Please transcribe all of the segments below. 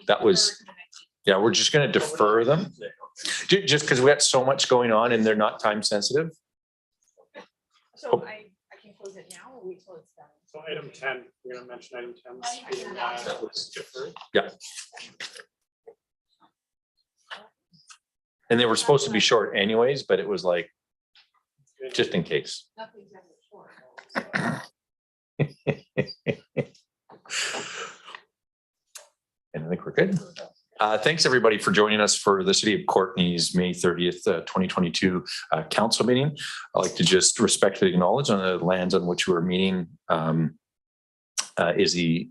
that was, yeah, we're just going to defer them just because we got so much going on and they're not time sensitive. So I can close it now or wait till it's done? So item 10, we're going to mention item 10. That was deferred. Yeah. And they were supposed to be short anyways, but it was like, just in case. Nothing's ever short. And I think we're good. Thanks everybody for joining us for the City of Courtenay's May 30th, 2022 council meeting. I'd like to just respectfully acknowledge on the lands on which we're meeting is the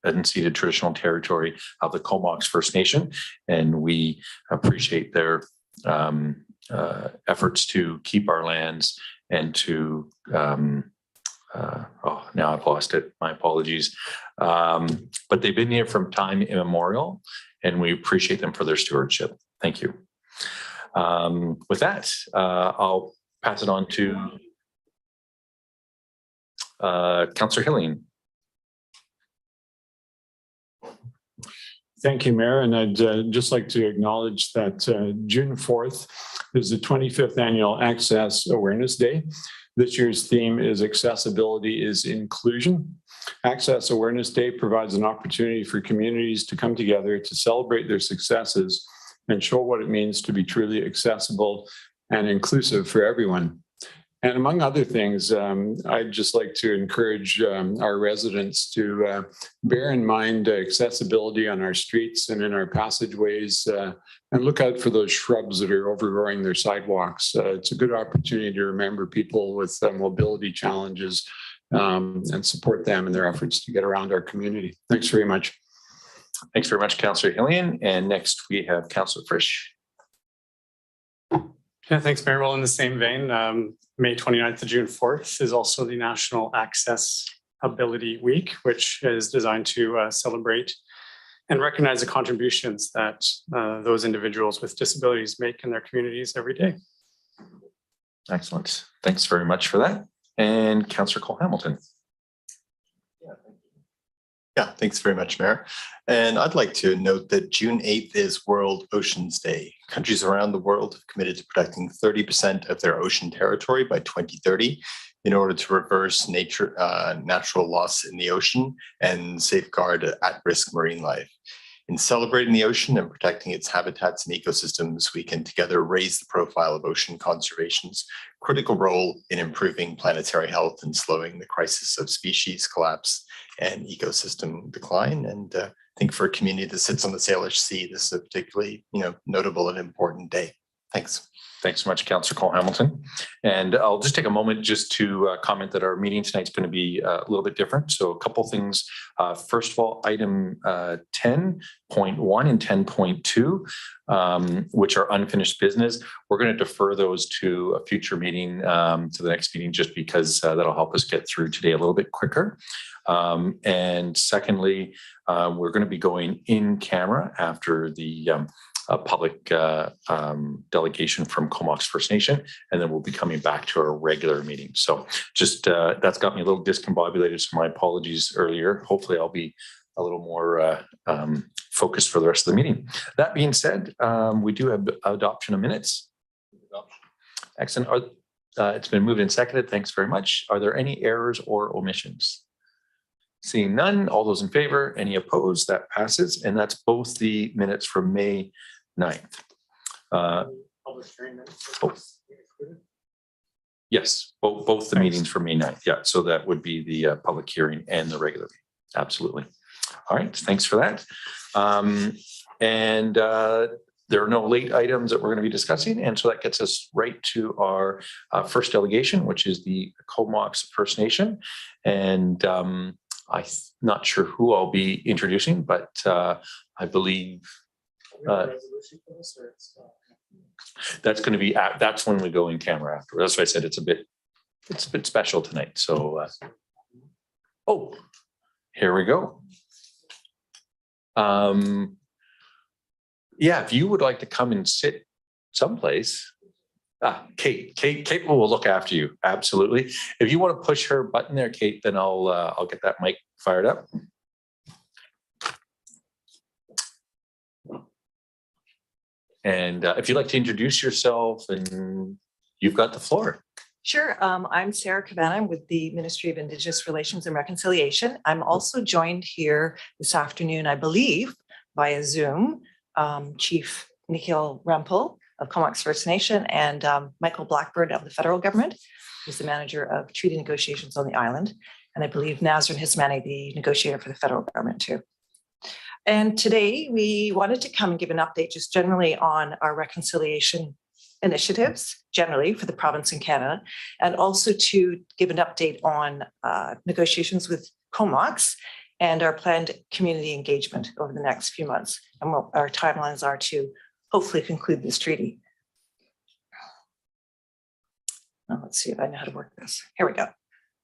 unceded traditional territory of the Comox First Nation, and we appreciate their efforts to keep our lands and to oh, now I've lost it. My apologies. But they've been here from time immemorial, and we appreciate them for their stewardship. Thank you. With that, I'll pass it on to Councillor Hilling. Thank you, Mayor. And I'd just like to acknowledge that June 4th is the 25th Annual Access Awareness Day. This year's theme is Accessibility is Inclusion. Access Awareness Day provides an opportunity for communities to come together to celebrate their successes and show what it means to be truly accessible and inclusive for everyone. And among other things, I'd just like to encourage our residents to bear in mind accessibility on our streets and in our passageways, and look out for those shrubs that are overgrowing their sidewalks. It's a good opportunity to remember people with mobility challenges and support them in their efforts to get around our community. Thanks very much. Thanks very much, Councillor Hillian. And next we have Councillor Frisch. Yeah, thanks, Mayor. Well, in the same vein, May 29th to June 4th is also the National Accessibility Week, which is designed to celebrate and recognize the contributions that those individuals with disabilities make in their communities every day. Excellent. Thanks very much for that. And Councillor Cole Hamilton. Yeah, thanks very much, Mayor. And I'd like to note that June 8th is World Oceans Day. Countries around the world have committed to protecting 30% of their ocean territory by 2030 in order to reverse natural loss in the ocean and safeguard at-risk marine life. In celebrating the ocean and protecting its habitats and ecosystems, we can together raise the profile of ocean conservation's critical role in improving planetary health and slowing the crisis of species collapse and ecosystem decline. And I think for a community that sits on the Salish Sea, this is a particularly notable and important day. Thanks. Thanks so much, Councillor Cole Hamilton. And I'll just take a moment just to comment that our meeting tonight is going to be a little bit different. So a couple things. First of all, item 10.1 and 10.2, which are unfinished business. We're going to defer those to a future meeting, to the next meeting, just because that'll help us get through today a little bit quicker. And secondly, we're going to be going in camera after the public delegation from Comox First Nation, and then we'll be coming back to our regular meeting. So just that's got me a little discombobulated, so my apologies earlier. Hopefully I'll be a little more focused for the rest of the meeting. That being said, we do have adoption of minutes. Excellent. It's been moved and seconded. Thanks very much. Are there any errors or omissions? Seeing none, all those in favor, any opposed, that passes. And that's both the minutes from May 9th. Yes, both the meetings from May 9th. Yeah, so that would be the public hearing and the regular meeting. Absolutely. All right, thanks for that. There are no late items that we're going to be discussing. And so that gets us right to our first delegation, which is the Comox First Nation. And I'm not sure who I'll be introducing, but I believe that's going to be, that's when we go in camera after. That's why I said it's a bit special tonight. So, oh, here we go. Yeah, if you would like to come and sit someplace, Kate will look after you. Absolutely. If you want to push her button there, Kate, then I'll get that mic fired up. And if you'd like to introduce yourself, and you've got the floor. Sure. I'm Sarah Cavanagh. I'm with the Ministry of Indigenous Relations and Reconciliation. I'm also joined here this afternoon, I believe, via Zoom, Chief Nikhil Rampal of Comox First Nation and Michael Blackburn of the federal government, who's the manager of treaty negotiations on the island. And I believe Nazrin Hismani, the negotiator for the federal government too. And today we wanted to come and give an update just generally on our reconciliation initiatives generally for the province in Canada, and also to give an update on negotiations with Comox and our planned community engagement over the next few months and what our timelines are to hopefully conclude this treaty. Now, let's see if I know how to work this. Here we go.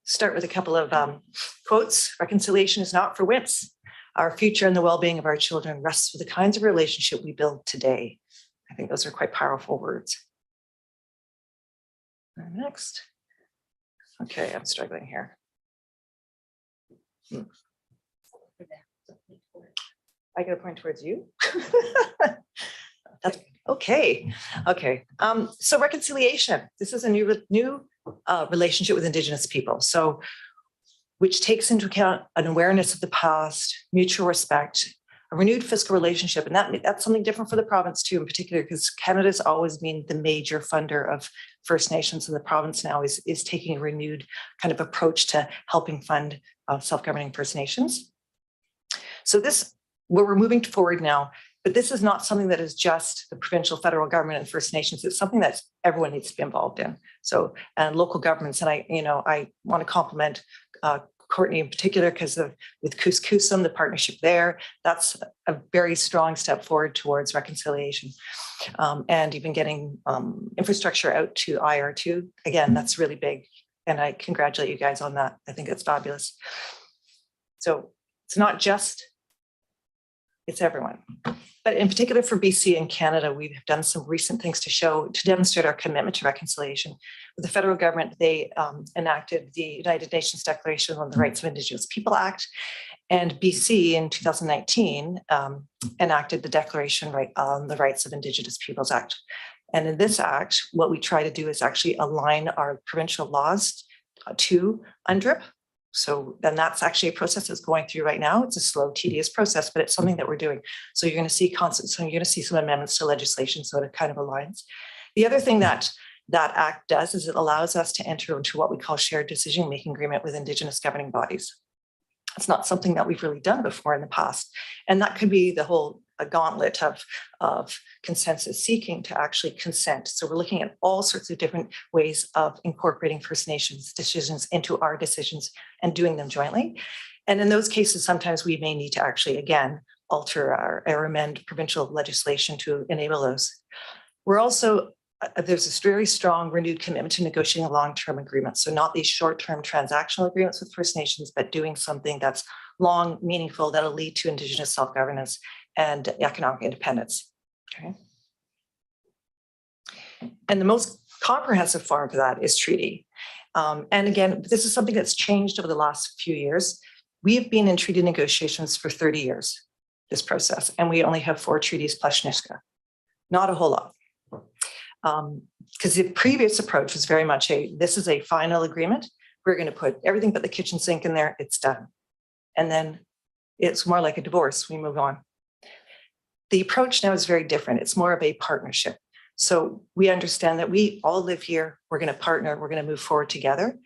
Start with a couple of quotes. Reconciliation is not for wimps. Our future and the well-being of our children rests with the kinds of relationship we build today. I think those are quite powerful words. Next. Okay, I'm struggling here. I get a point towards you. That's okay. Okay. So reconciliation. This is a new relationship with Indigenous people. So, which takes into account an awareness of the past, mutual respect, a renewed fiscal relationship. And that's something different for the province too, in particular, because Canada's always been the major funder of First Nations, and the province now is taking a renewed kind of approach to helping fund self-governing First Nations. So this, where we're moving forward now, but this is not something that is just the provincial, federal government and First Nations. It's something that everyone needs to be involved in. So, and local governments, and I want to compliment Courtenay in particular, because with Couscous, the partnership there, that's a very strong step forward towards reconciliation. And even getting infrastructure out to IR2, again, that's really big. And I congratulate you guys on that. I think it's fabulous. So it's not just, it's everyone. But in particular for BC and Canada, we've done some recent things to demonstrate our commitment to reconciliation. With the federal government, they enacted the United Nations Declaration on the Rights of Indigenous People Act, and BC in 2019 enacted the Declaration on the Rights of Indigenous Peoples Act. And in this act, what we try to do is actually align our provincial laws to UNDRIP. So then that's actually a process that's going through right now. It's a slow, tedious process, but it's something that we're doing. So you're going to see some amendments to legislation, so it kind of aligns. The other thing that act does is it allows us to enter into what we call shared decision-making agreement with Indigenous governing bodies. It's not something that we've really done before in the past. And that could be the whole gauntlet of consensus seeking to actually consent. So we're looking at all sorts of different ways of incorporating First Nations decisions into our decisions and doing them jointly. And in those cases, sometimes we may need to actually, again, alter or amend provincial legislation to enable those. We're also, there's this very strong renewed commitment to negotiating a long-term agreement. So not these short-term transactional agreements with First Nations, but doing something that's long, meaningful, that'll lead to Indigenous self-governance and economic independence. Okay. And the most comprehensive form for that is treaty. And again, this is something that's changed over the last few years. We've been in treaty negotiations for 30 years, this process, and we only have 4 treaties plus Nisga'a. Not a whole lot. Because the previous approach was very much this is a final agreement. We're going to put everything but the kitchen sink in there, it's done. And then it's more like a divorce, we move on. The approach now is very different. It's more of a partnership. So we understand that we all live here, we're going to partner, we're going to move forward together.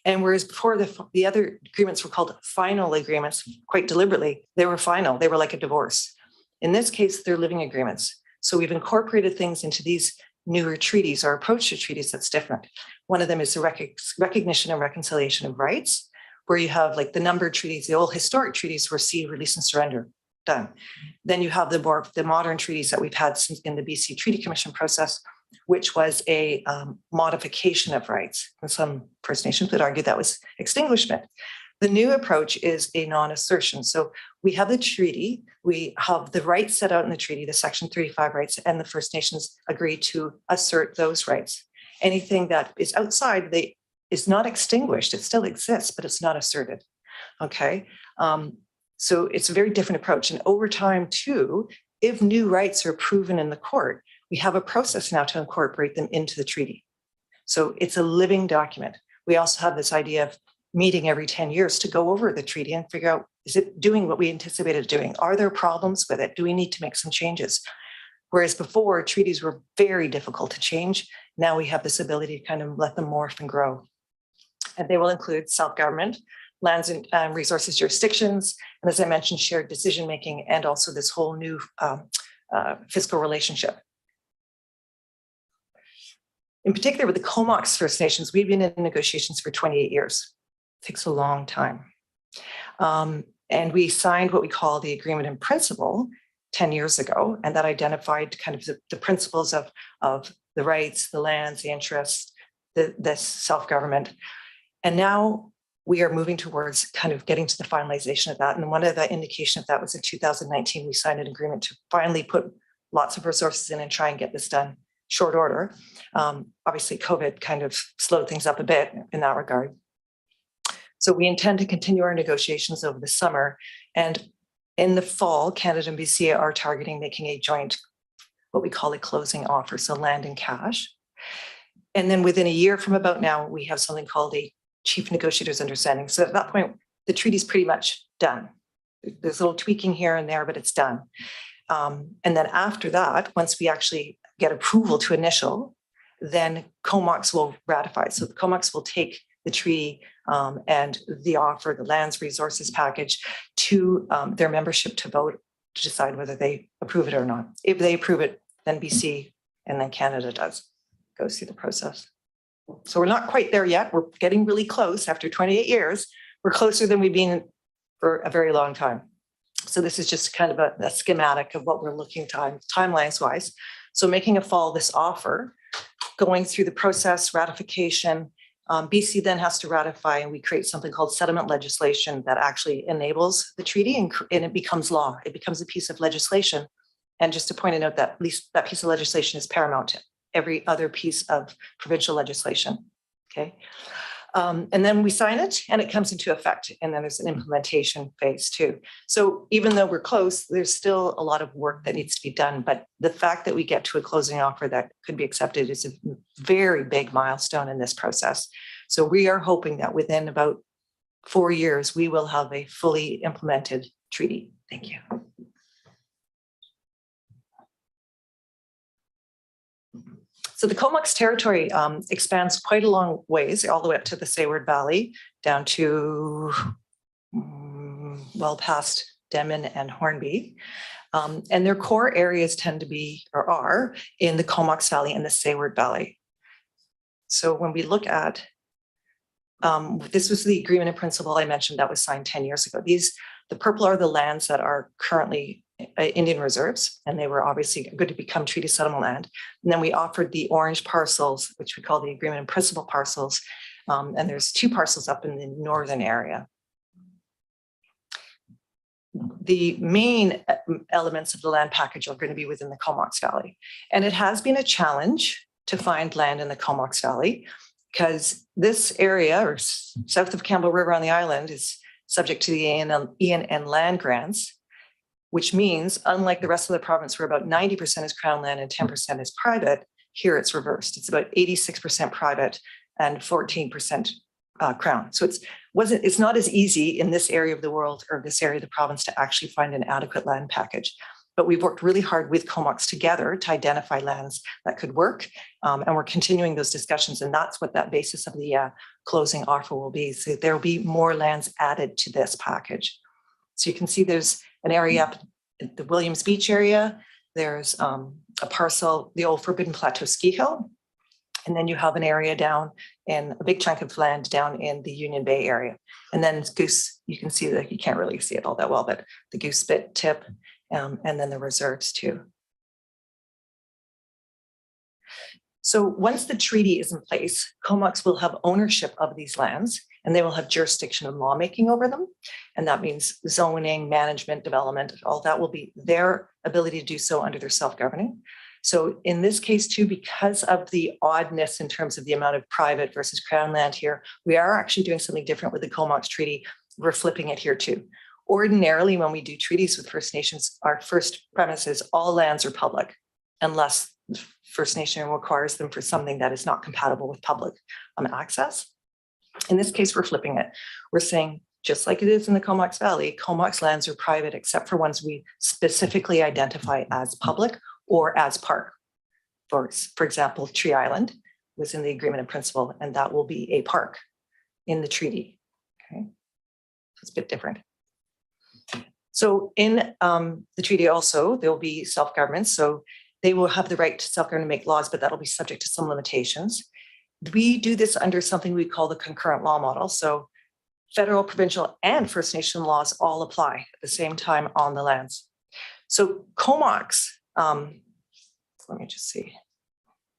And whereas before the other agreements were called final agreements, quite deliberately, they were final, they were like a divorce. In this case, they're living agreements. So we've incorporated things into these newer treaties or approach to treaties that's different. One of them is the recognition and reconciliation of rights, where you have like the numbered treaties, the old historic treaties were see, release, and surrender. Done. Then you have the modern treaties that we've had since in the BC Treaty Commission process, which was a modification of rights. And some First Nations would argue that was extinguishment. The new approach is a non-assertion. So we have the treaty, we have the rights set out in the treaty, the Section 35 rights, and the First Nations agree to assert those rights. Anything that is outside, is not extinguished. It still exists, but it's not asserted. Okay. So it's a very different approach. And over time too, if new rights are proven in the court, we have a process now to incorporate them into the treaty. So it's a living document. We also have this idea of meeting every 10 years to go over the treaty and figure out, is it doing what we anticipated doing? Are there problems with it? Do we need to make some changes? Whereas before, treaties were very difficult to change. Now we have this ability to kind of let them morph and grow. And they will include self-government, lands and resources jurisdictions, and as I mentioned, shared decision-making, and also this whole new fiscal relationship. In particular, with the Comox First Nations, we've been in negotiations for 28 years. It takes a long time. And we signed what we call the agreement in principle 10 years ago, and that identified kind of the principles of the rights, the lands, the interests, the self-government. And now we are moving towards kind of getting to the finalization of that. And one of the indication of that was in 2019, we signed an agreement to finally put lots of resources in and try and get this done short order. Obviously, COVID kind of slowed things up a bit in that regard. So we intend to continue our negotiations over the summer. And in the fall, Canada and BC are targeting making a joint, what we call a closing offer, so land and cash. And then within a year from about now, we have something called a chief negotiators understanding. So at that point, the treaty's pretty much done. There's a little tweaking here and there, but it's done. And then after that, once we actually get approval to initial, then Comox will ratify. So the Comox will take the treaty and the offer, the lands resources package to their membership to vote to decide whether they approve it or not. If they approve it, then BC and then Canada goes through the process. So we're not quite there yet. We're getting really close after 28 years. We're closer than we've been for a very long time. So this is just kind of a schematic of what we're looking timelines wise. So making a fall this offer, going through the process, ratification, BC then has to ratify, and we create something called settlement legislation that actually enables the treaty, and it becomes law. It becomes a piece of legislation. And just to point out that at least that piece of legislation is paramount to every other piece of provincial legislation. Okay. And then we sign it and it comes into effect. And then there's an implementation phase too. So even though we're close, there's still a lot of work that needs to be done. But the fact that we get to a closing offer that could be accepted is a very big milestone in this process. So we are hoping that within about 4 years, we will have a fully implemented treaty. Thank you. So the Comox territory expands quite a long ways, all the way up to the Sayward Valley, down to well past Denman and Hornby. And their core areas tend to be, or are, in the Comox Valley and the Sayward Valley. So when we look at, this was the agreement in principle I mentioned that was signed 10 years ago. The purple are the lands that are currently Indian reserves, and they were obviously going to become treaty settlement land. And then we offered the orange parcels, which we call the agreement in principle parcels. And there's 2 parcels up in the northern area. The main elements of the land package are going to be within the Comox Valley. And it has been a challenge to find land in the Comox Valley because this area, or south of Campbell River on the island, is subject to the ENN land grants, which means, unlike the rest of the province where about 90% is Crown land and 10% is private, here it's reversed. It's about 86% private and 14% Crown. So it's not as easy in this area of the world or this area of the province to actually find an adequate land package. But we've worked really hard with Comox together to identify lands that could work. And we're continuing those discussions. And that's what that basis of the closing offer will be. So there will be more lands added to this package. So you can see there's an area up in the Williams Beach area. There's a parcel, the old Forbidden Plateau Ski Hill. And then you have an area down in a big chunk of land down in the Union Bay area. And then Goose, you can see that you can't really see it all that well, but the Goose Spit tip, and then the reserves too. So once the treaty is in place, Comox will have ownership of these lands and they will have jurisdiction and lawmaking over them. And that means zoning, management, development, all that will be their ability to do so under their self-governing. So in this case too, because of the oddness in terms of the amount of private versus Crown land here, we are actually doing something different with the Comox Treaty. We're flipping it here too. Ordinarily, when we do treaties with First Nations, our first premise is all lands are public. unless First Nation requires them for something that is not compatible with public access. In this case, we're flipping it. We're saying, just like it is in the Comox Valley, Comox lands are private except for ones we specifically identify as public or as park. For example, Tree Island was in the agreement in principle, and that will be a park in the treaty. Okay, it's a bit different. So in the treaty also, there will be self-government. So they will have the right to self-govern and make laws, but that'll be subject to some limitations. We do this under something we call the concurrent law model. So federal, provincial, and First Nation laws all apply at the same time on the lands. So Comox, let me just see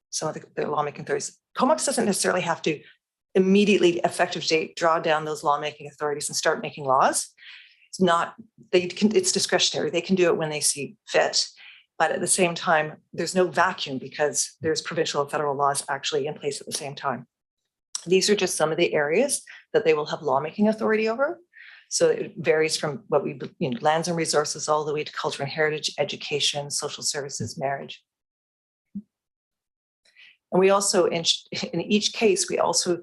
some of the lawmaking authorities. Comox doesn't necessarily have to immediately, effective date, draw down those lawmaking authorities and start making laws. It's not, it's discretionary. They can do it when they see fit. But at the same time, there's no vacuum because there's provincial and federal laws actually in place at the same time. These are just some of the areas that they will have lawmaking authority over. So it varies from what we, lands and resources, all the way to culture and heritage, education, social services, marriage. And we also, in each case, we also,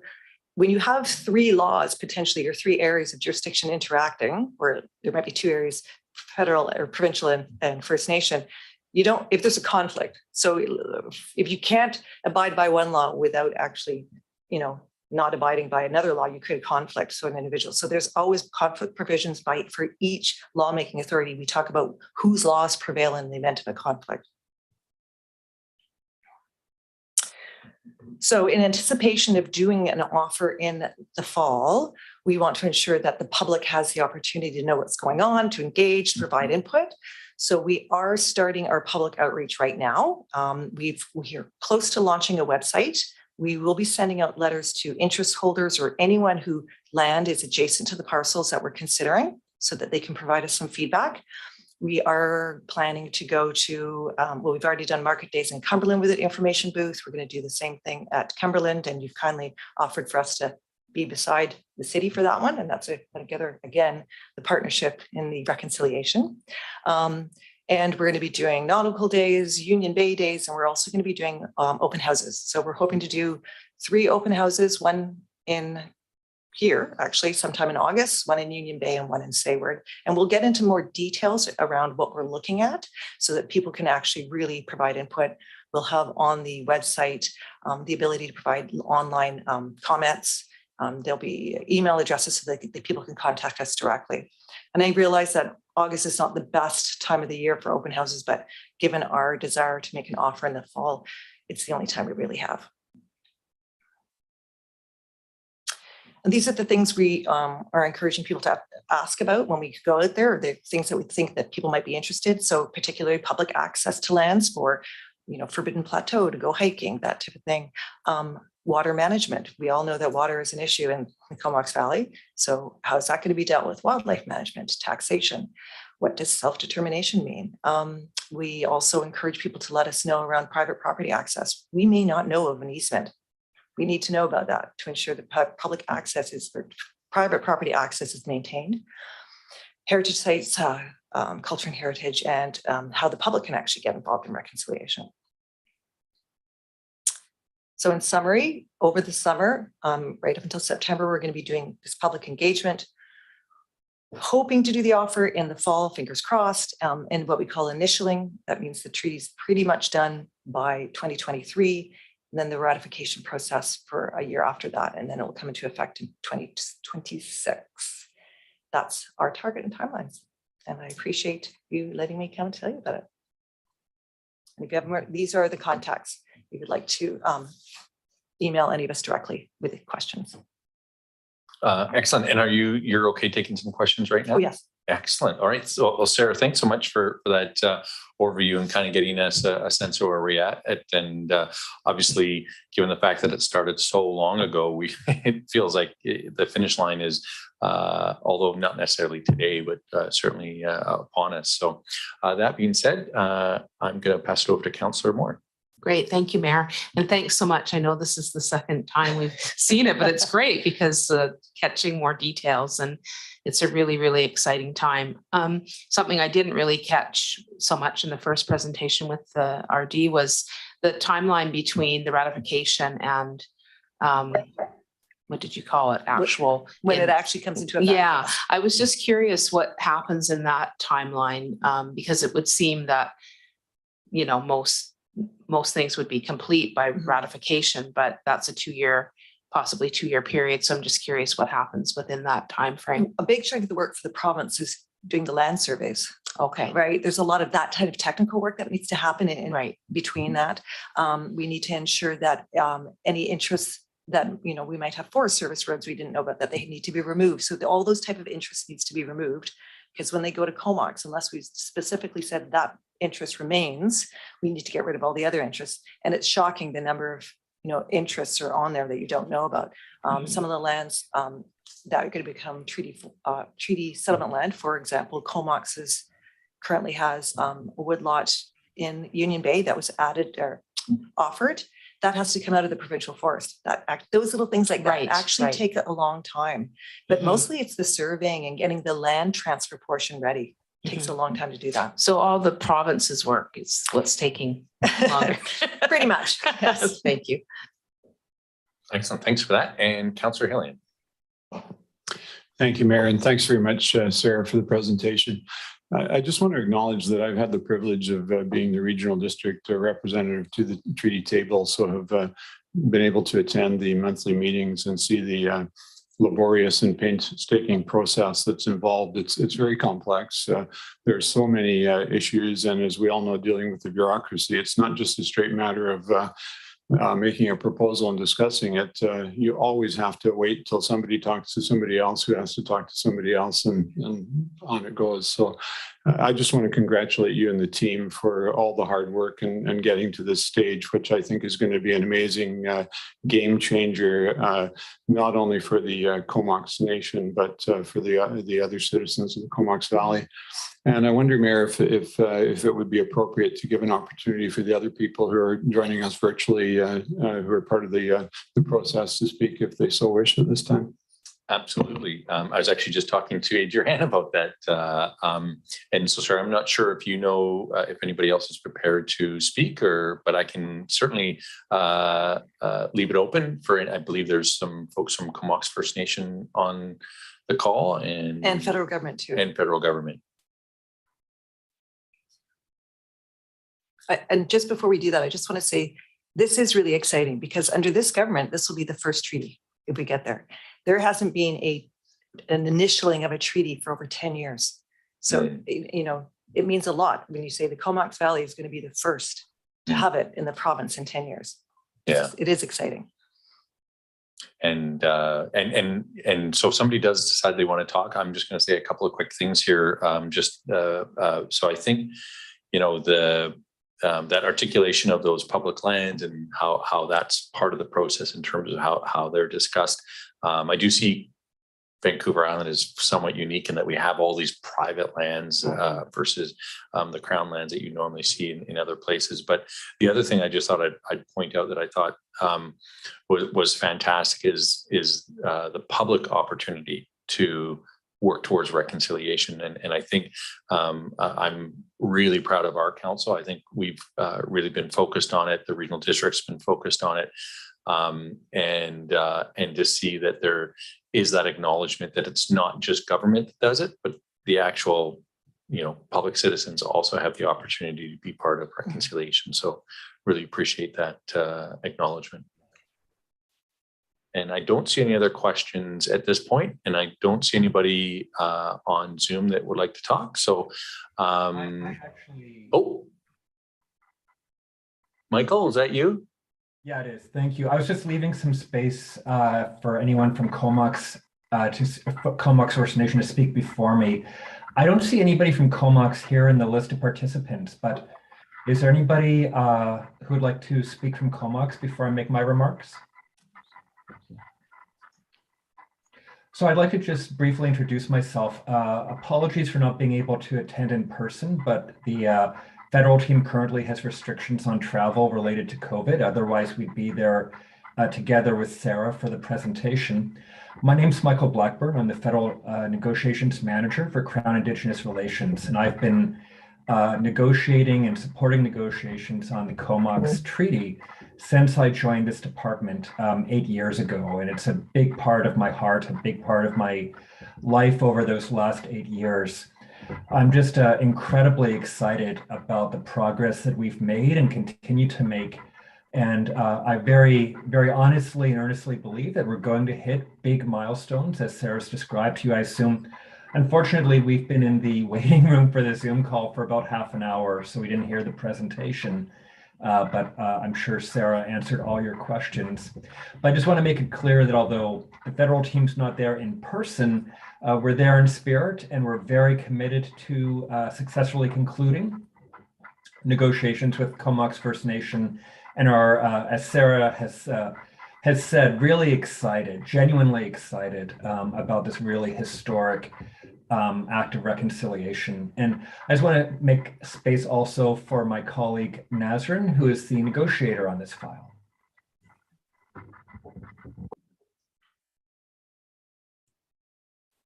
when you have three laws potentially, or three areas of jurisdiction interacting, or there might be two areas, federal or provincial and First Nation, you don't, if there's a conflict. So if you can't abide by one law without actually, not abiding by another law, you create a conflict. So an individual. So there's always conflict provisions for each lawmaking authority. We talk about whose laws prevail in the event of a conflict. So in anticipation of doing an offer in the fall, we want to ensure that the public has the opportunity to know what's going on, to engage, to provide input. So we are starting our public outreach right now. We're close to launching a website. We will be sending out letters to interest holders or anyone who land is adjacent to the parcels that we're considering so that they can provide us some feedback. We are planning to go to, we've already done market days in Cumberland with an information booth. We're going to do the same thing at Cumberland, and you've kindly offered for us to be beside the city for that one. And that's together, again, the partnership in the reconciliation. And we're going to be doing nautical days, Union Bay days, and we're also going to be doing open houses. So we're hoping to do 3 open houses, one in here, actually, sometime in August, one in Union Bay and one in Sayward. And we'll get into more details around what we're looking at so that people can actually really provide input. We'll have on the website the ability to provide online comments. There'll be email addresses so that people can contact us directly. And I realize that August is not the best time of the year for open houses, but given our desire to make an offer in the fall, it's the only time we really have. And these are the things we are encouraging people to ask about when we go out there, the things that we think that people might be interested. So particularly public access to lands for, Forbidden Plateau to go hiking, that type of thing. Water management. We all know that water is an issue in the Comox Valley. So how is that going to be dealt with? Wildlife management, taxation. What does self-determination mean? We also encourage people to let us know around private property access. We may not know of an easement. We need to know about that to ensure that public access is, or private property access is maintained. Heritage sites, culture and heritage, and how the public can actually get involved in reconciliation. So in summary, over the summer, right up until September, we're going to be doing this public engagement, hoping to do the offer in the fall, fingers crossed, and what we call initialing. That means the treaty's pretty much done by 2023. And then the ratification process for a year after that, and then it will come into effect in 2026. That's our target and timelines. And I appreciate you letting me come and tell you about it. And if you have more, these are the contacts. If you'd like to email any of us directly with questions. Excellent. And you're okay taking some questions right now? Oh, yes. Excellent. All right. So, well, Sarah, thanks so much for that overview and kind of getting us a sense of where we're at. And obviously, given the fact that it started so long ago, it feels like the finish line is, although not necessarily today, but certainly upon us. So that being said, I'm going to pass it over to Councillor Moore. Great. Thank you, Mayor. And thanks so much. I know this is the second time we've seen it, but it's great because catching more details. And it's a really, really exciting time. Something I didn't really catch so much in the first presentation with the RD was the timeline between the ratification and what did you call it? Actual. When it actually comes into effect. Yeah, I was just curious what happens in that timeline, because it would seem that, you know, most things would be complete by ratification, but that's a possibly 2-year period. So I'm just curious what happens within that time frame. A big chunk of the work for the province is doing the land surveys, Okay, right? There's a lot of that kind of technical work that needs to happen in right. between that. We need to ensure that any interests that, you know, we might have Forest Service roads we didn't know about, that they need to be removed. So all those type of interests needs to be removed, because when they go to Comox, unless we specifically said that interest remains, we need to get rid of all the other interests. And it's shocking the number of, you know, interests are on there that you don't know about. Some of the lands that are going to become treaty settlement land, for example, Comox currently has a woodlot in Union Bay that was added or offered. That has to come out of the provincial forest. Those little things like that Right, actually right. take a long time. But Mhm. mostly it's the surveying and getting the land transfer portion ready. Takes a long time to do that. So all the province's work is what's taking longer. Pretty much. Yes. Thank you. Excellent. Thanks for that. And Councillor Hillian. Thank you, Mayor, and thanks very much, Sarah, for the presentation. I just want to acknowledge that I've had the privilege of being the regional district representative to the treaty table, so have been able to attend the monthly meetings and see the laborious and painstaking process that's involved. It's very complex. There are so many issues, and as we all know, dealing with the bureaucracy, it's not just a straight matter of making a proposal and discussing it. You always have to wait till somebody talks to somebody else who has to talk to somebody else, and on it goes. So I just want to congratulate you and the team for all the hard work and getting to this stage, which I think is going to be an amazing game changer, not only for the Comox Nation, but for the other citizens of the Comox Valley. And I wonder, Mayor, if it would be appropriate to give an opportunity for the other people who are joining us virtually, who are part of the process, to speak if they so wish at this time. Absolutely. I was actually just talking to Adrian about that. And so, sorry, I'm not sure if you know if anybody else is prepared to speak, but I can certainly leave it open for it. I believe there's some folks from Comox First Nation on the call and federal government too. And federal government. And just before we do that, I just want to say this is really exciting, because under this government, this will be the first treaty if we get there. There hasn't been an initialing of a treaty for over 10 years. So, you know, it means a lot when you say the Comox Valley is going to be the first to have it in the province in 10 years. Yeah, it is exciting. And so if somebody does decide they want to talk, I'm just going to say a couple of quick things here. So I think, you know, that articulation of those public lands and how that's part of the process in terms of how they're discussed. I do see Vancouver Island is somewhat unique in that we have all these private lands versus the crown lands that you normally see in other places. But the other thing I just thought I'd point out that I thought was fantastic is the public opportunity to work towards reconciliation. And I think I'm really proud of our council. I think we've really been focused on it. The regional district's been focused on it. And to see that there is that acknowledgement that it's not just government that does it, but the actual, you know, public citizens also have the opportunity to be part of reconciliation. So really appreciate that acknowledgement. And I don't see any other questions at this point, and I don't see anybody on Zoom that would like to talk. So, oh, Michael, is that you? Yeah, it is. Thank you. I was just leaving some space for anyone from Comox Comox First Nation to speak before me. I don't see anybody from Comox here in the list of participants, but is there anybody who would like to speak from Comox before I make my remarks? So I'd like to just briefly introduce myself. Apologies for not being able to attend in person, but the federal team currently has restrictions on travel related to COVID. Otherwise, we'd be there together with Sarah for the presentation. My name's Michael Blackburn. I'm the Federal Negotiations Manager for Crown Indigenous Relations, and I've been negotiating and supporting negotiations on the Comox Treaty since I joined this department 8 years ago. And it's a big part of my heart, a big part of my life over those last 8 years. I'm just incredibly excited about the progress that we've made and continue to make. And I very, very honestly and earnestly believe that we're going to hit big milestones, as Sarah's described to you, I assume. Unfortunately, we've been in the waiting room for the Zoom call for about half an hour, so we didn't hear the presentation. But I'm sure Sarah answered all your questions. But I just want to make it clear that although the federal team's not there in person, we're there in spirit, and we're very committed to successfully concluding negotiations with Comox First Nation, and are, as Sarah has said, really excited, genuinely excited about this really historic act of reconciliation. And I just want to make space also for my colleague Nazrin, who is the negotiator on this file.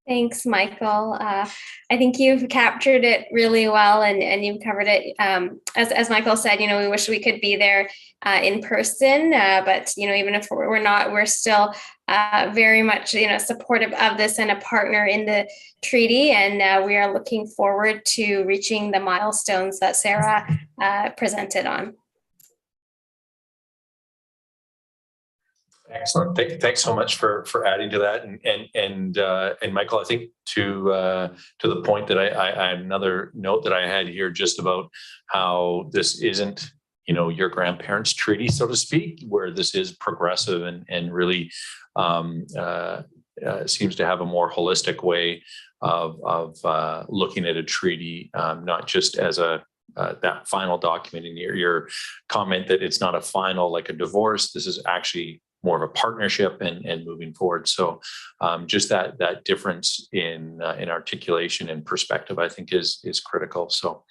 Thanks, Michael. I think you've captured it really well, and you've covered it. As Michael said, we wish we could be there in person, but even if we're not, we're still very much supportive of this and a partner in the treaty, and we are looking forward to reaching the milestones that Sarah presented on. Excellent. Thanks so much for adding to that. And Michael, I think to the point that I another note that I had here just about how this isn't your grandparents' treaty, so to speak, where this is progressive and really seems to have a more holistic way of looking at a treaty, not just as that final document. In your comment that it's not a final like a divorce, this is actually more of a partnership and moving forward. So just that difference in articulation and perspective, I think is critical. So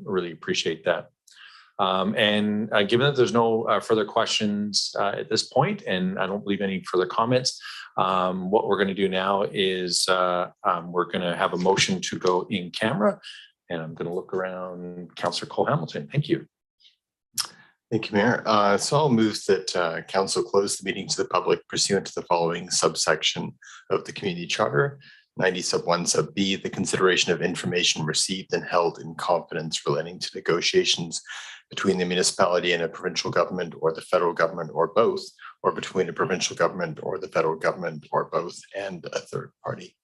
really appreciate that. And given that there's no further questions at this point, and I don't believe any further comments, what we're going to do now is we're going to have a motion to go in camera, and I'm going to look around. Councillor Cole Hamilton, thank you. Thank you, Mayor. So I'll move that Council close the meeting to the public pursuant to the following subsection of the Community Charter, 90 sub 1 sub B, the consideration of information received and held in confidence relating to negotiations between the municipality and a provincial government or the federal government or both, or between a provincial government or the federal government or both, and a third party.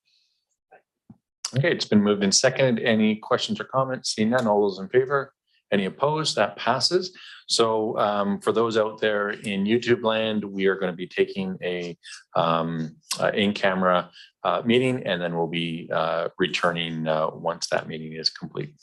Okay, it's been moved and seconded. Any questions or comments? Seeing none, all those in favor? Any opposed? That passes. So for those out there in YouTube land, we are going to be taking a in-camera meeting, and then we'll be returning once that meeting is complete.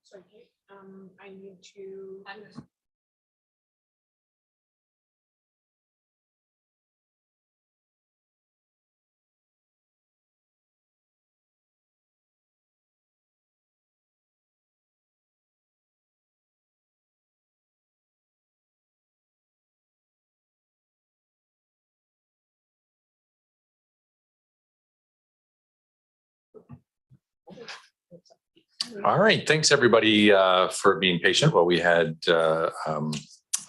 Sorry, Kate, I need to. All right, thanks everybody for being patient while we had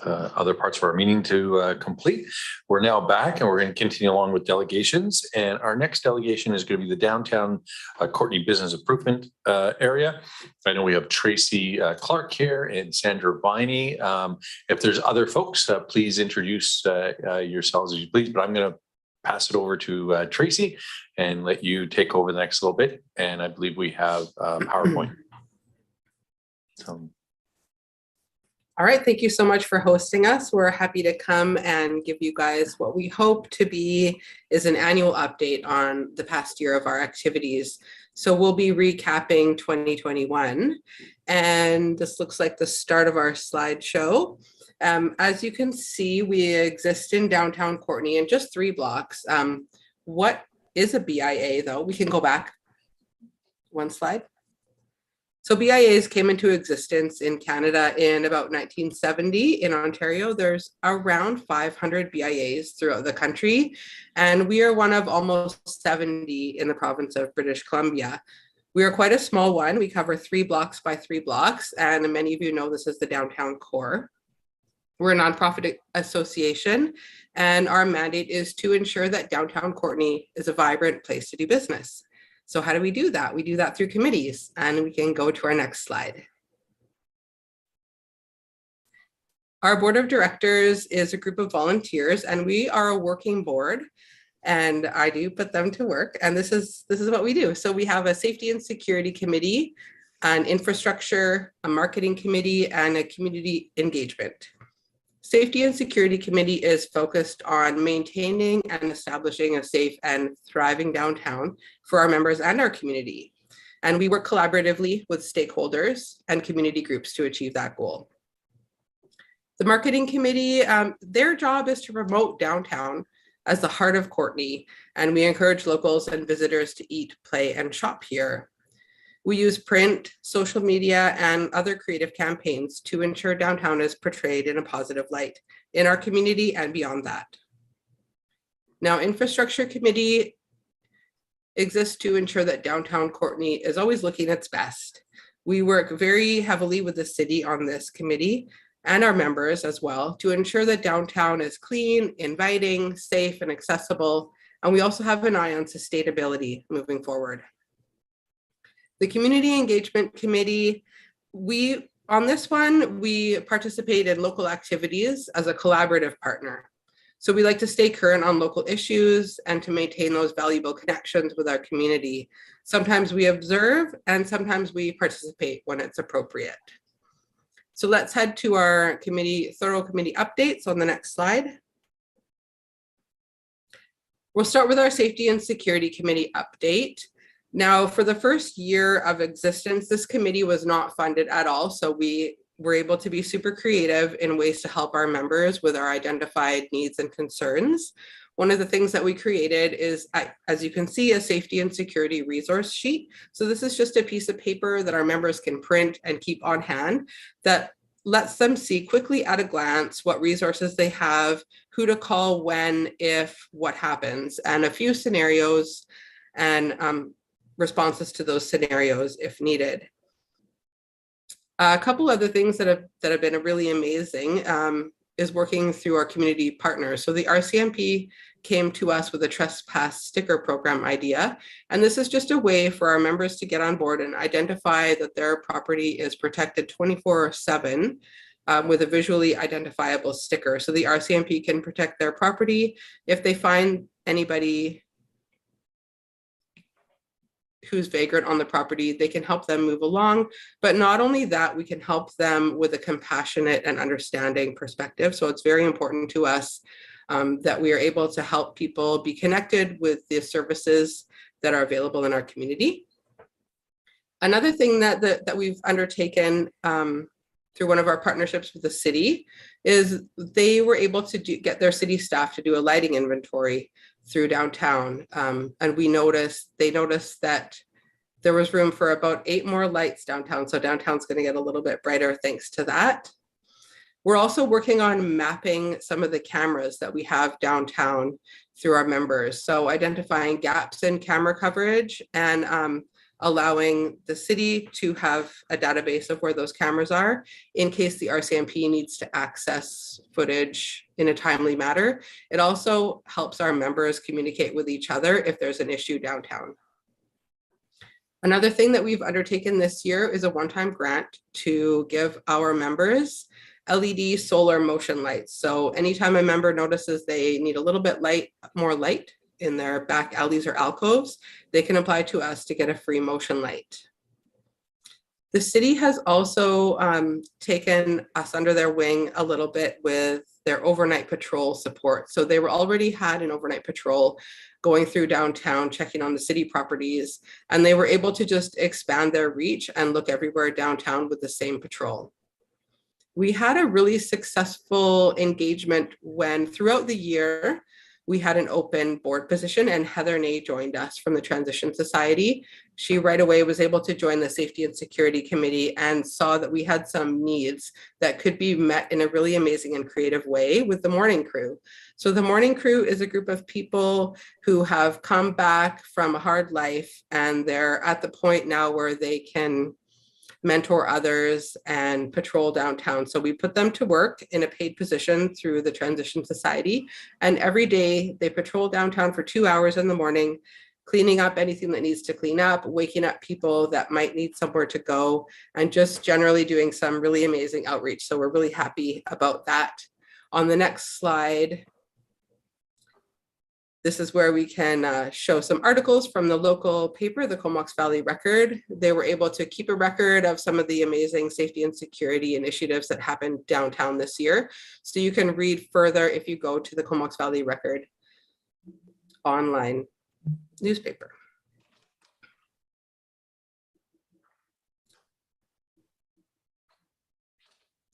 other parts of our meeting to complete. We're now back and we're going to continue along with delegations. And our next delegation is going to be the downtown Courtenay Business Improvement area. I know we have Tracy Clark here and Sandra Viney. If there's other folks, please introduce yourselves as you please, but I'm going to pass it over to Tracy and let you take over the next little bit. And I believe we have PowerPoint. So. All right, thank you so much for hosting us. We're happy to come and give you guys what we hope to be is an annual update on the past year of our activities. So we'll be recapping 2021, and this looks like the start of our slideshow. As you can see, we exist in downtown Courtenay in just 3 blocks. What is a BIA though? We can go back 1 slide. So BIAs came into existence in Canada in about 1970. In Ontario, there's around 500 BIAs throughout the country, and we are one of almost 70 in the province of British Columbia. We are quite a small one. We cover 3 blocks by 3 blocks, and many of you know this is the downtown core. We're a nonprofit association, and our mandate is to ensure that downtown Courtenay is a vibrant place to do business. So how do we do that? We do that through committees, and we can go to our next slide. Our board of directors is a group of volunteers, and we are a working board, and I do put them to work. And this is what we do. So we have a safety and security committee, an infrastructure, a marketing committee, and a community engagement. Safety and Security Committee is focused on maintaining and establishing a safe and thriving downtown for our members and our community. And we work collaboratively with stakeholders and community groups to achieve that goal. The Marketing Committee, their job is to promote downtown as the heart of Courtenay, and we encourage locals and visitors to eat, play, and shop here. We use print, social media, and other creative campaigns to ensure downtown is portrayed in a positive light in our community and beyond that. Now, Infrastructure Committee exists to ensure that downtown Courtenay is always looking its best. We work very heavily with the city on this committee and our members as well to ensure that downtown is clean, inviting, safe, and accessible. And we also have an eye on sustainability moving forward. The Community Engagement Committee, on this one, we participate in local activities as a collaborative partner. So we like to stay current on local issues and to maintain those valuable connections with our community. Sometimes we observe and sometimes we participate when it's appropriate. So let's head to our thorough committee updates on the next slide. We'll start with our Safety and Security Committee update. Now, for the first year of existence, this committee was not funded at all. So we were able to be super creative in ways to help our members with our identified needs and concerns. One of the things that we created is, as you can see, a safety and security resource sheet. So this is just a piece of paper that our members can print and keep on hand that lets them see quickly at a glance what resources they have, who to call, when, if, what happens, and a few scenarios and responses to those scenarios if needed. A couple other things that have been really amazing is working through our community partners. So the RCMP came to us with a trespass sticker program idea. And this is just a way for our members to get on board and identify that their property is protected 24/7 with a visually identifiable sticker. So the RCMP can protect their property. If they find anybody who's vagrant on the property, they can help them move along. But not only that, we can help them with a compassionate and understanding perspective. So it's very important to us that we are able to help people be connected with the services that are available in our community. Another thing that we've undertaken through one of our partnerships with the city is they were able to get their city staff to do a lighting inventory through downtown. And they noticed that there was room for about 8 more lights downtown. So downtown's going to get a little bit brighter thanks to that. We're also working on mapping some of the cameras that we have downtown through our members. So identifying gaps in camera coverage and allowing the city to have a database of where those cameras are in case the RCMP needs to access footage in a timely manner. It also helps our members communicate with each other if there's an issue downtown. Another thing that we've undertaken this year is a one-time grant to give our members LED solar motion lights. So anytime a member notices they need a little bit more light in their back alleys or alcoves, they can apply to us to get a free motion light. The city has also taken us under their wing a little bit with their overnight patrol support. So they already had an overnight patrol going through downtown, checking on the city properties, and they were able to just expand their reach and look everywhere downtown with the same patrol. We had a really successful engagement when throughout the year, we had an open board position and Heather Ney joined us from the Transition Society. She right away was able to join the Safety and Security Committee and saw that we had some needs that could be met in a really amazing and creative way with the morning crew. So the morning crew is a group of people who have come back from a hard life and they're at the point now where they can mentor others and patrol downtown. So we put them to work in a paid position through the Transition Society. And every day they patrol downtown for 2 hours in the morning, cleaning up anything that needs to clean up, waking up people that might need somewhere to go, and just generally doing some really amazing outreach. So we're really happy about that. On the next slide, this is where we can show some articles from the local paper, the Comox Valley Record. They were able to keep a record of some of the amazing safety and security initiatives that happened downtown this year. So you can read further if you go to the Comox Valley Record online newspaper.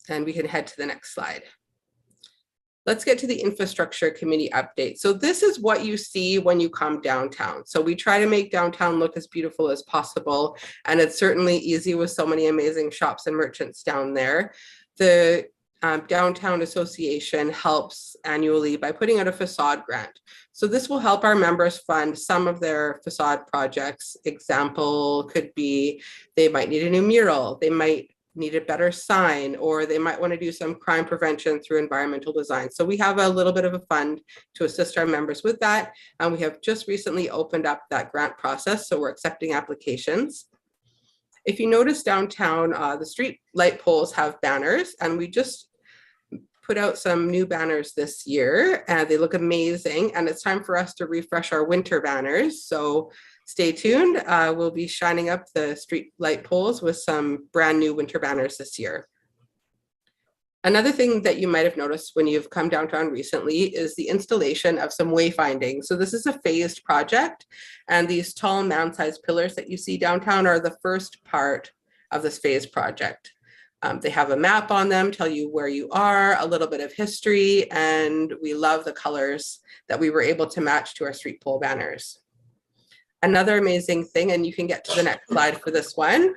And we can head to the next slide. Let's get to the infrastructure committee update. So this is what you see when you come downtown. So we try to make downtown look as beautiful as possible. And it's certainly easy with so many amazing shops and merchants down there. The Downtown Association helps annually by putting out a facade grant. So this will help our members fund some of their facade projects. Example could be they might need a new mural. They might need a better sign, or they might want to do some crime prevention through environmental design. So we have a little bit of a fund to assist our members with that. And we have just recently opened up that grant process. So we're accepting applications. If you notice downtown, the street light poles have banners, and we just put out some new banners this year and they look amazing. And it's time for us to refresh our winter banners. So stay tuned. We'll be shining up the street light poles with some brand new winter banners this year. Another thing that you might have noticed when you've come downtown recently is the installation of some wayfinding. So this is a phased project, and these tall mound-sized pillars that you see downtown are the first part of this phased project. They have a map on them, tell you where you are, a little bit of history, and we love the colors that we were able to match to our street pole banners. Another amazing thing, and you can get to the next slide for this one,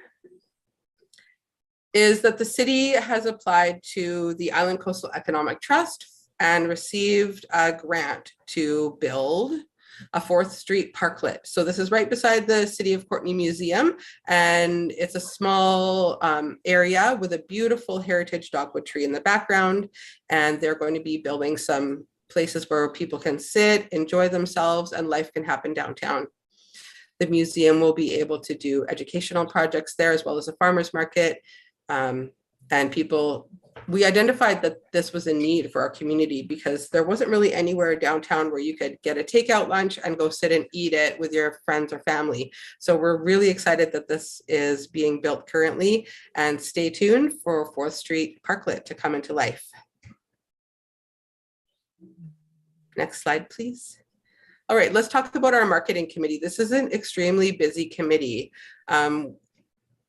is that the city has applied to the Island Coastal Economic Trust and received a grant to build a 4th Street parklet. So this is right beside the City of Courtenay Museum, and it's a small area with a beautiful heritage dogwood tree in the background, and they're going to be building some places where people can sit, enjoy themselves, and life can happen downtown. The museum will be able to do educational projects there, as well as a farmer's market. And we identified that this was a need for our community because there wasn't really anywhere downtown where you could get a takeout lunch and go sit and eat it with your friends or family. So we're really excited that this is being built currently, and stay tuned for 4th Street Parklet to come into life. Next slide, please. All right, let's talk about our marketing committee. This is an extremely busy committee.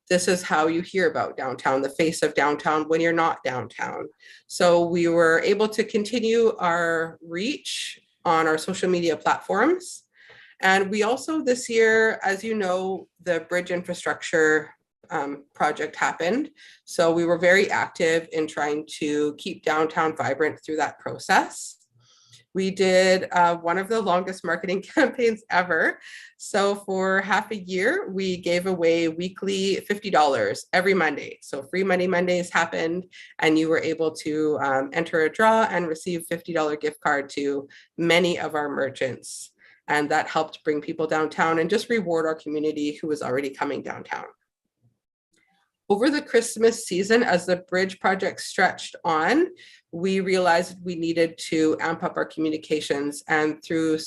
this is how you hear about downtown, the face of downtown when you're not downtown. So we were able to continue our reach on our social media platforms. And we also this year, as you know, the bridge infrastructure project happened. So we were very active in trying to keep downtown vibrant through that process. We did one of the longest marketing campaigns ever. So for half a year, we gave away weekly $50 every Monday. So Free Money Mondays happened, and you were able to enter a draw and receive $50 gift card to many of our merchants. And that helped bring people downtown and just reward our community who was already coming downtown. Over the Christmas season, as the bridge project stretched on, we realized we needed to amp up our communications, and through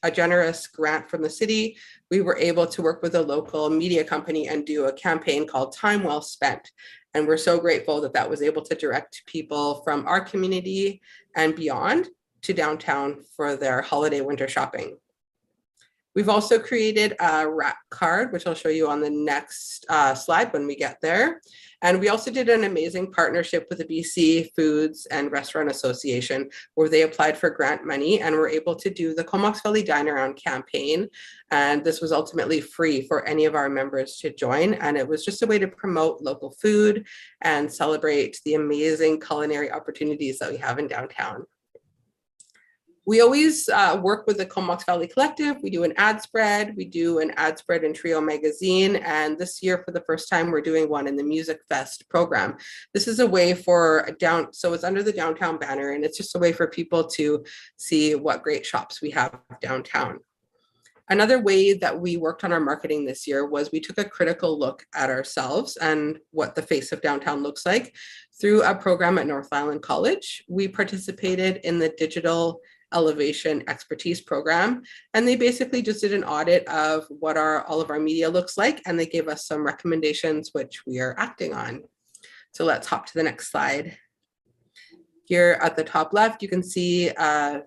a generous grant from the city, we were able to work with a local media company and do a campaign called Time Well Spent. And we're so grateful that that was able to direct people from our community and beyond to downtown for their holiday winter shopping. We've also created a wrap card, which I'll show you on the next slide when we get there. And we also did an amazing partnership with the BC Foods and Restaurant Association, where they applied for grant money and were able to do the Comox Valley Dine Around campaign. And this was ultimately free for any of our members to join. And it was just a way to promote local food and celebrate the amazing culinary opportunities that we have in downtown. We always work with the Comox Valley Collective. We do an ad spread. We do an ad spread in Trio magazine. And this year, for the first time, we're doing one in the Music Fest program. This is a way for so it's under the downtown banner, and it's just a way for people to see what great shops we have downtown. Another way that we worked on our marketing this year was we took a critical look at ourselves and what the face of downtown looks like through a program at North Island College. We participated in the Digital Elevation Expertise Program, and they basically just did an audit of what all of our media looks like, and they gave us some recommendations which we are acting on. So let's hop to the next slide. Here at the top left, you can see a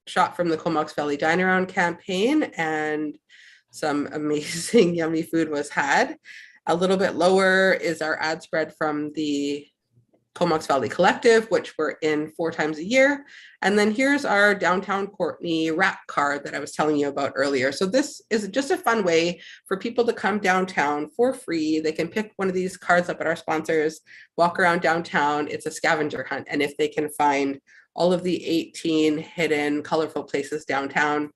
shot from the Comox Valley Dine Around campaign, and some amazing yummy food was had. A little bit lower is our ad spread from the Comox Valley Collective, which we're in 4 times a year. And then here's our downtown Courtenay wrap card that I was telling you about earlier. So this is just a fun way for people to come downtown for free. They can pick one of these cards up at our sponsors, walk around downtown. It's a scavenger hunt. And if they can find all of the 18 hidden colorful places downtown,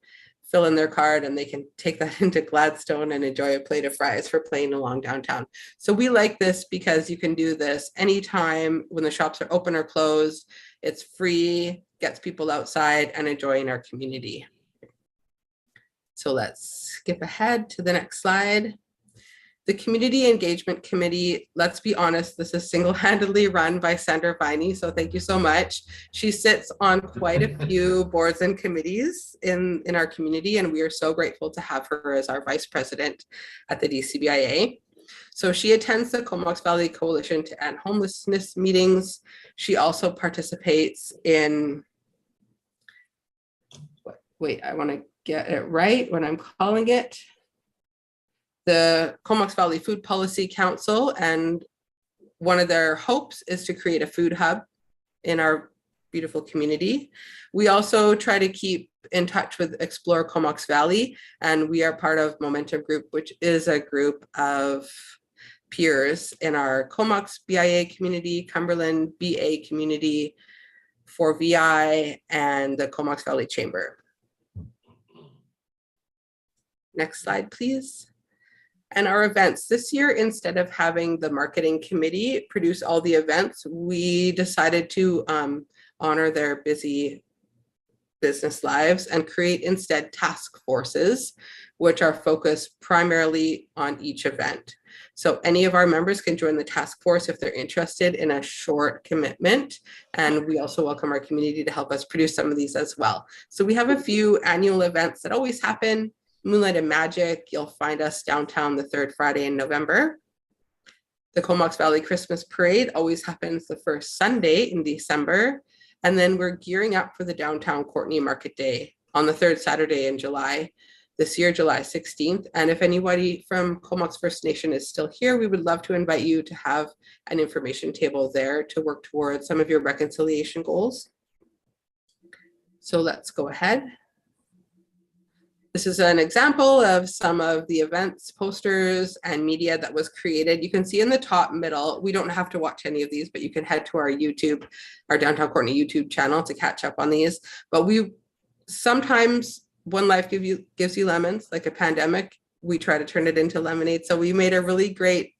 fill in their card, and they can take that into Gladstone and enjoy a plate of fries for playing along downtown. So we like this because you can do this anytime when the shops are open or closed. It's free, gets people outside and enjoying our community. So let's skip ahead to the next slide. The Community Engagement Committee, let's be honest, this is single-handedly run by Sandra Viney, so thank you so much. She sits on quite a few boards and committees in our community, and we are so grateful to have her as our vice president at the DCBIA. So she attends the Comox Valley Coalition to End Homelessness meetings. She also participates in, wait, I want to get it right when I'm calling it, the Comox Valley Food Policy Council, and one of their hopes is to create a food hub in our beautiful community. We also try to keep in touch with Explore Comox Valley, and we are part of Momentum Group, which is a group of peers in our Comox BIA community, Cumberland BA community, 4VI, and the Comox Valley Chamber. Next slide, please. And our events this year, instead of having the marketing committee produce all the events, we decided to honor their busy business lives and create instead task forces, which are focused primarily on each event. So any of our members can join the task force if they're interested in a short commitment. And we also welcome our community to help us produce some of these as well. So we have a few annual events that always happen. Moonlight and Magic, you'll find us downtown the 3rd Friday in November. The Comox Valley Christmas Parade always happens the 1st Sunday in December. And then we're gearing up for the downtown Courtenay Market Day on the 3rd Saturday in July. this year, July 16th. And if anybody from Comox First Nation is still here, we would love to invite you to have an information table there to work towards some of your reconciliation goals. So let's go ahead. This is an example of some of the events, posters, and media that was created. You can see in the top middle, we don't have to watch any of these, but you can head to our YouTube, our Downtown Courtenay YouTube channel to catch up on these. But we sometimes, when life gives you lemons, like a pandemic, we try to turn it into lemonade. So we made a really great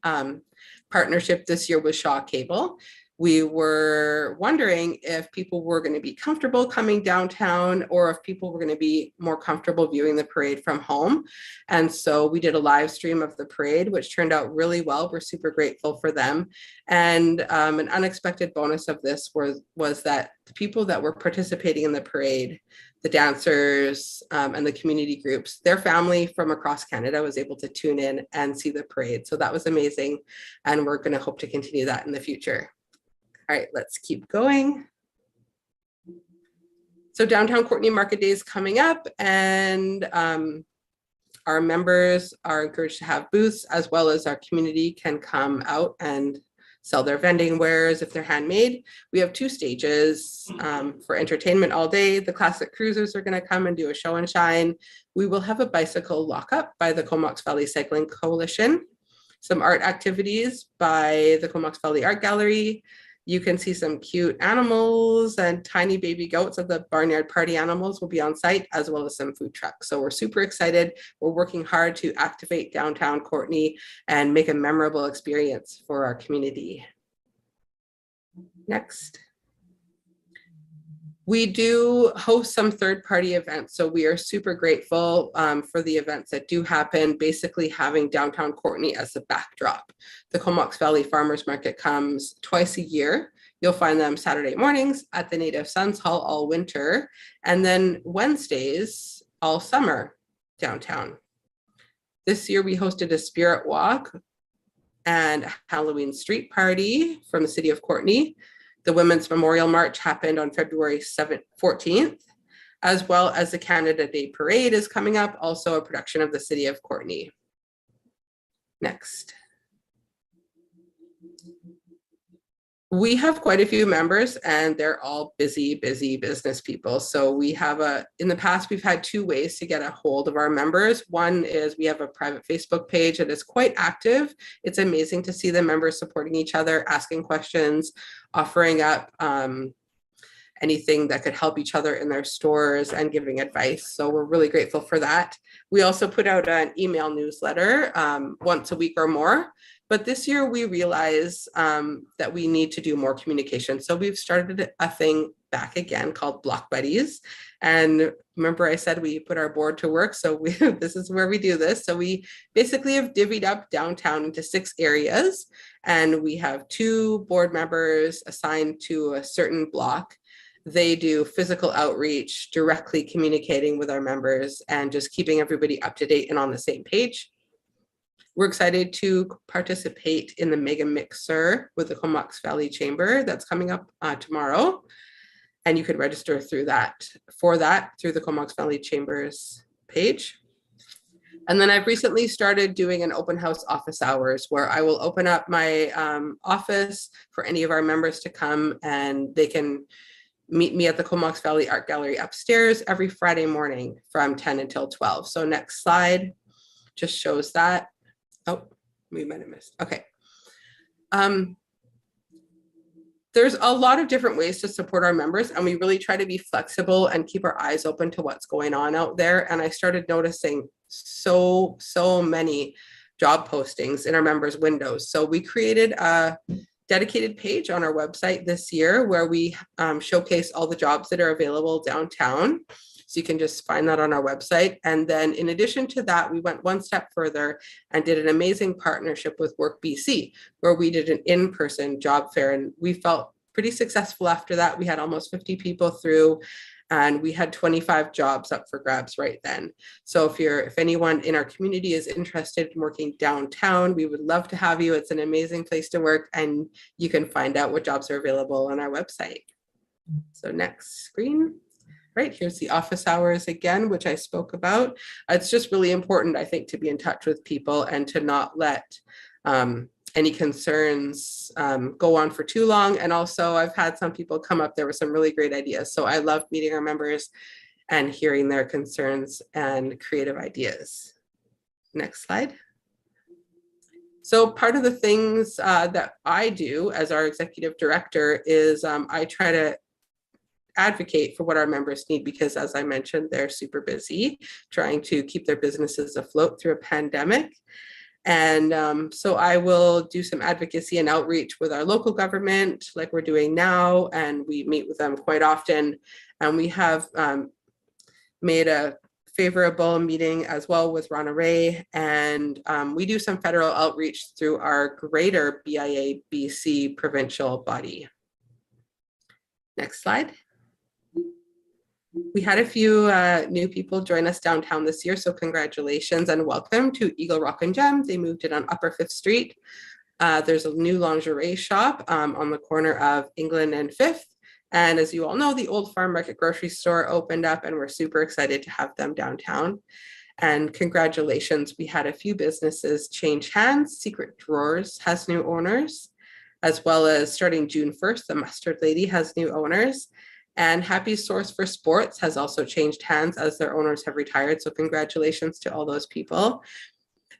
partnership this year with Shaw Cable. We were wondering if people were going to be comfortable coming downtown or if people were going to be more comfortable viewing the parade from home. And so we did a live stream of the parade, which turned out really well. We're super grateful for them. And an unexpected bonus of this was that the people that were participating in the parade, the dancers and the community groups, their family from across Canada was able to tune in and see the parade. So that was amazing. And we're going to hope to continue that in the future. All right, let's keep going. So Downtown Courtenay Market Day is coming up, and our members are encouraged to have booths, as well as our community can come out and sell their vending wares if they're handmade. We have 2 stages for entertainment all day. The classic cruisers are going to come and do a show and shine. We will have a bicycle lockup by the Comox Valley Cycling Coalition, some art activities by the Comox Valley Art Gallery. You can see some cute animals and tiny baby goats of the barnyard party animals will be on site, as well as some food trucks. So we're super excited. We're working hard to activate downtown Courtenay and make a memorable experience for our community. Next. We do host some third-party events, so we are super grateful for the events that do happen, basically having downtown Courtenay as the backdrop. The Comox Valley Farmers Market comes twice a year. You'll find them Saturday mornings at the Native Sons Hall all winter, and then Wednesdays all summer downtown. This year we hosted a spirit walk and Halloween street party from the city of Courtenay. The Women's Memorial March happened on February 14th, as well as the Canada Day Parade is coming up, also a production of the city of Courtenay. Next. We have quite a few members and they're all busy business people. So we have in the past, we've had 2 ways to get a hold of our members. One is we have a private Facebook page that is quite active. It's amazing to see the members supporting each other, asking questions, offering up anything that could help each other in their stores and giving advice. So we're really grateful for that. We also put out an email newsletter once a week or more. But this year we realize that we need to do more communication. So we've started a thing back again called Block Buddies. And remember I said we put our board to work. So this is where we do this. So we basically have divvied up downtown into 6 areas. And we have 2 board members assigned to a certain block. They do physical outreach, directly communicating with our members and just keeping everybody up to date and on the same page. We're excited to participate in the Mega Mixer with the Comox Valley Chamber that's coming up tomorrow. And you could register through through the Comox Valley Chamber's page. And then I've recently started doing an open house office hours where I will open up my office for any of our members to come, and they can meet me at the Comox Valley Art Gallery upstairs every Friday morning from 10 until 12. So next slide just shows that. Oh, we might have missed. Okay. There's a lot of different ways to support our members, and we really try to be flexible and keep our eyes open to what's going on out there. And I started noticing so many job postings in our members' windows. So we created a dedicated page on our website this year where we showcase all the jobs that are available downtown. So you can just find that on our website. And then in addition to that, we went one step further and did an amazing partnership with Work BC, where we did an in-person job fair. And we felt pretty successful after that. We had almost 50 people through, and we had 25 jobs up for grabs right then. So if anyone in our community is interested in working downtown, we would love to have you. It's an amazing place to work, and you can find out what jobs are available on our website. So next screen. right, here's the office hours again, which I spoke about. It's just really important, I think, to be in touch with people and to not let any concerns go on for too long. And also I've had some people come up, there were some really great ideas. So I love meeting our members and hearing their concerns and creative ideas. Next slide. So part of the things that I do as our executive director is I try to advocate for what our members need, because as I mentioned, they're super busy trying to keep their businesses afloat through a pandemic. And so I will do some advocacy and outreach with our local government like we're doing now, and we meet with them quite often. And we have made a favorable meeting as well with Rana Ray, and we do some federal outreach through our greater BIA BC provincial body. Next slide. We had a few new people join us downtown this year, so congratulations and welcome to Eagle Rock and Gem. They moved it on Upper 5th Street. There's a new lingerie shop on the corner of England and 5th. And as you all know, the Old Farm Market grocery store opened up, and we're super excited to have them downtown. And congratulations, we had a few businesses change hands. Secret Drawers has new owners, as well as starting June 1st, the Mustard Lady has new owners. And Happy Source for Sports has also changed hands as their owners have retired. So congratulations to all those people.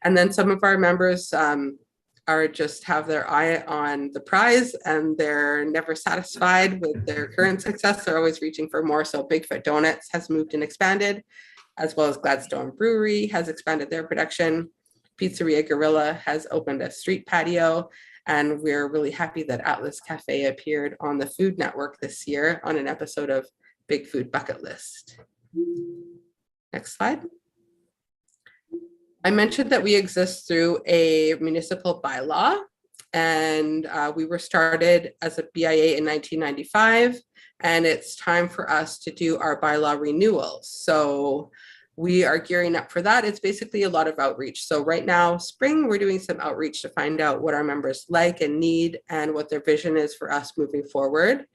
And then some of our members are just have their eye on the prize, and they're never satisfied with their current success. They're always reaching for more. So Bigfoot Donuts has moved and expanded, as well as Gladstone Brewery has expanded their production. Pizzeria Gorilla has opened a street patio. And we're really happy that Atlas Cafe appeared on the Food Network this year on an episode of Big Food Bucket List. Next slide. I mentioned that we exist through a municipal bylaw, and we were started as a BIA in 1995, and it's time for us to do our bylaw renewal. So we are gearing up for that. It's basically a lot of outreach. So right now, spring, we're doing some outreach to find out what our members like and need and what their vision is for us moving forward.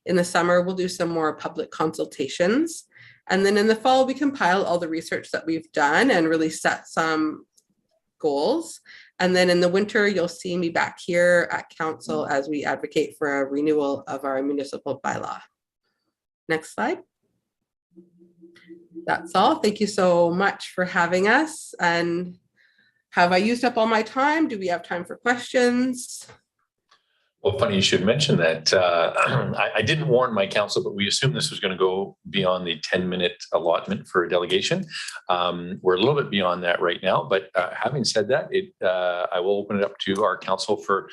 In the summer, we'll do some more public consultations. And then in the fall, we compile all the research that we've done and really set some goals. And then in the winter, you'll see me back here at council as we advocate for a renewal of our municipal bylaw. Next slide. That's all. Thank you so much for having us. And have I used up all my time? Do we have time for questions? Well, funny you should mention that. I didn't warn my council, but we assumed this was going to go beyond the 10-minute allotment for a delegation. We're a little bit beyond that right now, but having said that, I will open it up to our council for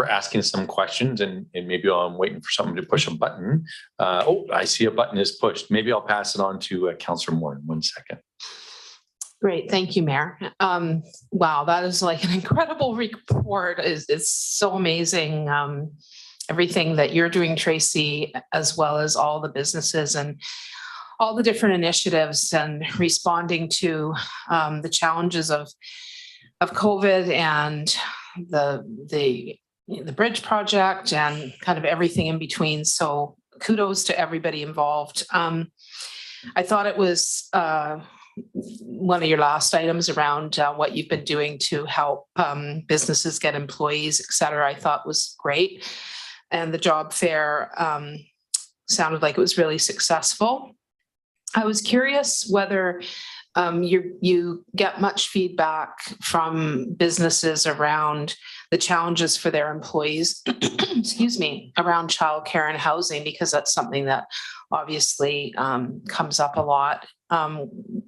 asking some questions, and maybe I'm waiting for someone to push a button. Oh, I see a button is pushed. Maybe I'll pass it on to Councillor Moore in 1 second. Great, thank you, Mayor. Wow, that is like an incredible report. It's so amazing. Everything that you're doing, Tracy, as well as all the businesses and all the different initiatives and responding to the challenges of COVID and the bridge project and kind of everything in between. So kudos to everybody involved. I thought it was one of your last items around what you've been doing to help businesses get employees, et cetera, I thought was great. And the job fair sounded like it was really successful. I was curious whether you get much feedback from businesses around the challenges for their employees, excuse me, around childcare and housing, because that's something that obviously comes up a lot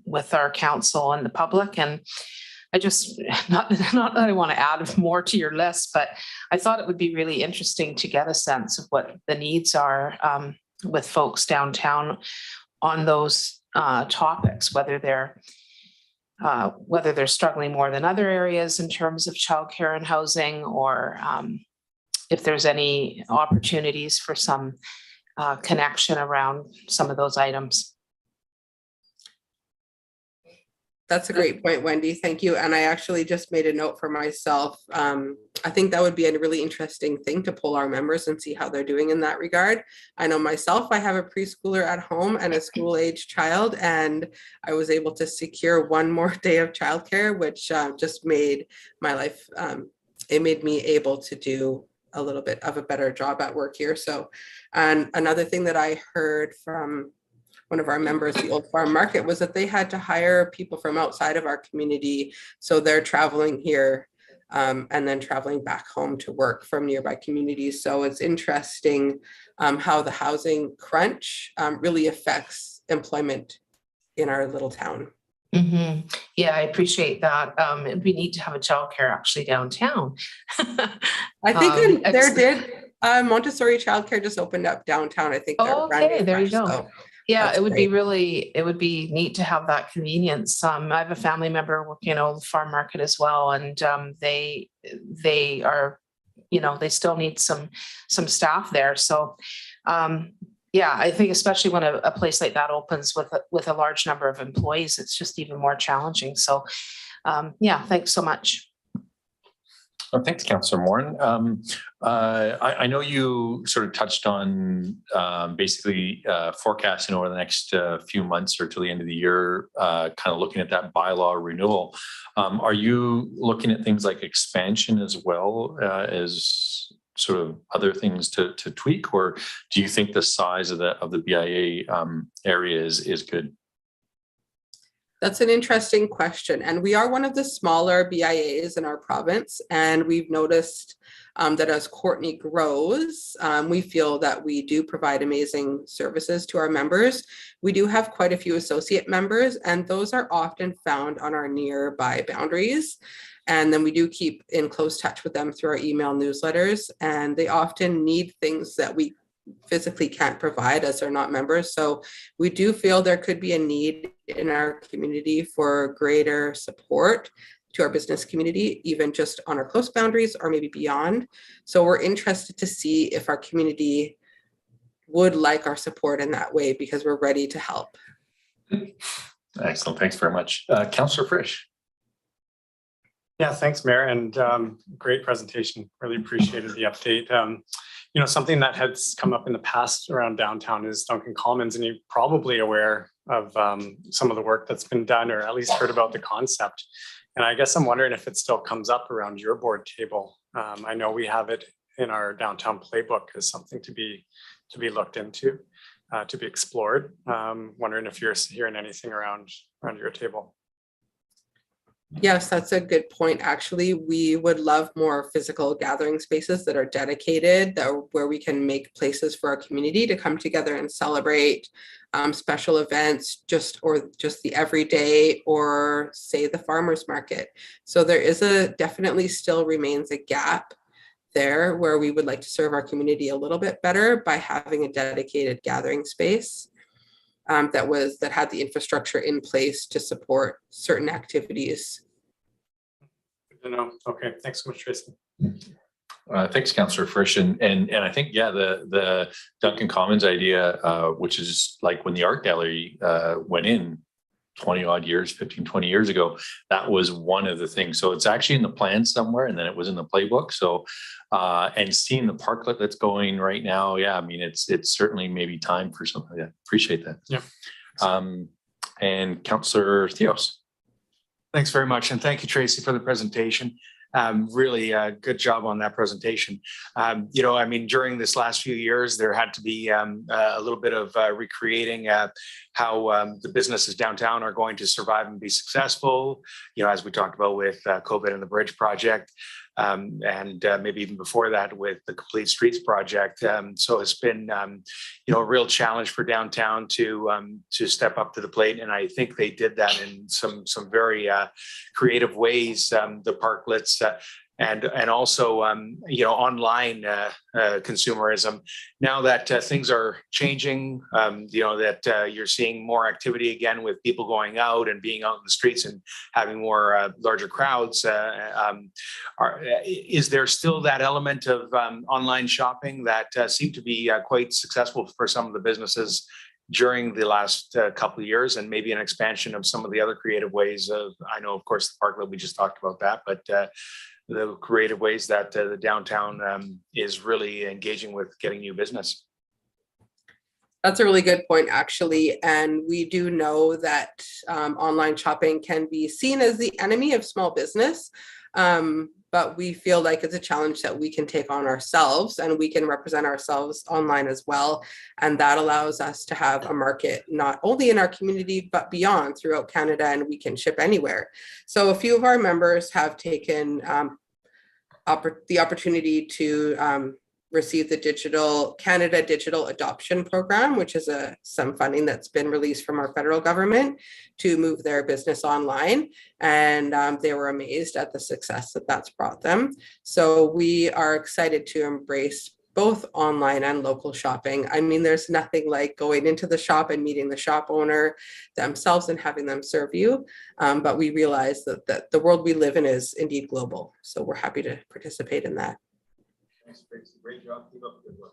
with our council and the public. And I just, not that I want to add more to your list, but I thought it would be really interesting to get a sense of what the needs are with folks downtown on those topics, whether they're struggling more than other areas in terms of childcare and housing, or if there's any opportunities for some connection around some of those items. That's a great point, Wendy. Thank you. And I actually just made a note for myself. I think that would be a really interesting thing to poll our members and see how they're doing in that regard. I know myself, I have a preschooler at home and a school-age child, and I was able to secure one more day of childcare, which just made my life, it made me able to do a little bit of a better job at work here. So, and another thing that I heard from one of our members, the Old Farm Market, was that they had to hire people from outside of our community. So they're traveling here and then traveling back home to work from nearby communities. So it's interesting how the housing crunch really affects employment in our little town. Mm-hmm. Yeah, I appreciate that. We need to have a childcare actually downtown. I think there did Montessori childcare just opened up downtown. I think. Oh, okay, there you go. So yeah, it would be neat to have that convenience. I have a family member working at Old Farm Market as well, and they are, they still need some staff there. So, yeah, I think especially when a place like that opens with a large number of employees, it's just even more challenging. So, yeah, thanks so much. Well, thanks, Councillor Morin. I know you sort of touched on basically forecasting over the next few months or till the end of the year, kind of looking at that bylaw renewal. Are you looking at things like expansion as well as sort of other things to tweak, or do you think the size of the BIA area is good? That's an interesting question. And we are one of the smaller BIAs in our province. And we've noticed that as Courtenay grows, we feel that we do provide amazing services to our members. We do have quite a few associate members, and those are often found on our nearby boundaries. And then we do keep in close touch with them through our email newsletters. And they often need things that we physically can't provide as they're not members. So we do feel there could be a need in our community for greater support to our business community, even just on our close boundaries or maybe beyond. So we're interested to see if our community would like our support in that way, because we're ready to help. Excellent. Thanks very much. Councillor Frisch. Yeah, thanks, Mayor, and great presentation. Really appreciated the update. Something that has come up in the past around downtown is Duncan Commons, and you're probably aware of some of the work that's been done, or at least heard about the concept. And I guess I'm wondering if it still comes up around your board table. I know we have it in our downtown playbook as something to be looked into, to be explored. Wondering if you're hearing anything around your table. Yes, that's a good point. Actually, we would love more physical gathering spaces that are dedicated, where we can make places for our community to come together and celebrate special events, just the everyday, or say the farmers market. So there is definitely still remains a gap there where we would like to serve our community a little bit better by having a dedicated gathering space that had the infrastructure in place to support certain activities. Good to know. Okay, thanks so much, Tracy. Thanks, Councillor Frisch. And I think, yeah, the Duncan Commons idea, which is like when the art gallery went in 20 odd years, 15, 20 years ago, that was one of the things. So it's actually in the plan somewhere, and then it was in the playbook. So, and seeing the parklet that's going right now, yeah, I mean, it's certainly maybe time for something. Yeah, appreciate that. Yeah. And Councillor Theos. Thanks very much. And thank you, Tracy, for the presentation. Really good job on that presentation. I mean, during this last few years, there had to be a little bit of recreating how the businesses downtown are going to survive and be successful, as we talked about with COVID and the Bridge Project, and maybe even before that with the Complete Streets Project. So it's been, a real challenge for downtown to step up to the plate. And I think they did that in some very creative ways, the parklets, and also online consumerism. Now that things are changing, that you're seeing more activity again with people going out and being out in the streets and having more larger crowds. Is there still that element of online shopping that seemed to be quite successful for some of the businesses during the last couple of years, and maybe an expansion of some of the other creative ways of, I know, of course, the Parkville, we just talked about that, but the creative ways that the downtown is really engaging with getting new business. That's a really good point, actually. And we do know that online shopping can be seen as the enemy of small business. But we feel like it's a challenge that we can take on ourselves, and we can represent ourselves online as well. And that allows us to have a market not only in our community, but beyond throughout Canada, and we can ship anywhere. So a few of our members have taken the opportunity to receive the Canada Digital Adoption Program, which is some funding that's been released from our federal government to move their business online. And they were amazed at the success that that's brought them. So we are excited to embrace both online and local shopping. I mean, there's nothing like going into the shop and meeting the shop owner themselves and having them serve you. But we realize that the world we live in is indeed global. So we're happy to participate in that. Great job. Keep up the good work.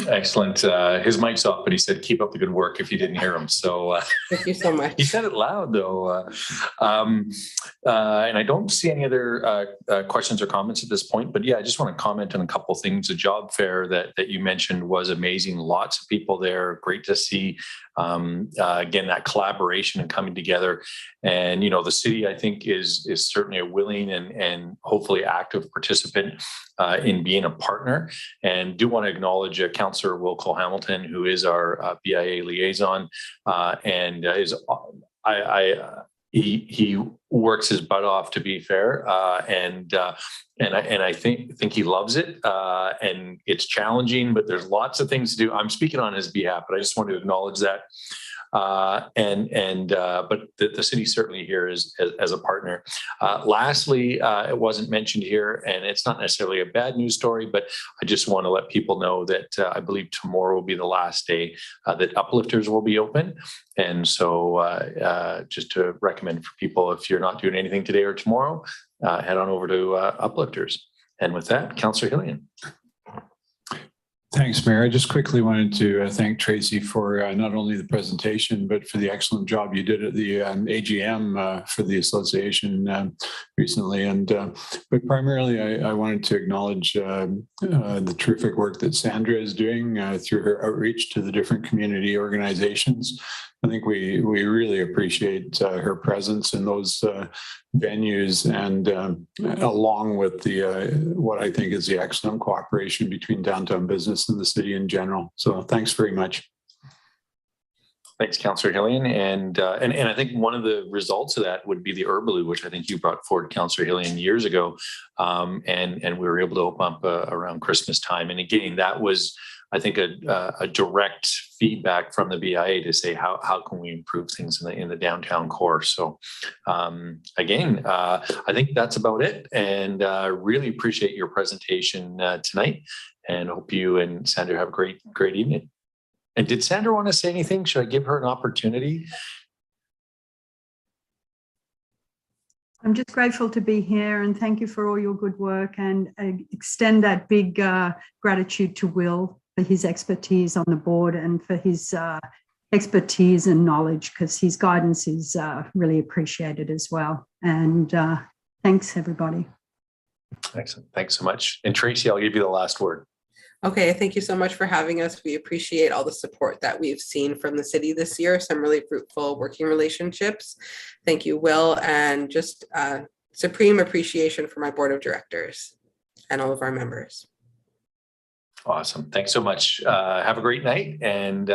Excellent. His mic's off, but he said, keep up the good work if you didn't hear him. So Thank you so much. he said it loud though. And I don't see any other questions or comments at this point, but yeah, I just want to comment on a couple of things. The job fair that you mentioned was amazing. Lots of people there. Great to see, again, that collaboration and coming together. And, you know, the city, I think, is certainly a willing and hopefully active participant in being a partner. And do want to acknowledge Councillor Will Cole-Hamilton, who is our BIA liaison, and he works his butt off, to be fair, and I think he loves it, and it's challenging, but there's lots of things to do. I'm speaking on his behalf, but I just want to acknowledge that. But the city certainly here is as a partner. Lastly, it wasn't mentioned here, and it's not necessarily a bad news story, but I just want to let people know that I believe tomorrow will be the last day that Uplifters will be open. And so just to recommend for people, if you're not doing anything today or tomorrow, head on over to Uplifters. And with that, Councillor Hillian. Thanks, Mayor. I just quickly wanted to thank Tracy for not only the presentation, but for the excellent job you did at the AGM for the association recently. But primarily, I wanted to acknowledge the terrific work that Sandra is doing through her outreach to the different community organizations. I think we really appreciate her presence in those venues, and along with the what I think is the excellent cooperation between downtown business and the city in general. So thanks very much. Thanks, Councillor Hillian. And I think one of the results of that would be the Herbaloo, which I think you brought forward, Councillor Hillian, years ago. And we were able to open up around Christmas time. And again, that was, I think, a direct feedback from the BIA to say how can we improve things in the downtown core. So again, I think that's about it, and really appreciate your presentation tonight, and hope you and Sandra have a great evening. And did Sandra want to say anything? Should I give her an opportunity? I'm just grateful to be here, and thank you for all your good work, and extend that big gratitude to Will for his expertise on the board and for his expertise and knowledge, because his guidance is really appreciated as well. And thanks, everybody. Excellent. Thanks so much. And Tracy, I'll give you the last word. Okay, thank you so much for having us. We appreciate all the support that we've seen from the city this year, some really fruitful working relationships. Thank you, Will, and just supreme appreciation for my board of directors and all of our members. Awesome. Thanks so much. Have a great night, and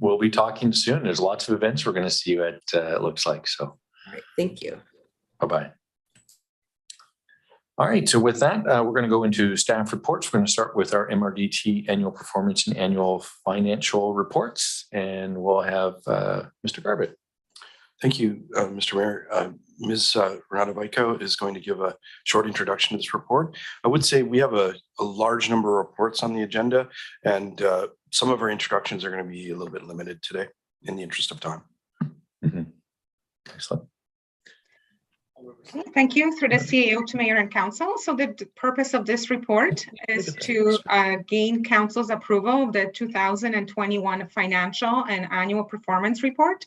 we'll be talking soon. There's lots of events we're going to see you at, it looks like. So, all right, thank you. Bye-bye. All right, so with that, we're going to go into staff reports. We're going to start with our MRDT annual performance and annual financial reports, and we'll have Mr. Garbett. Thank you, Mr. Mayor. Ms. Renata Vico is going to give a short introduction to this report. I would say we have a large number of reports on the agenda, and some of our introductions are going to be a little bit limited today in the interest of time. Mm-hmm. Excellent. Thank you. Through the CEO to Mayor and Council. So the purpose of this report is to gain Council's approval of the 2021 financial and annual performance report.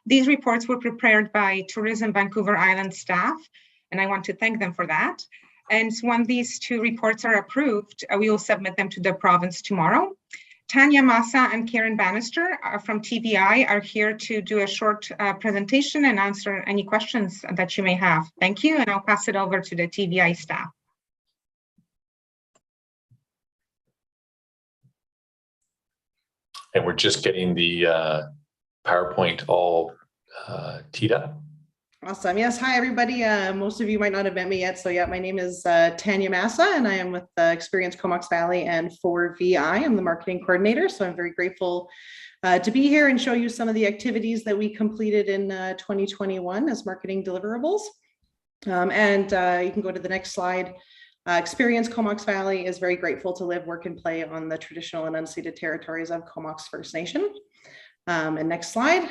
These reports were prepared by Tourism Vancouver Island staff, and I want to thank them for that. And when these two reports are approved, we will submit them to the province tomorrow. Tanya Massa and Karen Bannister from TVI are here to do a short presentation and answer any questions that you may have. Thank you, and I'll pass it over to the TVI staff. And we're just getting the PowerPoint all teed up. Awesome. Yes. Hi, everybody. Most of you might not have met me yet. So yeah, my name is Tanya Massa, and I am with Experience Comox Valley and 4VI. I'm the marketing coordinator. So I'm very grateful to be here and show you some of the activities that we completed in 2021 as marketing deliverables. You can go to the next slide. Experience Comox Valley is very grateful to live, work, and play on the traditional and unceded territories of Comox First Nation. And next slide.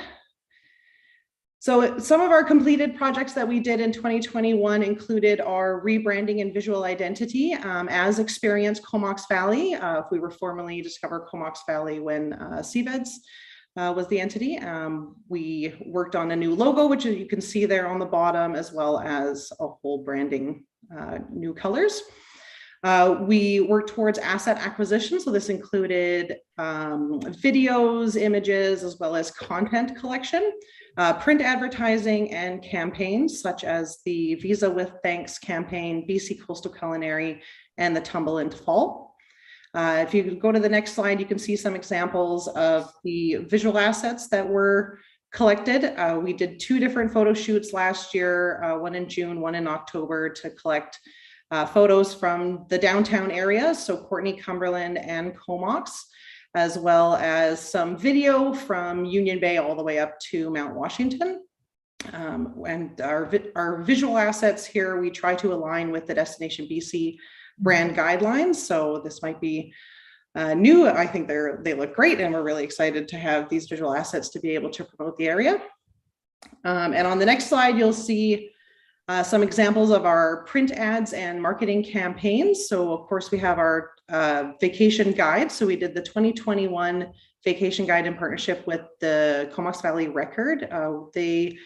So some of our completed projects that we did in 2021 included our rebranding and visual identity as Experience Comox Valley. If we were formerly Discover Comox Valley when CVEDS was the entity. We worked on a new logo, which you can see there on the bottom, as well as a whole branding new colors. We worked towards asset acquisition. So this included videos, images, as well as content collection, print advertising, and campaigns such as the Visa with Thanks campaign, BC Coastal Culinary, and the Tumble into Fall. If you go to the next slide, you can see some examples of the visual assets that were collected. We did 2 different photo shoots last year, one in June, one in October, to collect photos from the downtown area, so Courtenay, Cumberland, and Comox, as well as some video from Union Bay all the way up to Mount Washington. And our visual assets here, we try to align with the Destination BC brand guidelines. So this might be new. I think they look great, and we're really excited to have these visual assets to be able to promote the area. And on the next slide, you'll see some examples of our print ads and marketing campaigns. So of course we have our vacation guide. So we did the 2021 vacation guide in partnership with the Comox Valley Record. They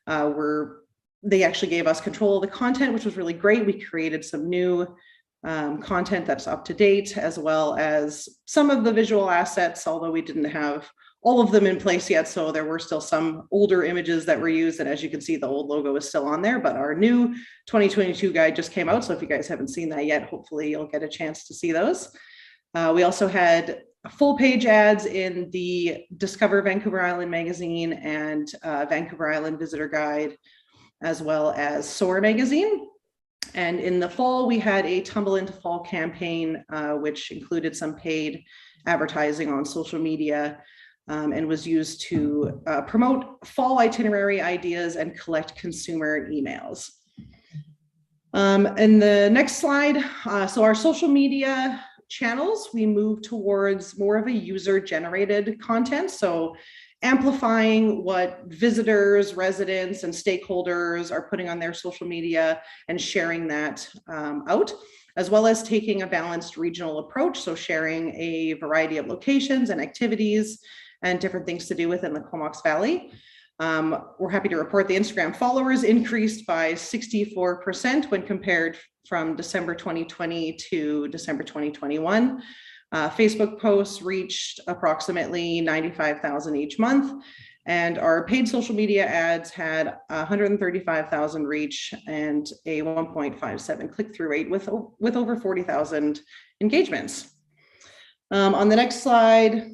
actually gave us control of the content, which was really great. We created some new content that's up to date, as well as some of the visual assets, although we didn't have all of them in place yet. So there were still some older images that were used. And as you can see, the old logo is still on there, but our new 2022 guide just came out. So if you guys haven't seen that yet, hopefully you'll get a chance to see those. We also had full page ads in the Discover Vancouver Island magazine and Vancouver Island Visitor Guide, as well as SOAR magazine. And in the fall, we had a Tumble into Fall campaign, which included some paid advertising on social media, and was used to promote fall itinerary ideas and collect consumer emails. And the next slide, so our social media channels, we move towards more of a user-generated content. So amplifying what visitors, residents, and stakeholders are putting on their social media and sharing that out, as well as taking a balanced regional approach. So sharing a variety of locations and activities and different things to do within the Comox Valley. We're happy to report the Instagram followers increased by 64% when compared from December 2020 to December 2021. Facebook posts reached approximately 95,000 each month, and our paid social media ads had 135,000 reach and a 1.57 click-through rate with over 40,000 engagements. On the next slide,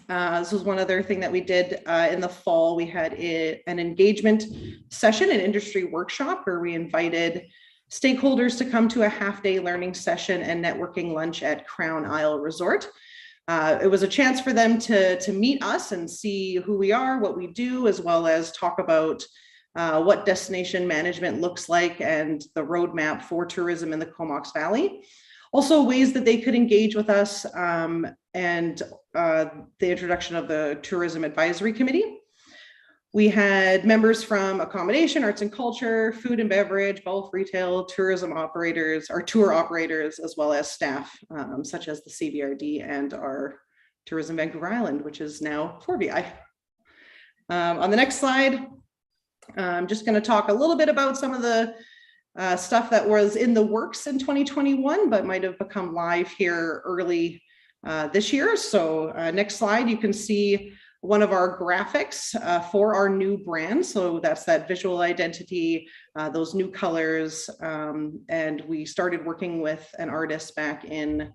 this was one other thing that we did in the fall. We had an engagement session, an industry workshop, where we invited stakeholders to come to a half-day learning session and networking lunch at Crown Isle Resort. It was a chance for them to meet us and see who we are, what we do, as well as talk about what destination management looks like and the roadmap for tourism in the Comox Valley. Also ways that they could engage with us and the introduction of the Tourism Advisory Committee. We had members from accommodation, arts and culture, food and beverage, golf, retail, tourism operators, our tour operators, as well as staff such as the CBRD and our Tourism Vancouver Island, which is now 4VI. On the next slide, I'm just going to talk a little bit about some of the stuff that was in the works in 2021, but might have become live here early this year. So next slide, you can see one of our graphics for our new brand. So that's that visual identity, those new colors. And we started working with an artist back in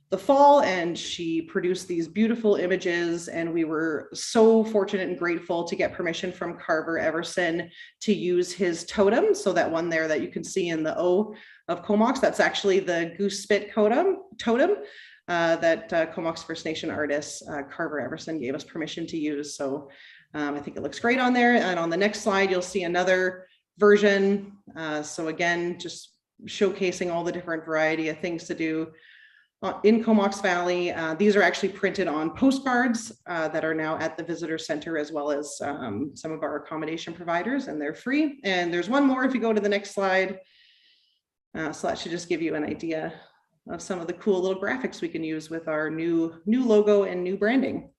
the fall, and she produced these beautiful images, and we were so fortunate and grateful to get permission from Carver Everson to use his totem. So that one there that you can see in the O of Comox, that's actually the goose spit totem that Comox First Nation artist Carver Everson gave us permission to use. So I think it looks great on there. And on the next slide, you'll see another version. So again, just showcasing all the different variety of things to do in Comox Valley. These are actually printed on postcards that are now at the visitor center, as well as some of our accommodation providers, and they're free. And there's one more if you go to the next slide. So that should just give you an idea of some of the cool little graphics we can use with our new logo and new branding.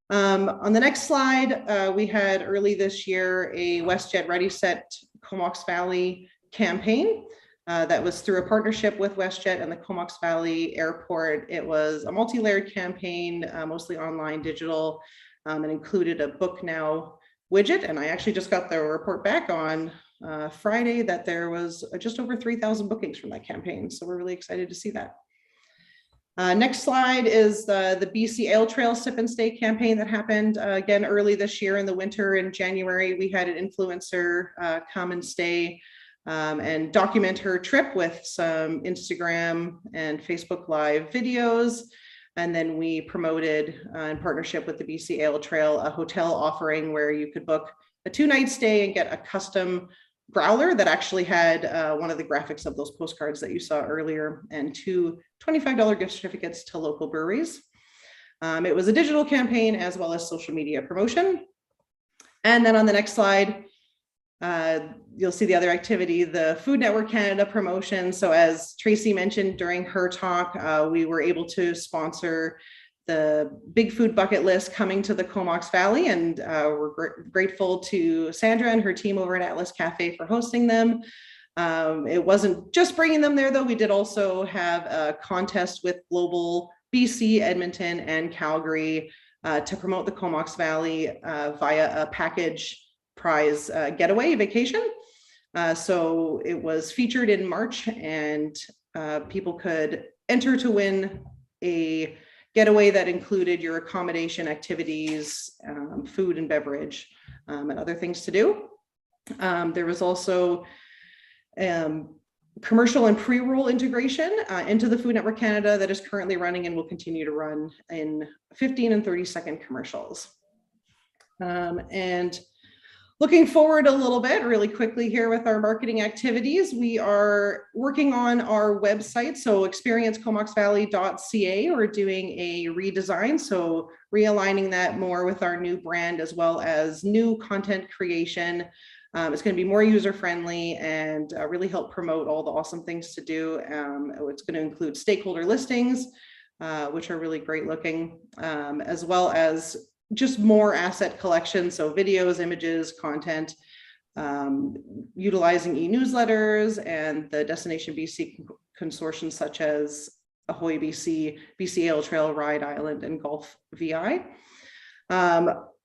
On the next slide, we had early this year a WestJet Ready Set Comox Valley campaign. That was through a partnership with WestJet and the Comox Valley Airport. It was a multi-layered campaign, mostly online, digital, and included a Book Now widget. And I actually just got the report back on Friday that there was just over 3,000 bookings from that campaign. So we're really excited to see that. Next slide is the BC Ale Trail Sip and Stay campaign that happened again early this year in the winter. In January, we had an influencer come and stay and document her trip with some Instagram and Facebook Live videos. And then we promoted in partnership with the BC Ale Trail a hotel offering where you could book a 2-night stay and get a custom growler that actually had one of the graphics of those postcards that you saw earlier, and 2 $25 gift certificates to local breweries. It was a digital campaign as well as social media promotion. And then on the next slide, you'll see the other activity, the Food Network Canada promotion. So as Tracy mentioned during her talk, we were able to sponsor the Big Food Bucket List coming to the Comox Valley, and we're grateful to Sandra and her team over at Atlas Cafe for hosting them. It wasn't just bringing them there, though. We did also have a contest with Global BC, Edmonton, and Calgary to promote the Comox Valley via a package prize getaway vacation. So it was featured in March, and people could enter to win a getaway that included your accommodation, activities, food and beverage, and other things to do. There was also commercial and pre-roll integration into the Food Network Canada that is currently running and will continue to run in 15 and 30-second commercials. And looking forward a little bit really quickly here with our marketing activities, we are working on our website. So experiencecomoxvalley.ca, we're doing a redesign. So realigning that more with our new brand, as well as new content creation. It's going to be more user-friendly and really help promote all the awesome things to do. It's going to include stakeholder listings, which are really great looking, as well as just more asset collection. So videos, images, content, utilizing e-newsletters and the Destination BC consortium, such as Ahoy BC, BC Ale Trail, Ride Island, and Golf VI.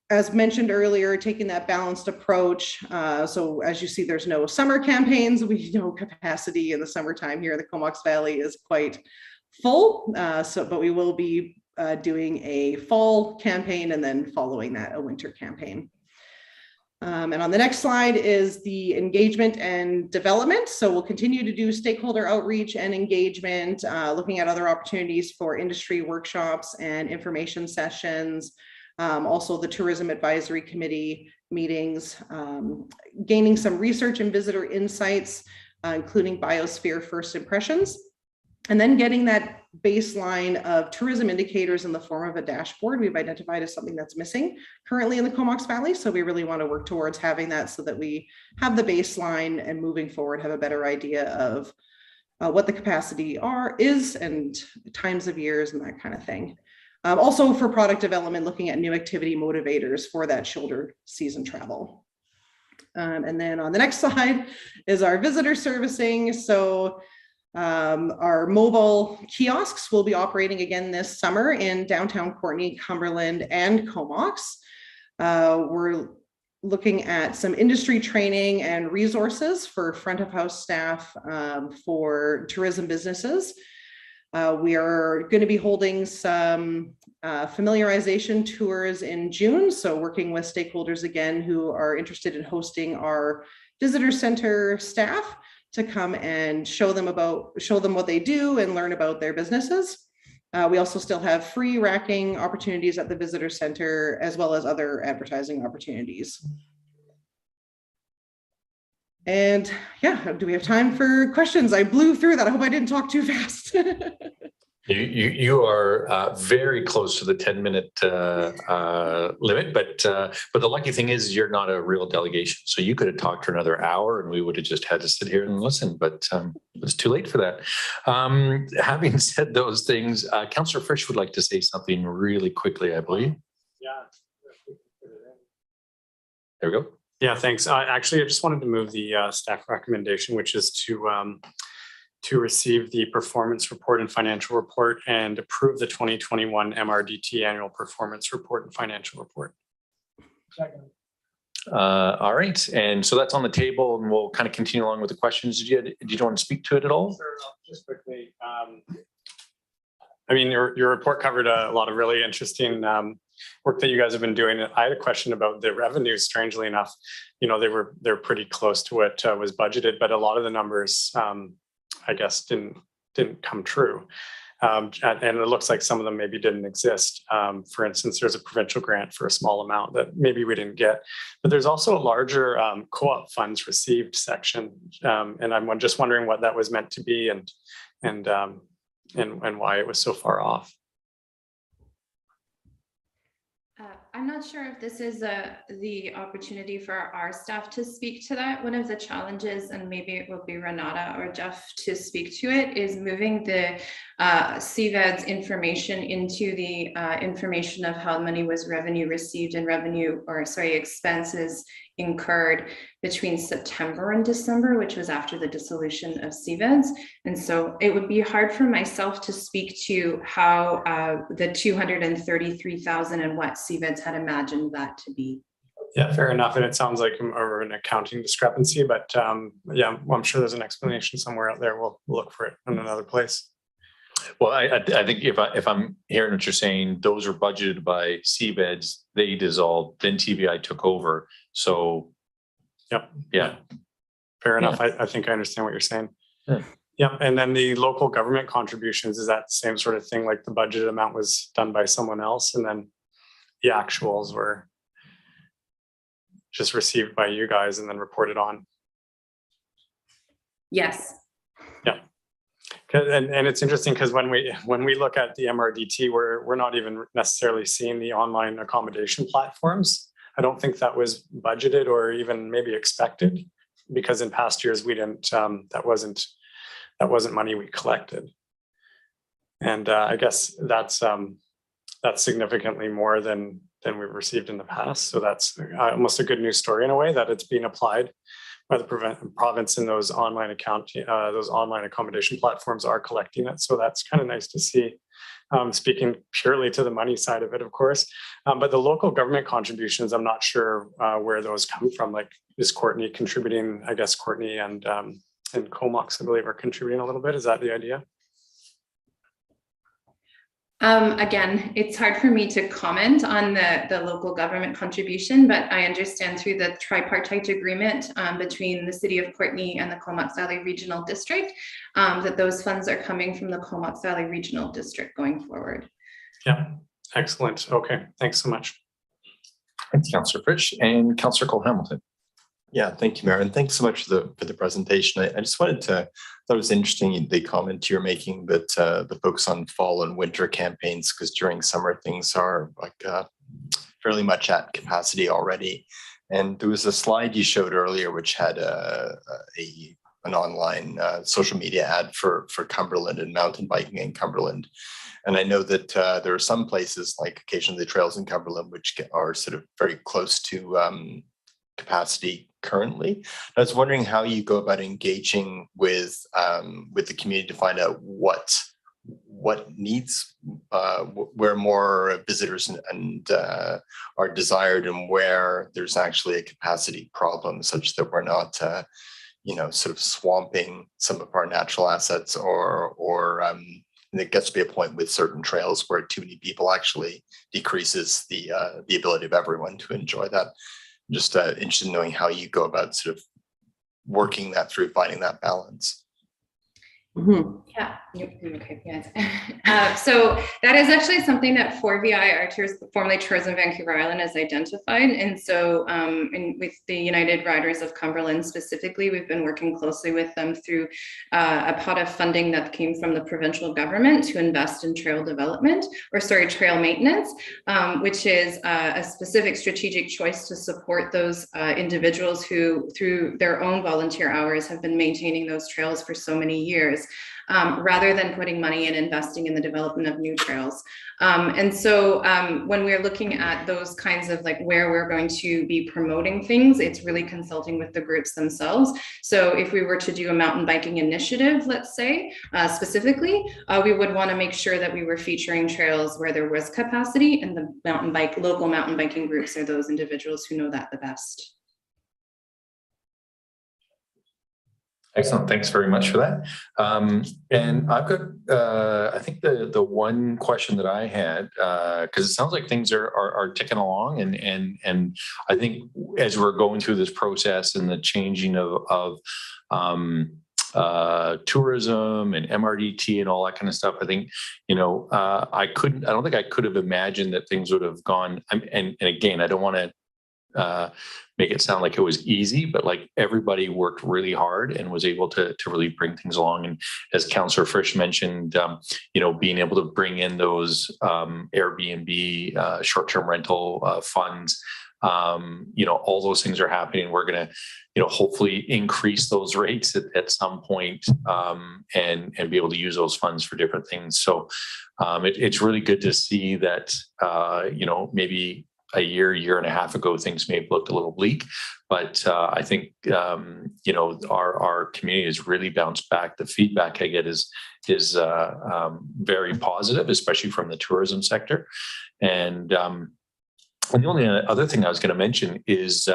As mentioned earlier, taking that balanced approach. So as you see, there's no summer campaigns. We know capacity in the summertime here in the Comox Valley is quite full. But we will be doing a fall campaign, and then following that, a winter campaign. And on the next slide is the engagement and development. So we'll continue to do stakeholder outreach and engagement, looking at other opportunities for industry workshops and information sessions. Also the Tourism Advisory Committee meetings, gaining some research and visitor insights, including biosphere first impressions, and then getting that baseline of tourism indicators in the form of a dashboard we've identified as something that's missing currently in the Comox Valley. So we really want to work towards having that so that we have the baseline and moving forward have a better idea of what the capacity is and times of years and that kind of thing. Also for product development, looking at new activity motivators for that shoulder season travel. And then on the next slide is our visitor servicing. So our mobile kiosks will be operating again this summer in downtown Courtenay, Cumberland, and Comox. We're looking at some industry training and resources for front of house staff for tourism businesses. We are going to be holding some familiarization tours in June. So working with stakeholders again who are interested in hosting our visitor center staff to come and show them what they do and learn about their businesses. We also still have free racking opportunities at the visitor center, as well as other advertising opportunities. And yeah, do we have time for questions? I blew through that. I hope I didn't talk too fast. You are very close to the 10-minute limit, but the lucky thing is you're not a real delegation. So you could have talked for another hour and we would have just had to sit here and listen, but it's too late for that. Having said those things, Councillor Frisch would like to say something really quickly, I believe. Yeah. There we go. Yeah, thanks. Actually, I just wanted to move the staff recommendation, which is to receive the performance report and financial report and approve the 2021 MRDT annual performance report and financial report. Second. All right, and so that's on the table, and we'll kind of continue along with the questions. Did you want to speak to it at all? Sure, just quickly. I mean, your report covered a lot of really interesting work that you guys have been doing. I had a question about the revenue. Strangely enough, you know, they're pretty close to what was budgeted, but a lot of the numbers, I guess, didn't come true. And it looks like some of them maybe didn't exist. For instance, there's a provincial grant for a small amount that maybe we didn't get, but there's also a larger co-op funds received section. And I'm just wondering what that was meant to be and why it was so far off. I'm not sure if this is the opportunity for our staff to speak to that. One of the challenges, and maybe it will be Renata or Jeff to speak to it, is moving the CVED's information into the information of how money was revenue received and expenses incurred between September and December, which was after the dissolution of CVEDs. And so it would be hard for myself to speak to how the 233,000 and what CVEDs had imagined that to be. Yeah, fair enough. And it sounds like more of an accounting discrepancy, but yeah, well, I'm sure there's an explanation somewhere out there. We'll look for it in another place. Well, I think if I'm hearing what you're saying, those are budgeted by CVEDs, they dissolved, then TVI took over. So, yep. Yeah. Fair enough. I think I understand what you're saying. Yeah. Yep. And then the local government contributions, is that the same sort of thing? Like the budgeted amount was done by someone else and then the actuals were just received by you guys and then reported on? Yes. Yeah. And it's interesting because when we look at the MRDT, we're not even necessarily seeing the online accommodation platforms. I don't think that was budgeted or even maybe expected, because in past years we didn't. That wasn't money we collected, and I guess that's significantly more than we've received in the past. So that's almost a good news story in a way, that it's being applied by the province, and those online accommodation platforms are collecting it. So that's kind of nice to see. Speaking purely to the money side of it, of course, but the local government contributions, I'm not sure where those come from. Like, is Courtenay contributing? I guess Courtenay and Comox, I believe, are contributing a little bit. Is that the idea? Again, it's hard for me to comment on the local government contribution, but I understand through the tripartite agreement between the City of Courtenay and the Comox Valley Regional District that those funds are coming from the Comox Valley Regional District going forward. Yeah, excellent. Okay, thanks so much. Thanks, Councillor Frisch and Councillor Cole-Hamilton. Yeah, thank you, Mayor, and thanks so much for the presentation. I just wanted to thought it was interesting the comment you're making that the focus on fall and winter campaigns, because during summer things are like fairly much at capacity already. And there was a slide you showed earlier which had an online social media ad for Cumberland and mountain biking in Cumberland. And I know that there are some places like occasionally the trails in Cumberland which are sort of very close to capacity currently. I was wondering how you go about engaging with the community to find out what needs, where more visitors and are desired, and where there's actually a capacity problem, such that we're not, sort of swamping some of our natural assets, or and it gets to be a point with certain trails where too many people actually decreases the ability of everyone to enjoy that. Just interested in knowing how you go about sort of working that through, finding that balance. Yeah. Okay. Yes. So that is actually something that 4VI, our formerly Tourism Vancouver Island, has identified. And so with the United Riders of Cumberland specifically, we've been working closely with them through a pot of funding that came from the provincial government to invest in trail development, trail maintenance, which is a specific strategic choice to support those individuals who, through their own volunteer hours, have been maintaining those trails for so many years. Rather than putting money in investing in the development of new trails. And so when we're looking at those kinds of like where we're going to be promoting things, it's really consulting with the groups themselves. So if we were to do a mountain biking initiative, let's say, specifically, we would want to make sure that we were featuring trails where there was capacity, and the local mountain biking groups are those individuals who know that the best. Excellent. Thanks very much for that. And I've got, I think the one question that I had, because it sounds like things are ticking along, and I think as we're going through this process and the changing of tourism and MRDT and all that kind of stuff, I think, I don't think I could have imagined that things would have gone. And again, I don't want to make it sound like it was easy, but like everybody worked really hard and was able to really bring things along. And as Councillor Frisch mentioned, being able to bring in those Airbnb short-term rental funds, all those things are happening. We're going to, hopefully increase those rates at some point, and be able to use those funds for different things. So it's really good to see that, maybe a year and a half ago, things may have looked a little bleak, but I think our community has really bounced back. The feedback I get is very positive, especially from the tourism sector. And the only other thing I was going to mention is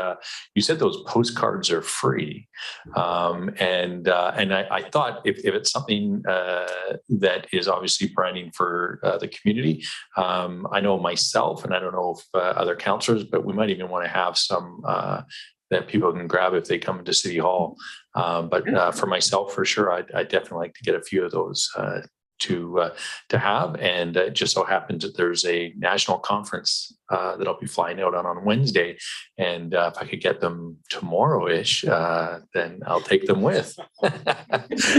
you said those postcards are free, and I thought if it's something that is obviously branding for the community, I know myself, and I don't know if other councillors, but we might even want to have some that people can grab if they come into City Hall. But for myself, for sure, I'd definitely like to get a few of those to have. And it just so happens that there's a national conference that I'll be flying out on Wednesday. And if I could get them tomorrow-ish, then I'll take them with.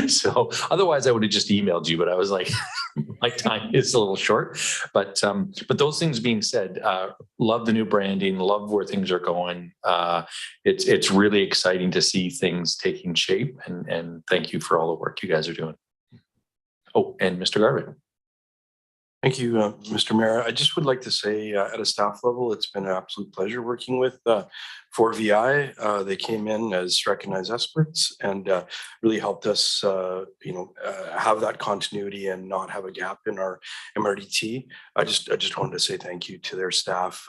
So otherwise I would have just emailed you, but I was like, my time is a little short. But those things being said, love the new branding, love where things are going. It's really exciting to see things taking shape, and thank you for all the work you guys are doing. Oh, and Mr. Garvey. Thank you, Mr. Mayor. I just would like to say at a staff level, it's been an absolute pleasure working with 4VI. They came in as recognized experts and really helped us, have that continuity and not have a gap in our MRDT. I just wanted to say thank you to their staff,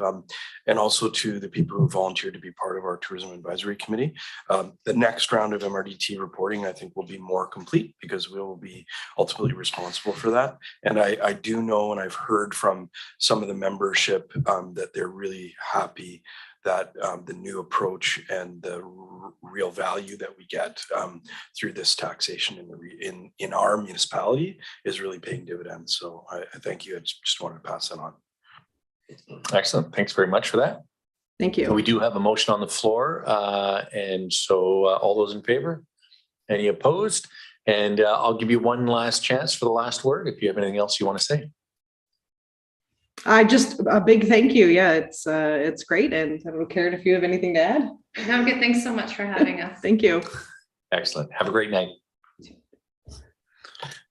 and also to the people who volunteered to be part of our Tourism Advisory Committee. The next round of MRDT reporting, I think, will be more complete because we will be ultimately responsible for that. And I do know, and I've heard from some of the membership, that they're really happy that the new approach and the real value that we get through this taxation in our municipality is really paying dividends. So I thank you. I just wanted to pass that on. Excellent. Thanks very much for that. Thank you. We do have a motion on the floor. And so all those in favor? Any opposed? And I'll give you one last chance for the last word if you have anything else you want to say. I just a big thank you. Yeah, it's great. And I don't care if you have anything to add. No, good. Thanks so much for having us. Thank you. Excellent. Have a great night.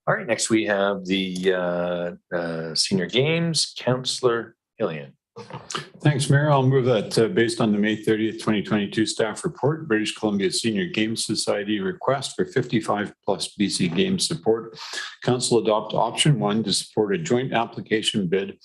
All right, next we have the Senior Games, Councillor Hillian. Thanks, Mayor. I'll move that based on the May 30th, 2022 staff report, British Columbia Senior Games Society request for 55 plus BC Games support. Council adopt option 1 to support a joint application bid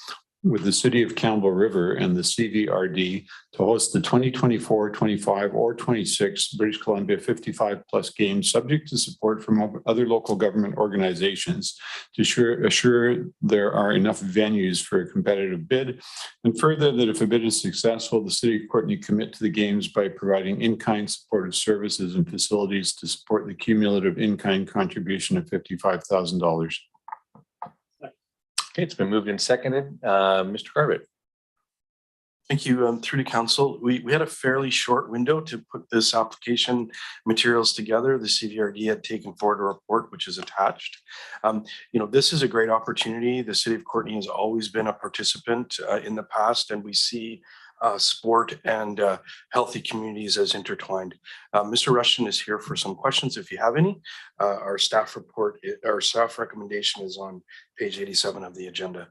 with the City of Campbell River and the CVRD to host the 2024, 25, or 26 British Columbia 55 plus games, subject to support from other local government organizations to assure there are enough venues for a competitive bid. And further, that if a bid is successful, the City of Courtenay commit to the games by providing in-kind supportive services and facilities to support the cumulative in-kind contribution of $55,000. Okay, it's been moved and seconded. Mr. Garbett. Thank you. Through to council, we had a fairly short window to put this application materials together. The CVRD had taken forward a report which is attached. This is a great opportunity. The City of Courtenay has always been a participant in the past, and we see sport and healthy communities as intertwined. Mr. Rushton is here for some questions if you have any. Our staff report, our staff recommendation is on page 87 of the agenda.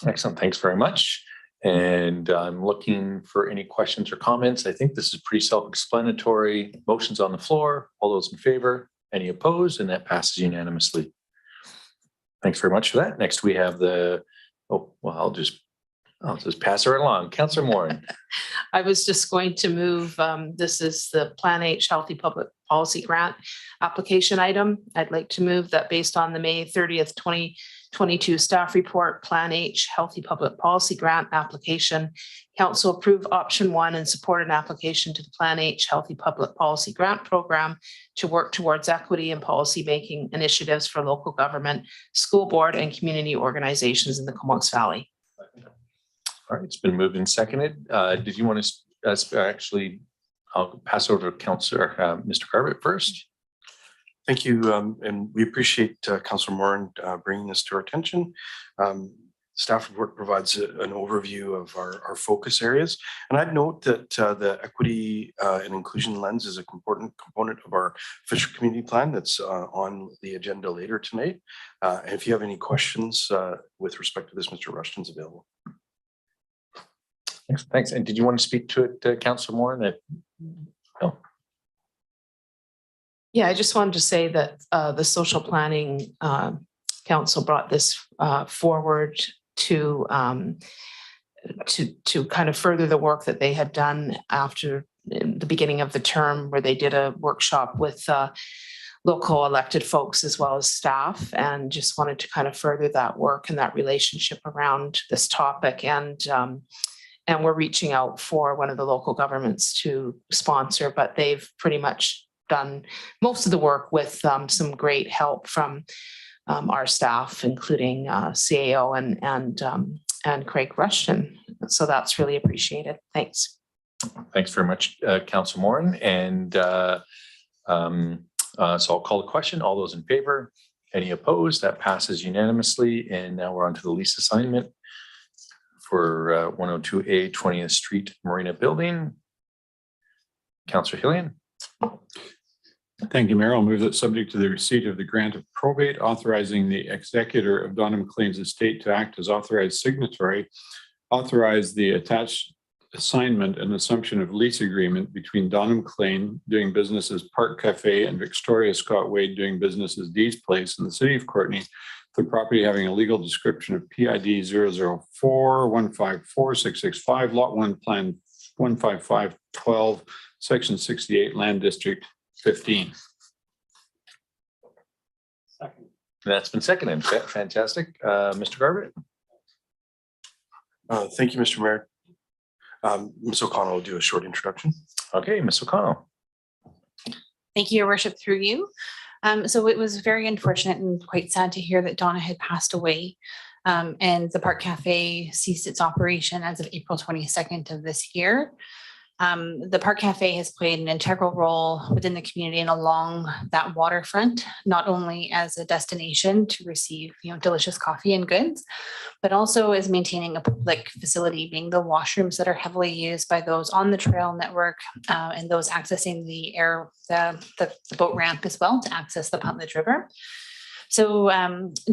Excellent. Thanks very much. And I'm looking for any questions or comments. I think this is pretty self-explanatory. Motions on the floor. All those in favor? Any opposed? And that passes unanimously. Thanks very much for that. Next, we have the, I'll just pass her along. Councillor Morin. I was just going to move, this is the Plan H Healthy Public Policy Grant application item. I'd like to move that based on the May 30th, 2022 staff report, Plan H Healthy Public Policy Grant application, Council approve option 1 and support an application to the Plan H Healthy Public Policy Grant Program to work towards equity and policy making initiatives for local government, school board, and community organizations in the Comox Valley. All right, it's been moved and seconded. Did you want to actually, I'll pass over to Councillor Mr. Garbett first. Thank you, and we appreciate Councillor Morin bringing this to our attention. Staff report provides an overview of our focus areas, and I'd note that the equity and inclusion lens is an important component of our Fisher Community Plan that's on the agenda later tonight. And if you have any questions with respect to this, Mr. Rushton's available. Thanks. And did you want to speak to it, Councillor Morin? No. Yeah, I just wanted to say that the Social Planning Council brought this forward to kind of further the work that they had done after the beginning of the term, where they did a workshop with local elected folks as well as staff, and just wanted to kind of further that work and that relationship around this topic. And we're reaching out for one of the local governments to sponsor, but they've pretty much done most of the work with some great help from our staff, including CAO and Craig Rushton. So that's really appreciated. Thanks. Thanks very much, Councillor Morin. And so I'll call the question. All those in favor? Any opposed? That passes unanimously. And now we're on to the lease assignment for 102A 20th Street Marina Building. Councillor Hillian. Thank you, Mayor. I'll move that subject to the receipt of the grant of probate authorizing the executor of Donham Claims estate to act as authorized signatory, authorize the attached assignment and assumption of lease agreement between Donham Claim doing business as Park Cafe and Victoria Scott Wade doing business as Dee's Place in the City of Courtenay, the property having a legal description of PID 004154665, Lot 1, Plan 15512, Section 68, Land District 15. Second. That's been seconded. Fantastic. Mr. Garbett. Thank you, Mr. Mayor. Ms. O'Connell will do a short introduction. Okay, Ms. O'Connell. Thank you, Your Worship, through you. So it was very unfortunate and quite sad to hear that Donna had passed away. And the Park Cafe ceased its operation as of April 22nd of this year. The Park Cafe has played an integral role within the community and along that waterfront, not only as a destination to receive, delicious coffee and goods, but also as maintaining a public facility, being the washrooms that are heavily used by those on the trail network and those accessing the boat ramp as well to access the Puntledge River. So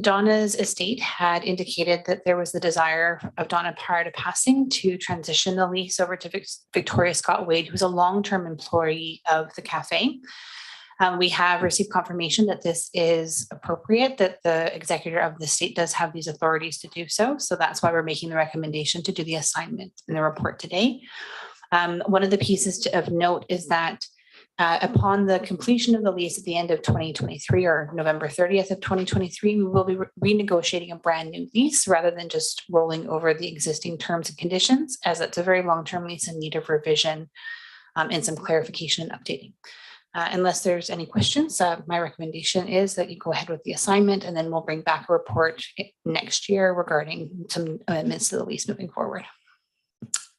Donna's estate had indicated that there was the desire of Donna prior to passing to transition the lease over to Victoria Scott Wade, who's a long-term employee of the cafe. We have received confirmation that this is appropriate, that the executor of the estate does have these authorities to do so. So that's why we're making the recommendation to do the assignment in the report today. One of the pieces of note is that upon the completion of the lease at the end of 2023 or November 30th of 2023, we will be renegotiating a brand new lease rather than just rolling over the existing terms and conditions, as it's a very long-term lease in need of revision and some clarification and updating. Unless there's any questions, my recommendation is that you go ahead with the assignment, and then we'll bring back a report next year regarding some amendments to the lease moving forward.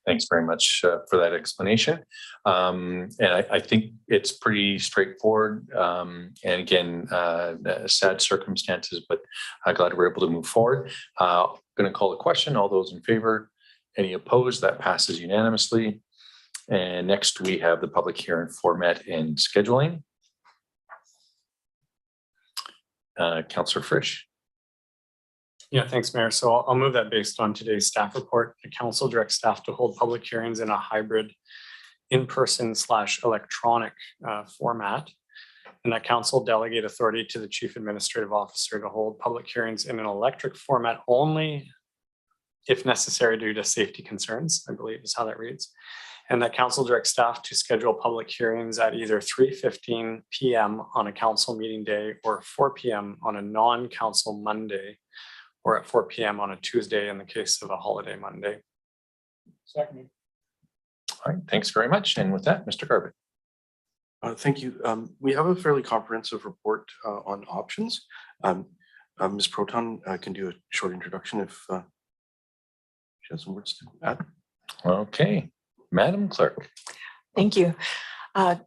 Thanks very much for that explanation. And I think it's pretty straightforward. And again, sad circumstances, but glad we're able to move forward. Going to call a question. All those in favor? Any opposed? That passes unanimously. And next we have the public hearing format and scheduling. Councillor Frisch. Yeah, thanks, Mayor. So I'll move that based on today's staff report. The council directs staff to hold public hearings in a hybrid in-person / electronic format, and that council delegate authority to the chief administrative officer to hold public hearings in an electric format only if necessary due to safety concerns, I believe is how that reads. And that council directs staff to schedule public hearings at either 3:15 p.m. on a council meeting day or 4 p.m. on a non-council Monday, or at 4 p.m. on a Tuesday in the case of a holiday Monday. Second. All right, thanks very much. And with that, Mr. Garbutt. Thank you. We have a fairly comprehensive report on options. Ms. Proton can do a short introduction if she has some words to add. Okay, Madam Clerk. Thank you.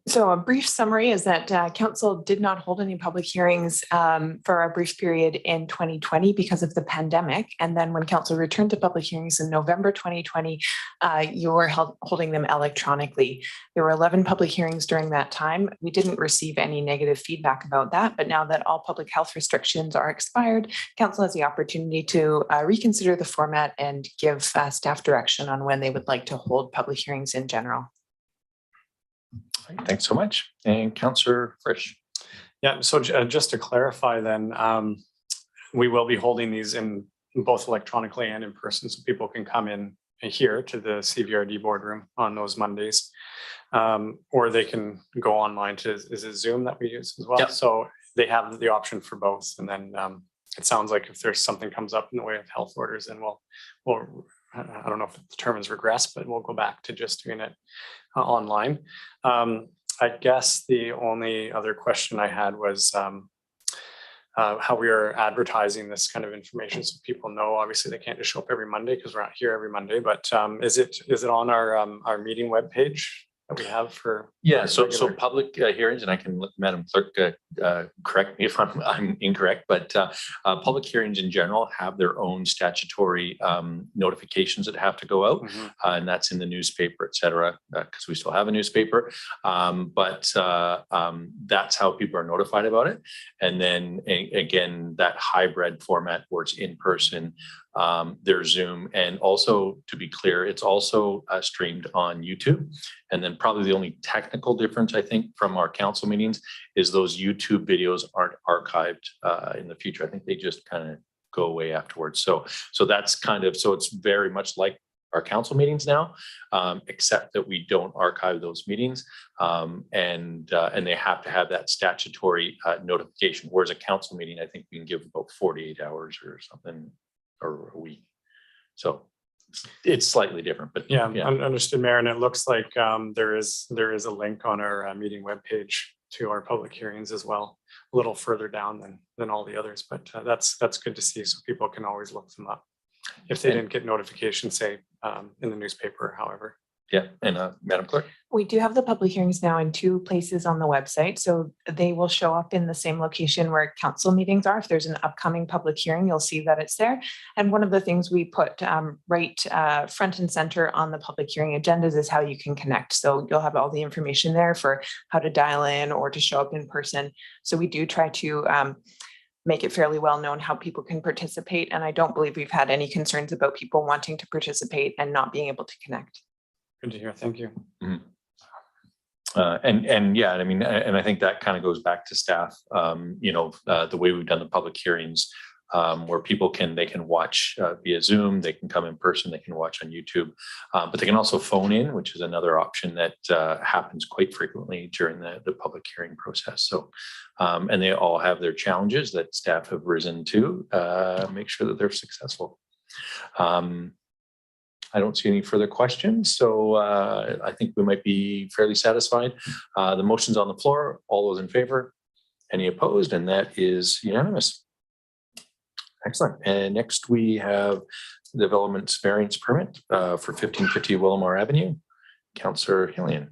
So a brief summary is that council did not hold any public hearings for a brief period in 2020 because of the pandemic. And then when council returned to public hearings in November 2020, you were holding them electronically. There were 11 public hearings during that time. We didn't receive any negative feedback about that, but now that all public health restrictions are expired, council has the opportunity to reconsider the format and give staff direction on when they would like to hold public hearings in general. Thanks so much. And Councillor Frisch. Yeah, so just to clarify then, we will be holding these in both electronically and in person, so people can come in here to the CVRD boardroom on those Mondays, or they can go online to, is it Zoom that we use as well? Yep. So they have the option for both. And then it sounds like if there's something comes up in the way of health orders, then we'll I don't know if the term is regress, but we'll go back to just doing it online. I guess the only other question I had was how we are advertising this kind of information so people know. Obviously, they can't just show up every Monday because we're not here every Monday. But is it on our meeting webpage that we have for? Yeah, so public hearings, and I can let Madam Clerk correct me if I'm incorrect, but public hearings in general have their own statutory notifications that have to go out, and that's in the newspaper, et cetera, because we still have a newspaper. But that's how people are notified about it. And then again, that hybrid format where it's in person, there's Zoom, and also to be clear, it's also streamed on YouTube. And then probably the only technical difference I think from our council meetings is those YouTube videos aren't archived in the future. I think they just kind of go away afterwards. So that's kind of, so it's very much like our council meetings now, except that we don't archive those meetings, and they have to have that statutory notification. Whereas a council meeting, I think we can give about 48 hours or something, or a week. So it's slightly different, but yeah. Understood, Mayor. And it looks like there is a link on our meeting webpage to our public hearings as well, a little further down than all the others, but that's good to see. So people can always look them up if they didn't get notification, say in the newspaper, however. Yeah, and Madam Clerk. We do have the public hearings now in 2 places on the website, so they will show up in the same location where council meetings are. If there's an upcoming public hearing, you'll see that it's there. And one of the things we put right front and center on the public hearing agendas is how you can connect. So you'll have all the information there for how to dial in or to show up in person. So we do try to make it fairly well known how people can participate. And I don't believe we've had any concerns about people wanting to participate and not being able to connect. Good to hear. Thank you. Mm-hmm. And yeah, I mean, and I think that kind of goes back to staff, the way we've done the public hearings, where people can watch via Zoom, they can come in person, they can watch on YouTube, but they can also phone in, which is another option that happens quite frequently during the public hearing process. So, and they all have their challenges that staff have risen to make sure that they're successful. I don't see any further questions, so I think we might be fairly satisfied. The motion's on the floor. All those in favor? Any opposed? And that is unanimous. Excellent. And next we have development variance permit for 1550 Willamar Avenue. Councillor Hillian.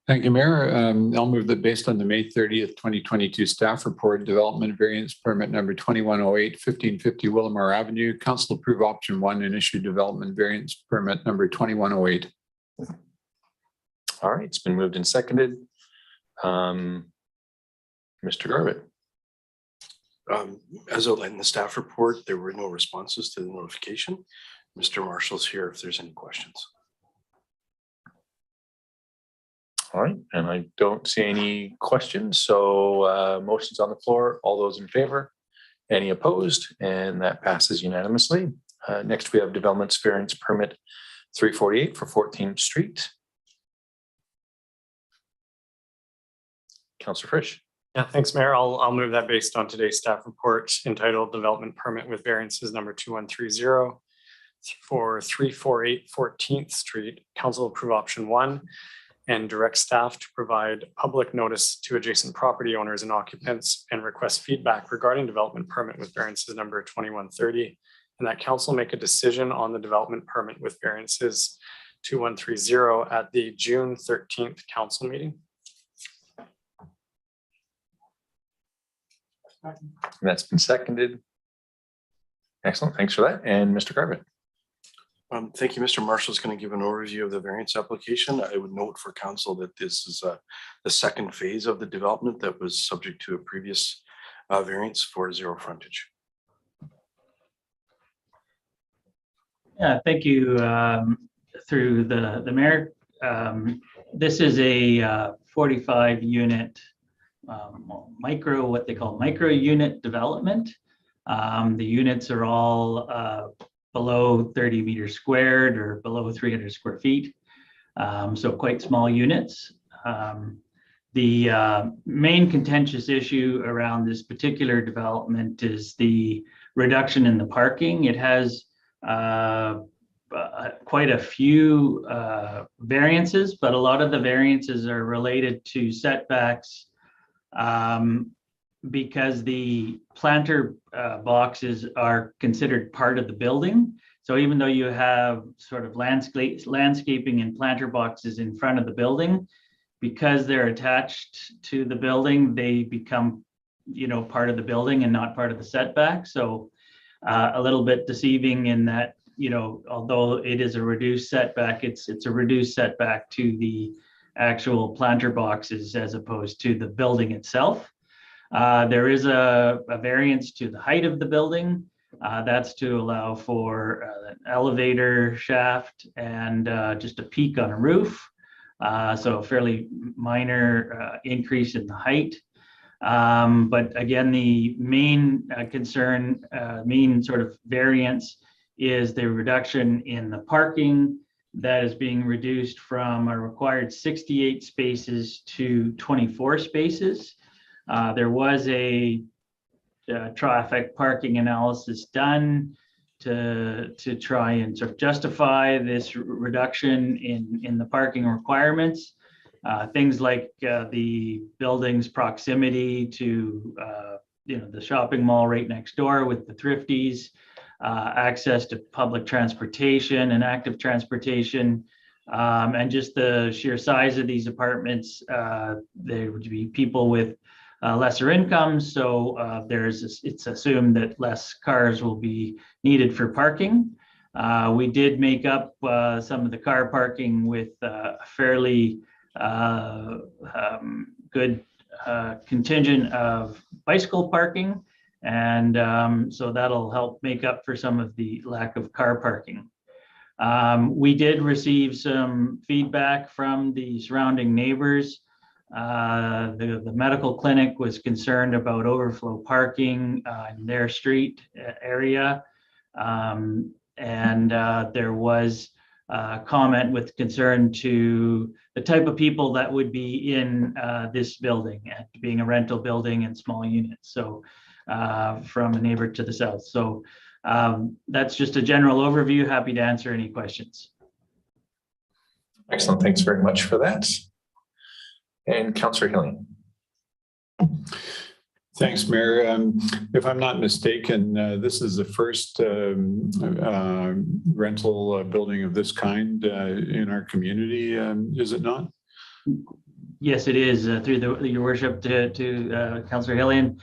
Thank you, Mayor. I'll move that based on the May 30th, 2022 staff report, development variance permit number 2108, 1550 Willamar Avenue, council approve option 1 and issue development variance permit number 2108. All right, it's been moved and seconded. Mr. Garbutt. As outlined in the staff report, there were no responses to the notification. Mr. Marshall's here if there's any questions. All right, and I don't see any questions, so motion's on the floor. All those in favor? Any opposed? And that passes unanimously. Next, we have development variance permit 348 for 14th Street. Councillor Frisch. Yeah, thanks, Mayor. I'll move that based on today's staff report entitled Development Permit with Variances number 2130 for 348 14th Street. Council approve option 1. And direct staff to provide public notice to adjacent property owners and occupants and request feedback regarding development permit with variances number 2130. And that council make a decision on the development permit with variances 2130 at the June 13th council meeting. That's been seconded. Excellent. Thanks for that. And Mr. Garbutt. Thank you. Mr. Marshall is going to give an overview of the variance application. I would note for council that this is the second phase of the development that was subject to a previous variance for 0 frontage. Yeah, thank you. Through the mayor, this is a 45 unit what they call micro unit development. The units are all below 30 meters squared or below 300 square feet. So quite small units. The main contentious issue around this particular development is the reduction in the parking. It has quite a few variances, but a lot of the variances are related to setbacks because the planter boxes are considered part of the building. So even though you have sort of landscaping and planter boxes in front of the building, because they're attached to the building, they become, part of the building and not part of the setback. So a little bit deceiving in that, although it is a reduced setback, it's a reduced setback to the actual planter boxes as opposed to the building itself. There is a variance to the height of the building. That's to allow for an elevator shaft and just a peak on a roof. So a fairly minor increase in the height. But again, the main concern, main sort of variance is the reduction in the parking that is being reduced from a required 68 spaces to 24 spaces. There was a traffic parking analysis done to try and sort of justify this reduction in the parking requirements. Things like the building's proximity to the shopping mall right next door with the Thrifties, access to public transportation and active transportation, and just the sheer size of these apartments. There would be people with lesser incomes, so it's assumed that less cars will be needed for parking. We did make up some of the car parking with a fairly good contingent of bicycle parking, and so that'll help make up for some of the lack of car parking. We did receive some feedback from the surrounding neighbors. The medical clinic was concerned about overflow parking in their street area. And there was a comment with concern to the type of people that would be in this building, being a rental building and small units. So from a neighbor to the south. So that's just a general overview. Happy to answer any questions. Excellent. Thanks very much for that. And Councillor Hillian. Thanks, Mayor. If I'm not mistaken, this is the first rental building of this kind in our community, is it not? Yes, it is, through your worship to Councillor Hillian.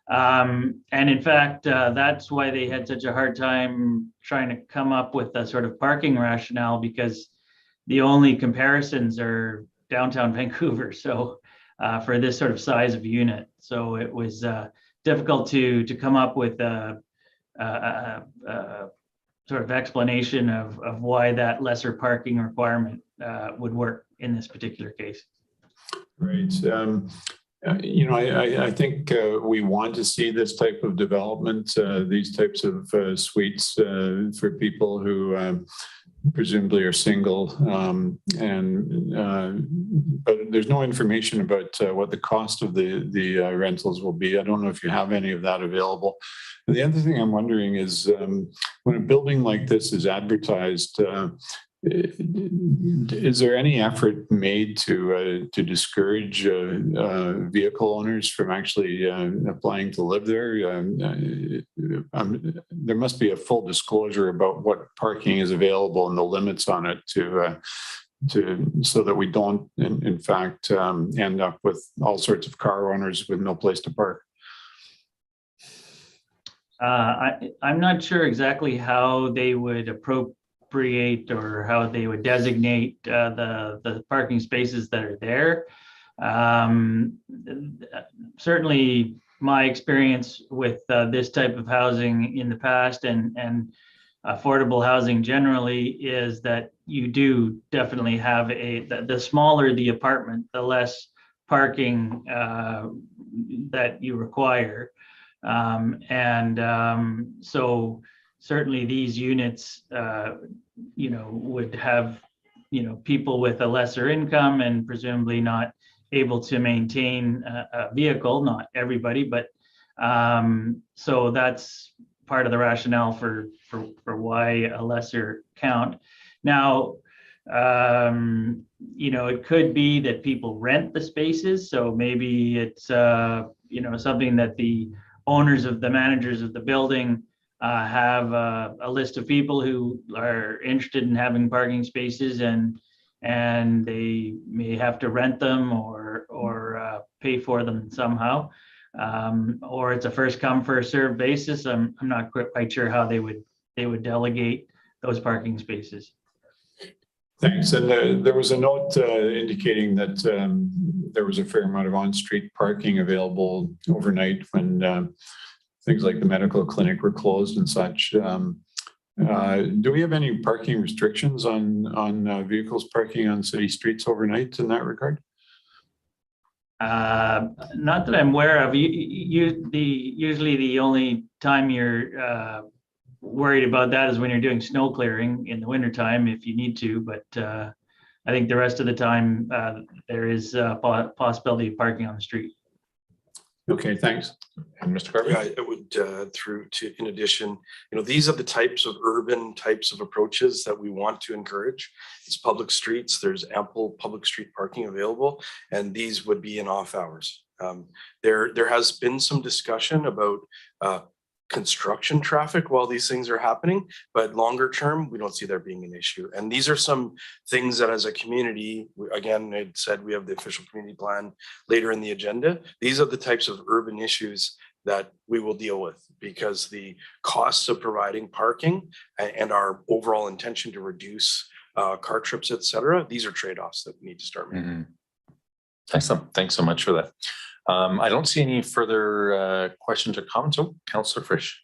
And in fact, that's why they had such a hard time trying to come up with a sort of parking rationale, because the only comparisons are downtown Vancouver. So for this sort of size of unit. So it was difficult to come up with a sort of explanation of why that lesser parking requirement would work in this particular case. Right. I think we want to see this type of development, these types of suites for people who presumably are single, but there's no information about what the cost of the rentals will be. I don't know if you have any of that available. And the other thing I'm wondering is when a building like this is advertised, is there any effort made to discourage vehicle owners from actually applying to live there? There must be a full disclosure about what parking is available and the limits on it so that we don't, in fact, end up with all sorts of car owners with no place to park. I'm not sure exactly how they would appropriate or how they would designate the parking spaces that are there. Certainly my experience with this type of housing in the past and affordable housing generally is that you do definitely have the smaller the apartment, the less parking that you require. So certainly these units, would have, people with a lesser income and presumably not able to maintain a vehicle, not everybody, but so that's part of the rationale for why a lesser count. Now, it could be that people rent the spaces. So maybe it's, something that the owners of the managers of the building have a list of people who are interested in having parking spaces, and they may have to rent them or pay for them somehow, or it's a first come first served basis. I'm not quite sure how they would delegate those parking spaces. Thanks. And there was a note indicating that there was a fair amount of on-street parking available overnight when things like the medical clinic were closed and such. Do we have any parking restrictions on vehicles parking on city streets overnight in that regard? Not that I'm aware of. Usually the only time you're worried about that is when you're doing snow clearing in the wintertime if you need to, but I think the rest of the time there is a possibility of parking on the street. Okay, thanks. And Mr. Garvey? Yeah, I would, in addition, these are the types of urban types of approaches that we want to encourage. It's public streets, there's ample public street parking available, and these would be in off hours. There has been some discussion about construction traffic while these things are happening, but longer term, we don't see there being an issue. And these are some things that as a community, again, I said we have the official community plan later in the agenda. These are the types of urban issues that we will deal with because the costs of providing parking and our overall intention to reduce car trips, et cetera, these are trade-offs that we need to start making. Excellent. Thanks so much for that. I don't see any further questions or comments. Oh, Councillor Frisch.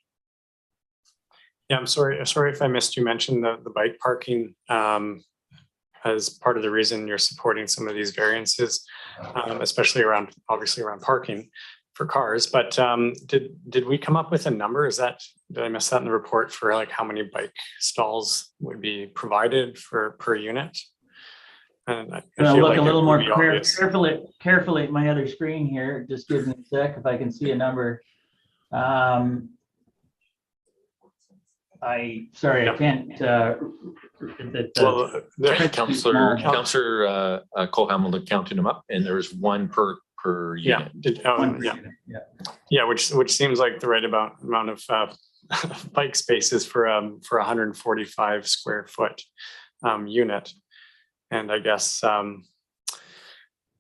Yeah, I'm sorry if I missed you mention the bike parking as part of the reason you're supporting some of these variances, especially obviously around parking for cars. But did we come up with a number? Did I miss that in the report for like how many bike stalls would be provided per unit? And I I'll feel look like a little it more would be obvious. carefully at my other screen here. Just give me a sec if I can see a number. I can't. Councillor Cole Hamilton counted them up, and there was one per unit. Yeah, which seems like the right amount of bike spaces for 145 square foot unit. And I guess, I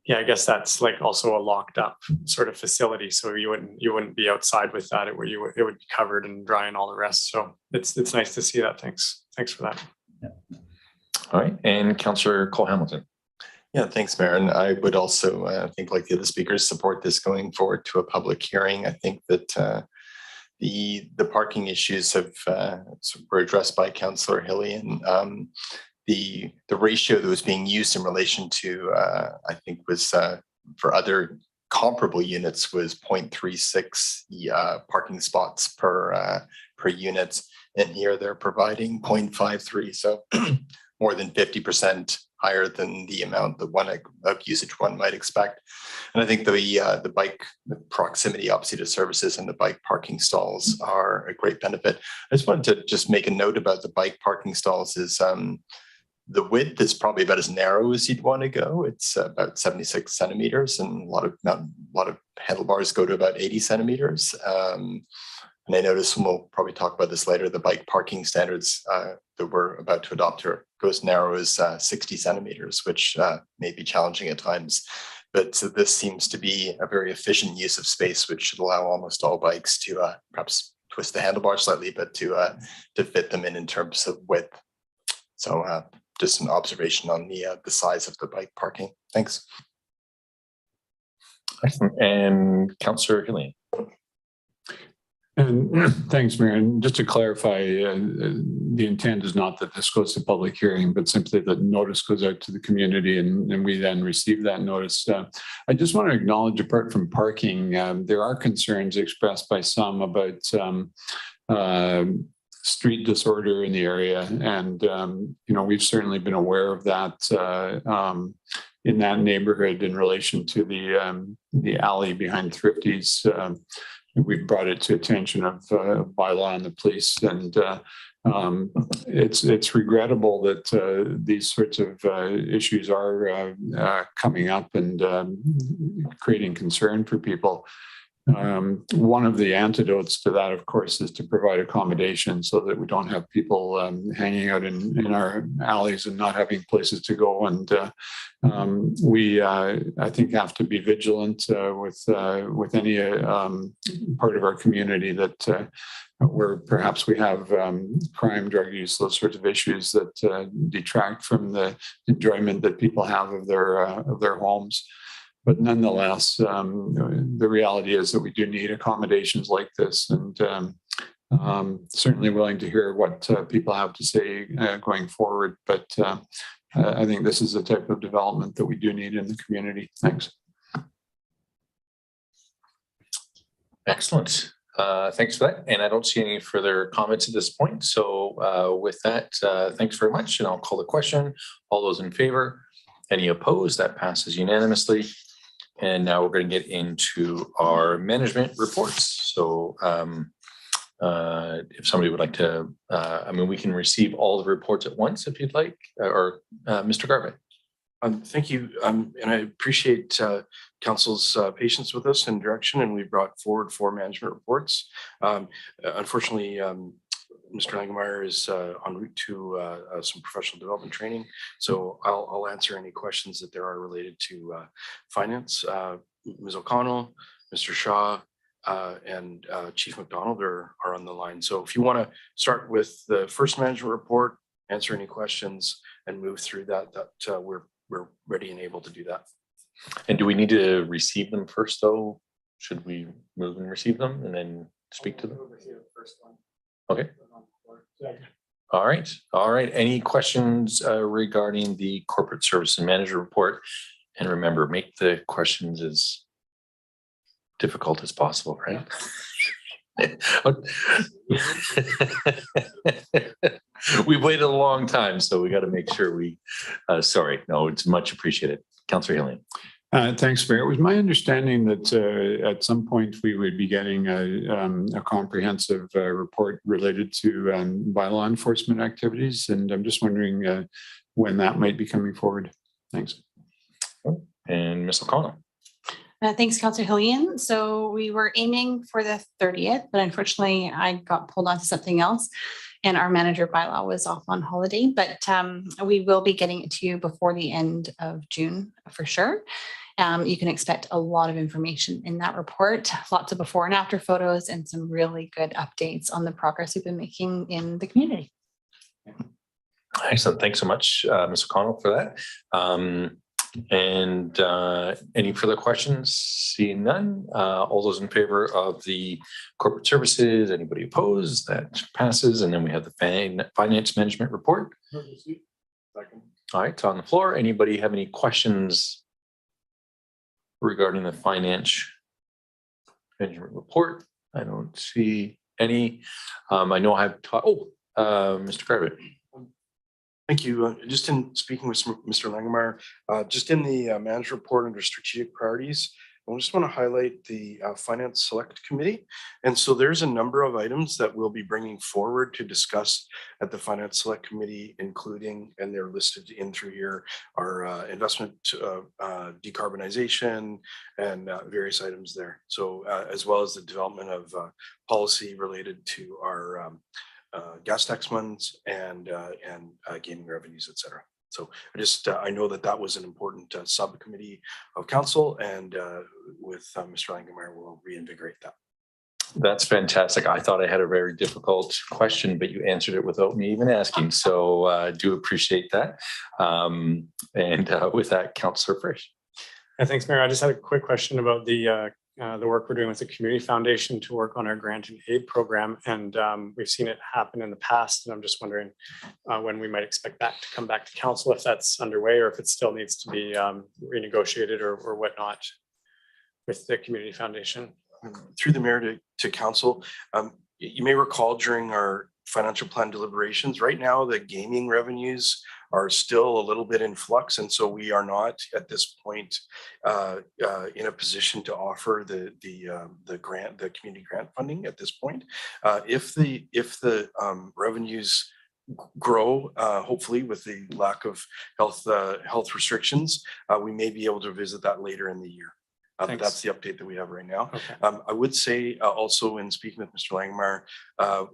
guess that's like also a locked up sort of facility. So you wouldn't be outside with that. It would be covered and dry and all the rest. So it's nice to see that. Thanks for that. Yeah. All right, and Councillor Cole Hamilton. Yeah, thanks, Mayor. And I would also, I think like the other speakers, support this going forward to a public hearing. I think that the parking issues were addressed by Councillor Hilly, and the ratio that was being used in relation to, I think was for other comparable units was 0.36 parking spots per unit. And here they're providing 0.53. So more than 50% higher than the amount of usage one might expect. And I think the proximity obviously to services and the bike parking stalls are a great benefit. I just wanted to make a note about the bike parking stalls is the width is probably about as narrow as you'd want to go. It's about 76 centimeters, and a lot of handlebars go to about 80 centimeters. And I noticed, and we'll probably talk about this later, the bike parking standards that we're about to adopt go as narrow as 60 centimeters, which may be challenging at times. But so this seems to be a very efficient use of space, which should allow almost all bikes to perhaps twist the handlebar slightly, but to fit them in terms of width. So just an observation on the size of the bike parking. Thanks. Excellent. And Councillor Hillian. And thanks, Mayor. And just to clarify, the intent is not that this goes to public hearing, but simply that notice goes out to the community and we then receive that notice. I just want to acknowledge, apart from parking, there are concerns expressed by some about street disorder in the area. And, we've certainly been aware of that in that neighborhood in relation to the alley behind Thrifty's. We've brought it to attention of bylaw and the police, and it's regrettable that these sorts of issues are coming up and creating concern for people. One of the antidotes to that, of course, is to provide accommodation so that we don't have people hanging out in our alleys and not having places to go. And we, I think, have to be vigilant with any part of our community that where perhaps we have crime, drug use, those sorts of issues that detract from the enjoyment that people have of their homes. But nonetheless, the reality is that we do need accommodations like this, and certainly willing to hear what people have to say going forward. But I think this is the type of development that we do need in the community. Thanks. Excellent. Thanks for that. And I don't see any further comments at this point. So with that, thanks very much. And I'll call the question. All those in favor? Any opposed? That passes unanimously. And now we're going to get into our management reports. So if somebody would like to, I mean, we can receive all the reports at once if you'd like, or Mr. Garvin. Thank you. And I appreciate council's patience with us and direction, and we brought forward 4 management reports. Unfortunately, Mr. Langemeyer is en route to some professional development training. So I'll answer any questions that there are related to finance. Ms. O'Connell, Mr. Shaw, and Chief McDonald are on the line. So if you want to start with the first management report, answer any questions and move through that, we're ready and able to do that. And do we need to receive them first though? Should we move and receive them and then speak to them? Okay. All right. All right. Any questions regarding the corporate service and manager report? And remember, make the questions as difficult as possible, right? We waited a long time, so we got to make sure we, sorry, no, it's much appreciated. Councillor Hillian. Thanks, Mayor. It was my understanding that at some point we would be getting a comprehensive report related to bylaw enforcement activities, and I'm just wondering when that might be coming forward. Thanks. And Ms. O'Connell. Thanks, Councillor Hillian. So we were aiming for the 30th, but unfortunately I got pulled onto something else and our manager bylaw was off on holiday, but we will be getting it to you before the end of June for sure. You can expect a lot of information in that report, lots of before and after photos and some really good updates on the progress we've been making in the community. Excellent. Thanks so much, Ms. O'Connell, for that. And any further questions? Seeing none, all those in favor of the corporate services, anybody opposed? That passes. And then we have the finance management report. All right, it's on the floor. Anybody have any questions regarding the finance management report? I don't see any. I know I have taught, Mr. Garvin. Thank you. Just in speaking with Mr. Langemeyer, just in the manager report under strategic priorities, I just want to highlight the Finance Select Committee. And so there's a number of items that we'll be bringing forward to discuss at the Finance Select Committee, including, and they're listed in through here, our investment decarbonization and various items there. So as well as the development of policy related to our gas tax funds and gaming revenues, et cetera. So I know that was an important subcommittee of council, and with Mr. Langemeyer, we'll reinvigorate that. That's fantastic. I thought I had a very difficult question, but you answered it without me even asking. So I do appreciate that. And with that, Councillor Frisch. Thanks, Mayor. I just had a quick question about the work we're doing with the Community Foundation to work on our grant and aid program. And we've seen it happen in the past. And I'm just wondering when we might expect that to come back to council, if that's underway or if it still needs to be renegotiated or whatnot with the Community Foundation. Through the mayor to council, you may recall during our financial plan deliberations, right now the gaming revenues are still a little bit in flux, and so we are not at this point in a position to offer the community grant funding at this point. If the revenues grow, hopefully with the lack of health restrictions, we may be able to visit that later in the year. That's the update that we have right now. Okay. I would say also in speaking with Mr. Langemeyer,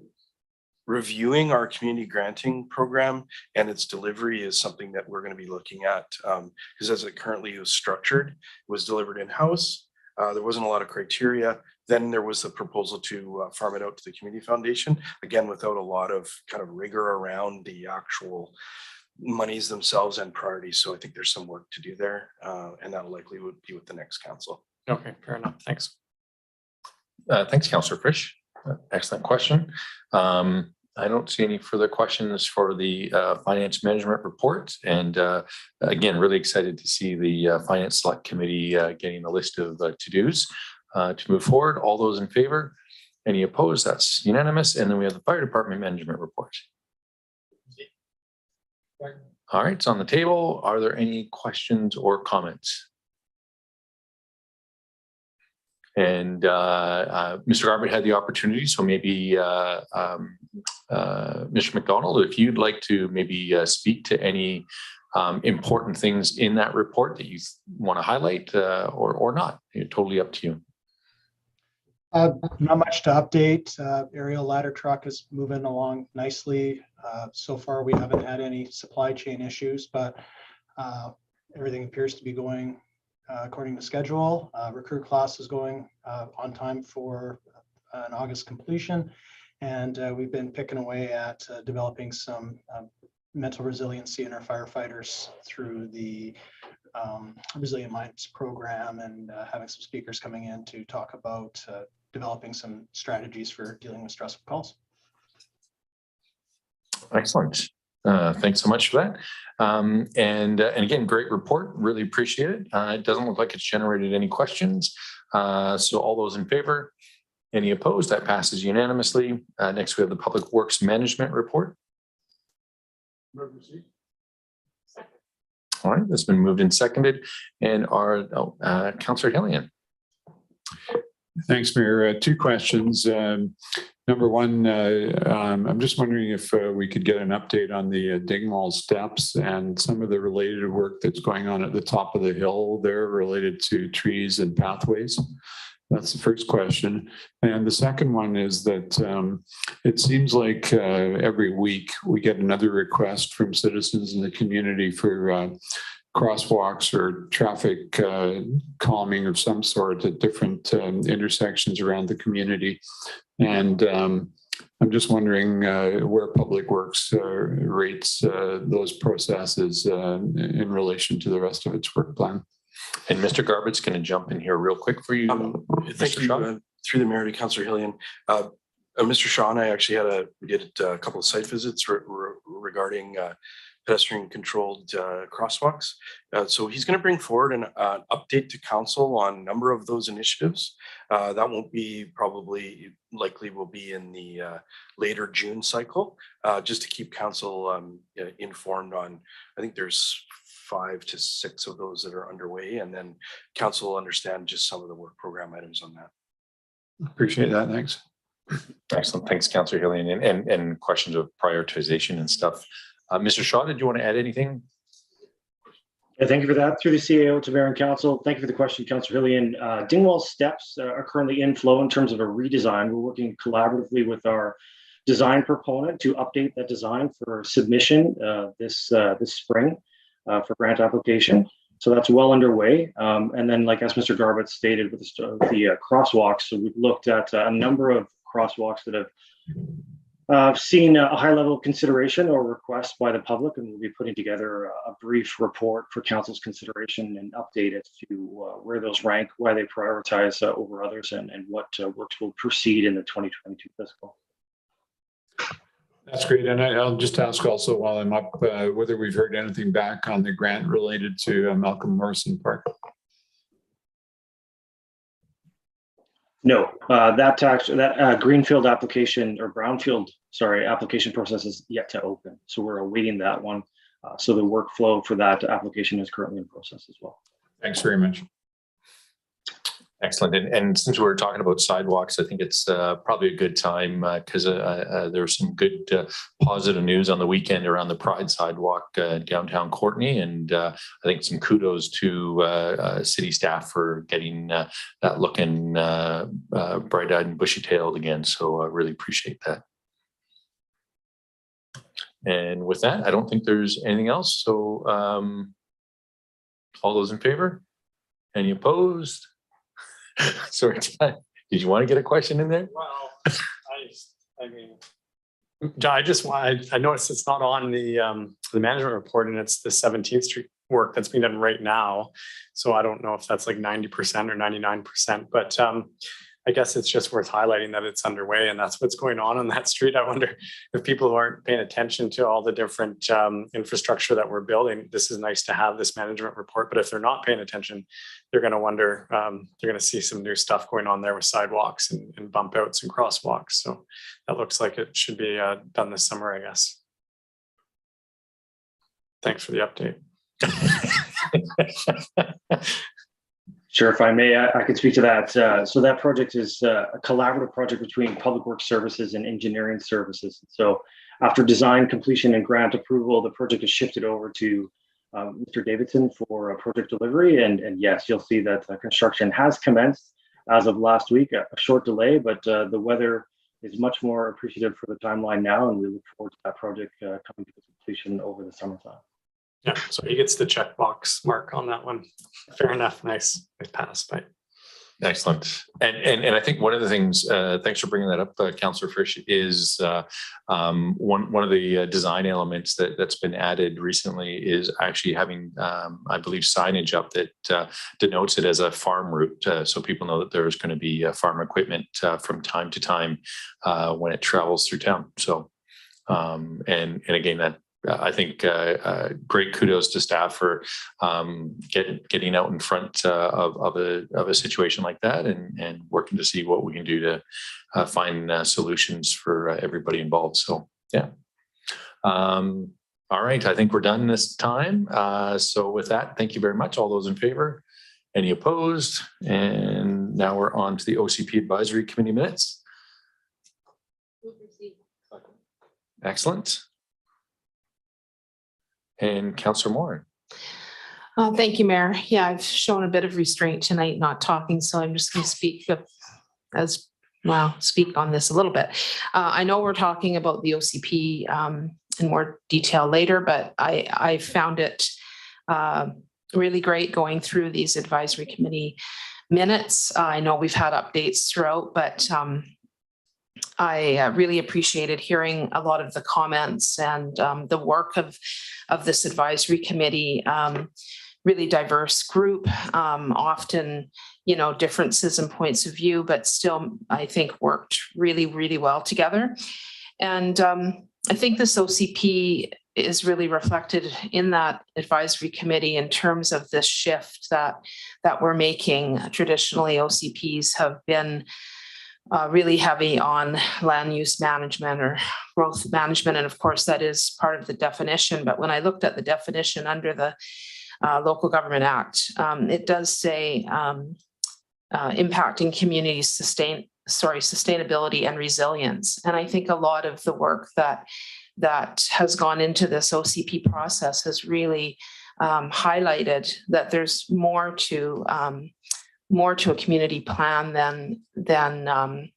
reviewing our community granting program and its delivery is something that we're going to be looking at, because as it currently was structured, it was delivered in-house. There wasn't a lot of criteria. Then there was the proposal to farm it out to the Community Foundation, again, without a lot of kind of rigor around the actual monies themselves and priorities. So I think there's some work to do there, and that likely would be with the next council. Okay, fair enough. Thanks. Thanks, Councillor Frisch. Excellent question. I don't see any further questions for the finance management report. And again, really excited to see the Finance Select Committee getting a list of to-dos to move forward. All those in favor? Any opposed? That's unanimous. And then we have the Fire Department Management Report. All right, it's on the table. Are there any questions or comments? And Mr. Garbutt had the opportunity, so maybe Mr. McDonald, if you'd like to maybe speak to any important things in that report that you want to highlight or not. Totally up to you. Not much to update. Aerial ladder truck is moving along nicely. So far, we haven't had any supply chain issues, but everything appears to be going according to schedule. Recruit class is going on time for an August completion. And we've been picking away at developing some mental resiliency in our firefighters through the Resilient Minds program and having some speakers coming in to talk about developing some strategies for dealing with stressful calls. Excellent. Thanks so much for that. And again, great report. Really appreciate it. It doesn't look like it's generated any questions. So all those in favor? Any opposed? That passes unanimously. Next, we have the Public Works Management Report. All right, that's been moved and seconded. And our Councillor Hillian. Thanks, Mayor. Two questions. Number one, I'm just wondering if we could get an update on the Dingwall steps and some of the related work that's going on at the top of the hill there related to trees and pathways. That's the first question. And the second one is that it seems like every week we get another request from citizens in the community for crosswalks or traffic calming of some sort at different intersections around the community. And I'm just wondering where Public Works rates those processes in relation to the rest of its work plan. And Mr. Garbutt's going to jump in here real quick for you. Thank you. Through the mayor to Councillor Hillian. Mr. Shaw and I actually did a couple of site visits regarding pedestrian controlled crosswalks. So he's going to bring forward an update to council on a number of those initiatives. That won't be likely will be in the later June cycle, just to keep council informed on, I think there's 5 to 6 of those that are underway, and then council will understand just some of the work program items on that. Appreciate that. Thanks. Excellent. Thanks, Councillor Hillian. And questions of prioritization and stuff. Mr. Shaw, did you want to add anything? Yeah, thank you for that. Through the CAO to Mayor and Council, thank you for the question, Councillor Hillian. Dingwall steps are currently in flow in terms of a redesign. We're working collaboratively with our design proponent to update that design for submission this spring for grant application. So that's well underway. And then, like as Mr. Garbutt stated with the crosswalks, so we've looked at a number of crosswalks that have seen a high level of consideration or request by the public, and we'll be putting together a brief report for council's consideration and update it to where those rank, why they prioritize over others, and what works will proceed in the 2022 fiscal. That's great. And I'll just ask also while I'm up, whether we've heard anything back on the grant related to Malcolm Morrison Park. No, that greenfield application or brownfield, application process is yet to open. So we're awaiting that one. So the workflow for that application is currently in process as well. Thanks very much. Excellent. And since we're talking about sidewalks, I think it's probably a good time because there was some good positive news on the weekend around the Pride sidewalk downtown Courtenay. And I think some kudos to city staff for getting that looking bright-eyed and bushy-tailed again. So I really appreciate that. And with that, I don't think there's anything else. So all those in favor? Any opposed? Sorry, did you want to get a question in there? Well, I noticed it's not on the management report, and it's the 17th Street work that's being done right now. So I don't know if that's like 90% or 99%, but I guess it's just worth highlighting that it's underway and that's what's going on that street. I wonder if people aren't paying attention to all the different infrastructure that we're building. This is nice to have this management report, but if they're not paying attention, they're going to wonder, they're going to see some new stuff going on there with sidewalks and bump outs and crosswalks. So that looks like it should be done this summer, I guess. Thanks for the update. Sure, if I may, I can speak to that. So that project is a collaborative project between Public Works Services and Engineering Services. So after design completion and grant approval, the project is shifted over to Mr. Davidson for project delivery. And yes, you'll see that construction has commenced as of last week, a short delay, but the weather is much more appreciative for the timeline now, and we look forward to that project coming to completion over the summertime. Yeah, so he gets the checkbox mark on that one. Fair enough. Nice pass. But Excellent. And I think one of the things, thanks for bringing that up, Councillor Frisch, is one of the design elements that's been added recently is actually having, I believe, signage up that denotes it as a farm route, so people know that there's going to be farm equipment from time to time when it travels through town. So, and again, that I think great kudos to staff for getting out in front of a situation like that and working to see what we can do to find solutions for everybody involved. So yeah. All right, I think we're done this time. So with that, thank you very much. All those in favor? Any opposed? And now we're on to the OCP Advisory Committee minutes. Excellent. And Councillor Moore. Thank you, Mayor. Yeah, I've shown a bit of restraint tonight, not talking, so I'm just going to speak on this a little bit. I know we're talking about the OCP in more detail later, but I found it really great going through these advisory committee minutes. I know we've had updates throughout, but I really appreciated hearing a lot of the comments and the work of this advisory committee. Really diverse group, often, differences and points of view, but still, I think worked really, really well together. And I think this OCP is really reflected in that advisory committee in terms of this shift that we're making. Traditionally, OCPs have been really heavy on land use management or growth management. And of course, that is part of the definition. But when I looked at the definition under the Local Government Act, it does say impacting community sustainability and resilience. And I think a lot of the work that has gone into this OCP process has really highlighted that there's more to a community plan than the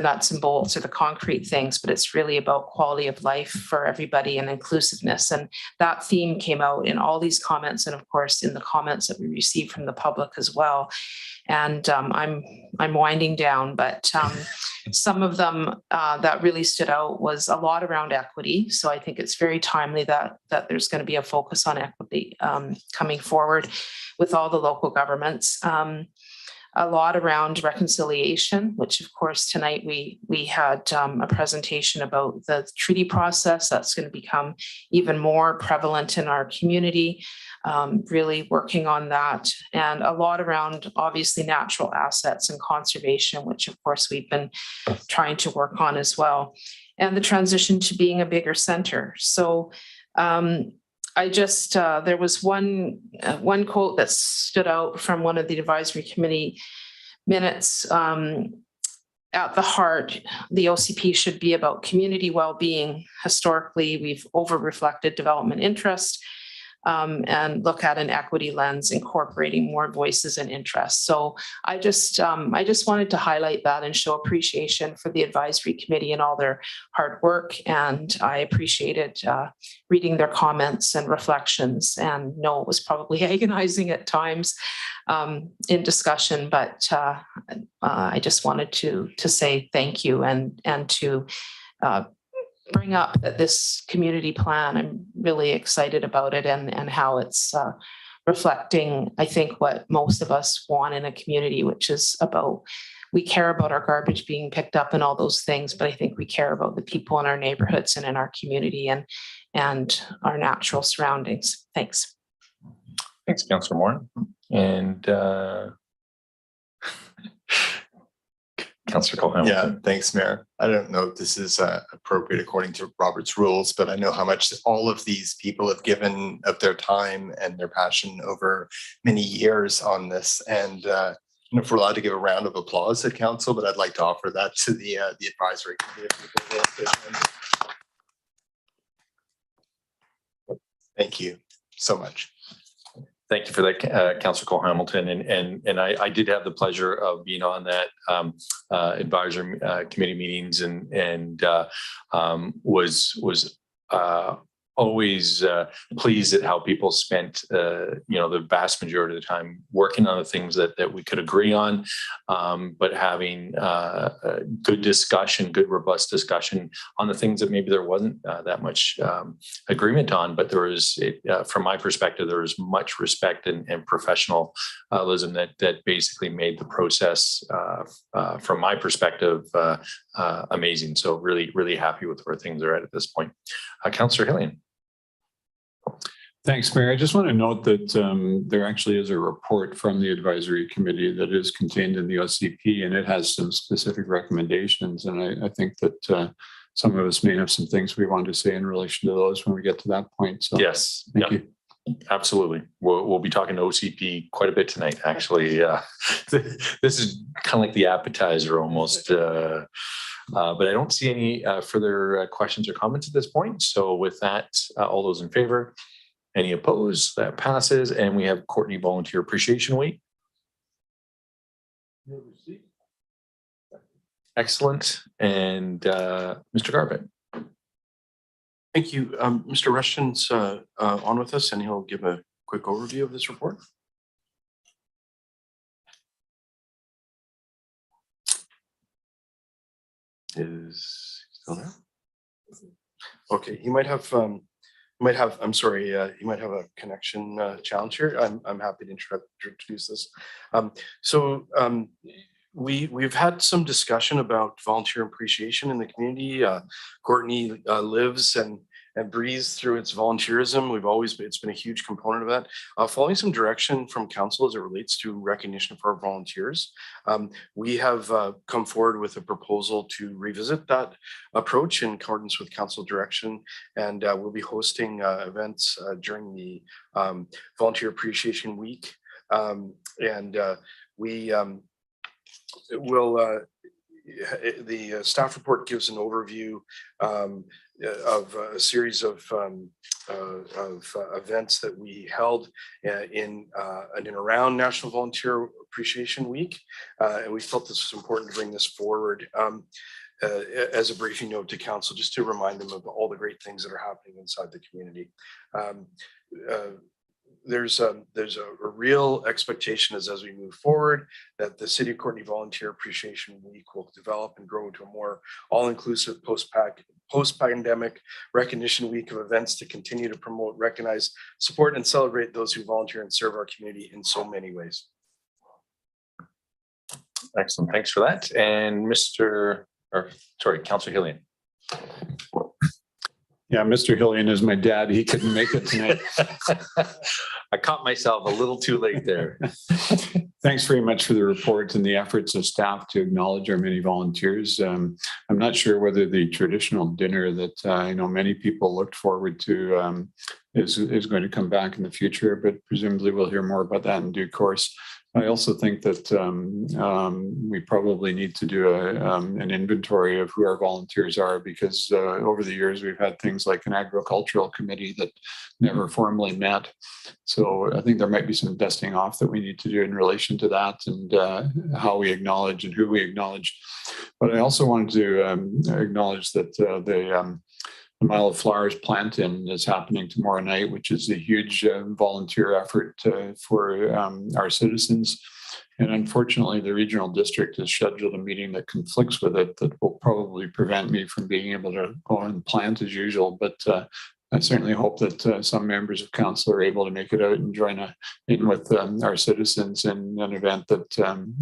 nuts and bolts or the concrete things, but it's really about quality of life for everybody and inclusiveness. And that theme came out in all these comments, and of course in the comments that we received from the public as well. And I'm winding down, but some of them that really stood out was a lot around equity. So I think it's very timely that there's going to be a focus on equity coming forward with all the local governments. A lot around reconciliation, which of course tonight we had a presentation about the treaty process that's going to become even more prevalent in our community, really working on that. And a lot around obviously natural assets and conservation, which of course we've been trying to work on as well. And the transition to being a bigger center. So I just, there was one quote that stood out from one of the advisory committee minutes. At the heart, the OCP should be about community well-being. Historically, we've over-reflected development interest and look at an equity lens, incorporating more voices and interests. So I just wanted to highlight that and show appreciation for the advisory committee and all their hard work. And I appreciated reading their comments and reflections, and know it was probably agonizing at times in discussion, but I just wanted to say thank you and to bring up that this community plan, I'm really excited about it and how it's reflecting, I think, what most of us want in a community, which is about, we care about our garbage being picked up and all those things, but I think we care about the people in our neighborhoods and in our community and our natural surroundings. Thanks. Thanks, Councillor Moore. And Councillor Cole. Yeah, thanks, Mayor. I don't know if this is appropriate according to Robert's rules, but I know how much all of these people have given of their time and their passion over many years on this. And if we're allowed to give a round of applause at council, but I'd like to offer that to the advisory committee. Thank you so much. Thank you for that, Councillor Cole Hamilton. And I did have the pleasure of being on that advisory committee meetings and was always pleased at how people spent the vast majority of the time working on the things that we could agree on, but having good discussion, good robust discussion on the things that maybe there wasn't that much agreement on. But there was, from my perspective, there was much respect and professionalism that basically made the process, from my perspective, amazing. So really happy with where things are at this point. Councillor Hillian. Thanks, Mayor. I just want to note that there actually is a report from the advisory committee that is contained in the OCP, and it has some specific recommendations. And I think that some of us may have some things we want to say in relation to those when we get to that point. So yes, thank you. Absolutely. We'll be talking to OCP quite a bit tonight, actually. This is kind of like the appetizer almost. But I don't see any further questions or comments at this point. So with that, all those in favor? Any opposed? That passes. And we have Courtenay Volunteer Appreciation Week. Excellent. And Mr. Garbutt. Thank you. Mr. Rushton's on with us, and he'll give a quick overview of this report. Is still there? Okay, he might have. I'm sorry. He might have a connection challenge here. I'm happy to introduce this. We've had some discussion about volunteer appreciation in the community. Courtenay lives and breathes through its volunteerism. It's been a huge component of that. Following some direction from council as it relates to recognition for our volunteers, we have come forward with a proposal to revisit that approach in accordance with council direction, and we'll be hosting events during the Volunteer Appreciation Week, the staff report gives an overview of a series of events that we held in and around National Volunteer Appreciation Week, and we felt this was important to bring this forward as a briefing note to council, just to remind them of all the great things that are happening inside the community. There's a real expectation as we move forward that the City of Courtenay Volunteer Appreciation Week will develop and grow into a more all-inclusive post-pandemic recognition week of events to continue to promote, recognize, support, and celebrate those who volunteer and serve our community in so many ways. Excellent. Thanks for that. And Councillor Hillian. Yeah, Mr. Hillian is my dad. He couldn't make it tonight. I caught myself a little too late there. Thanks very much for the report and the efforts of staff to acknowledge our many volunteers. I'm not sure whether the traditional dinner that I know many people looked forward to is going to come back in the future, but presumably we'll hear more about that in due course. I also think that we probably need to do an inventory of who our volunteers are, because over the years we've had things like an agricultural committee that never formally met. So I think there might be some dusting off that we need to do in relation to that, and how we acknowledge and who we acknowledge. But I also wanted to acknowledge that the Mile of Flowers plant-in is happening tomorrow night, which is a huge volunteer effort for our citizens. And unfortunately, the regional district has scheduled a meeting that conflicts with it that will probably prevent me from being able to go and plant as usual. But I certainly hope that some members of council are able to make it out and join in with our citizens in an event that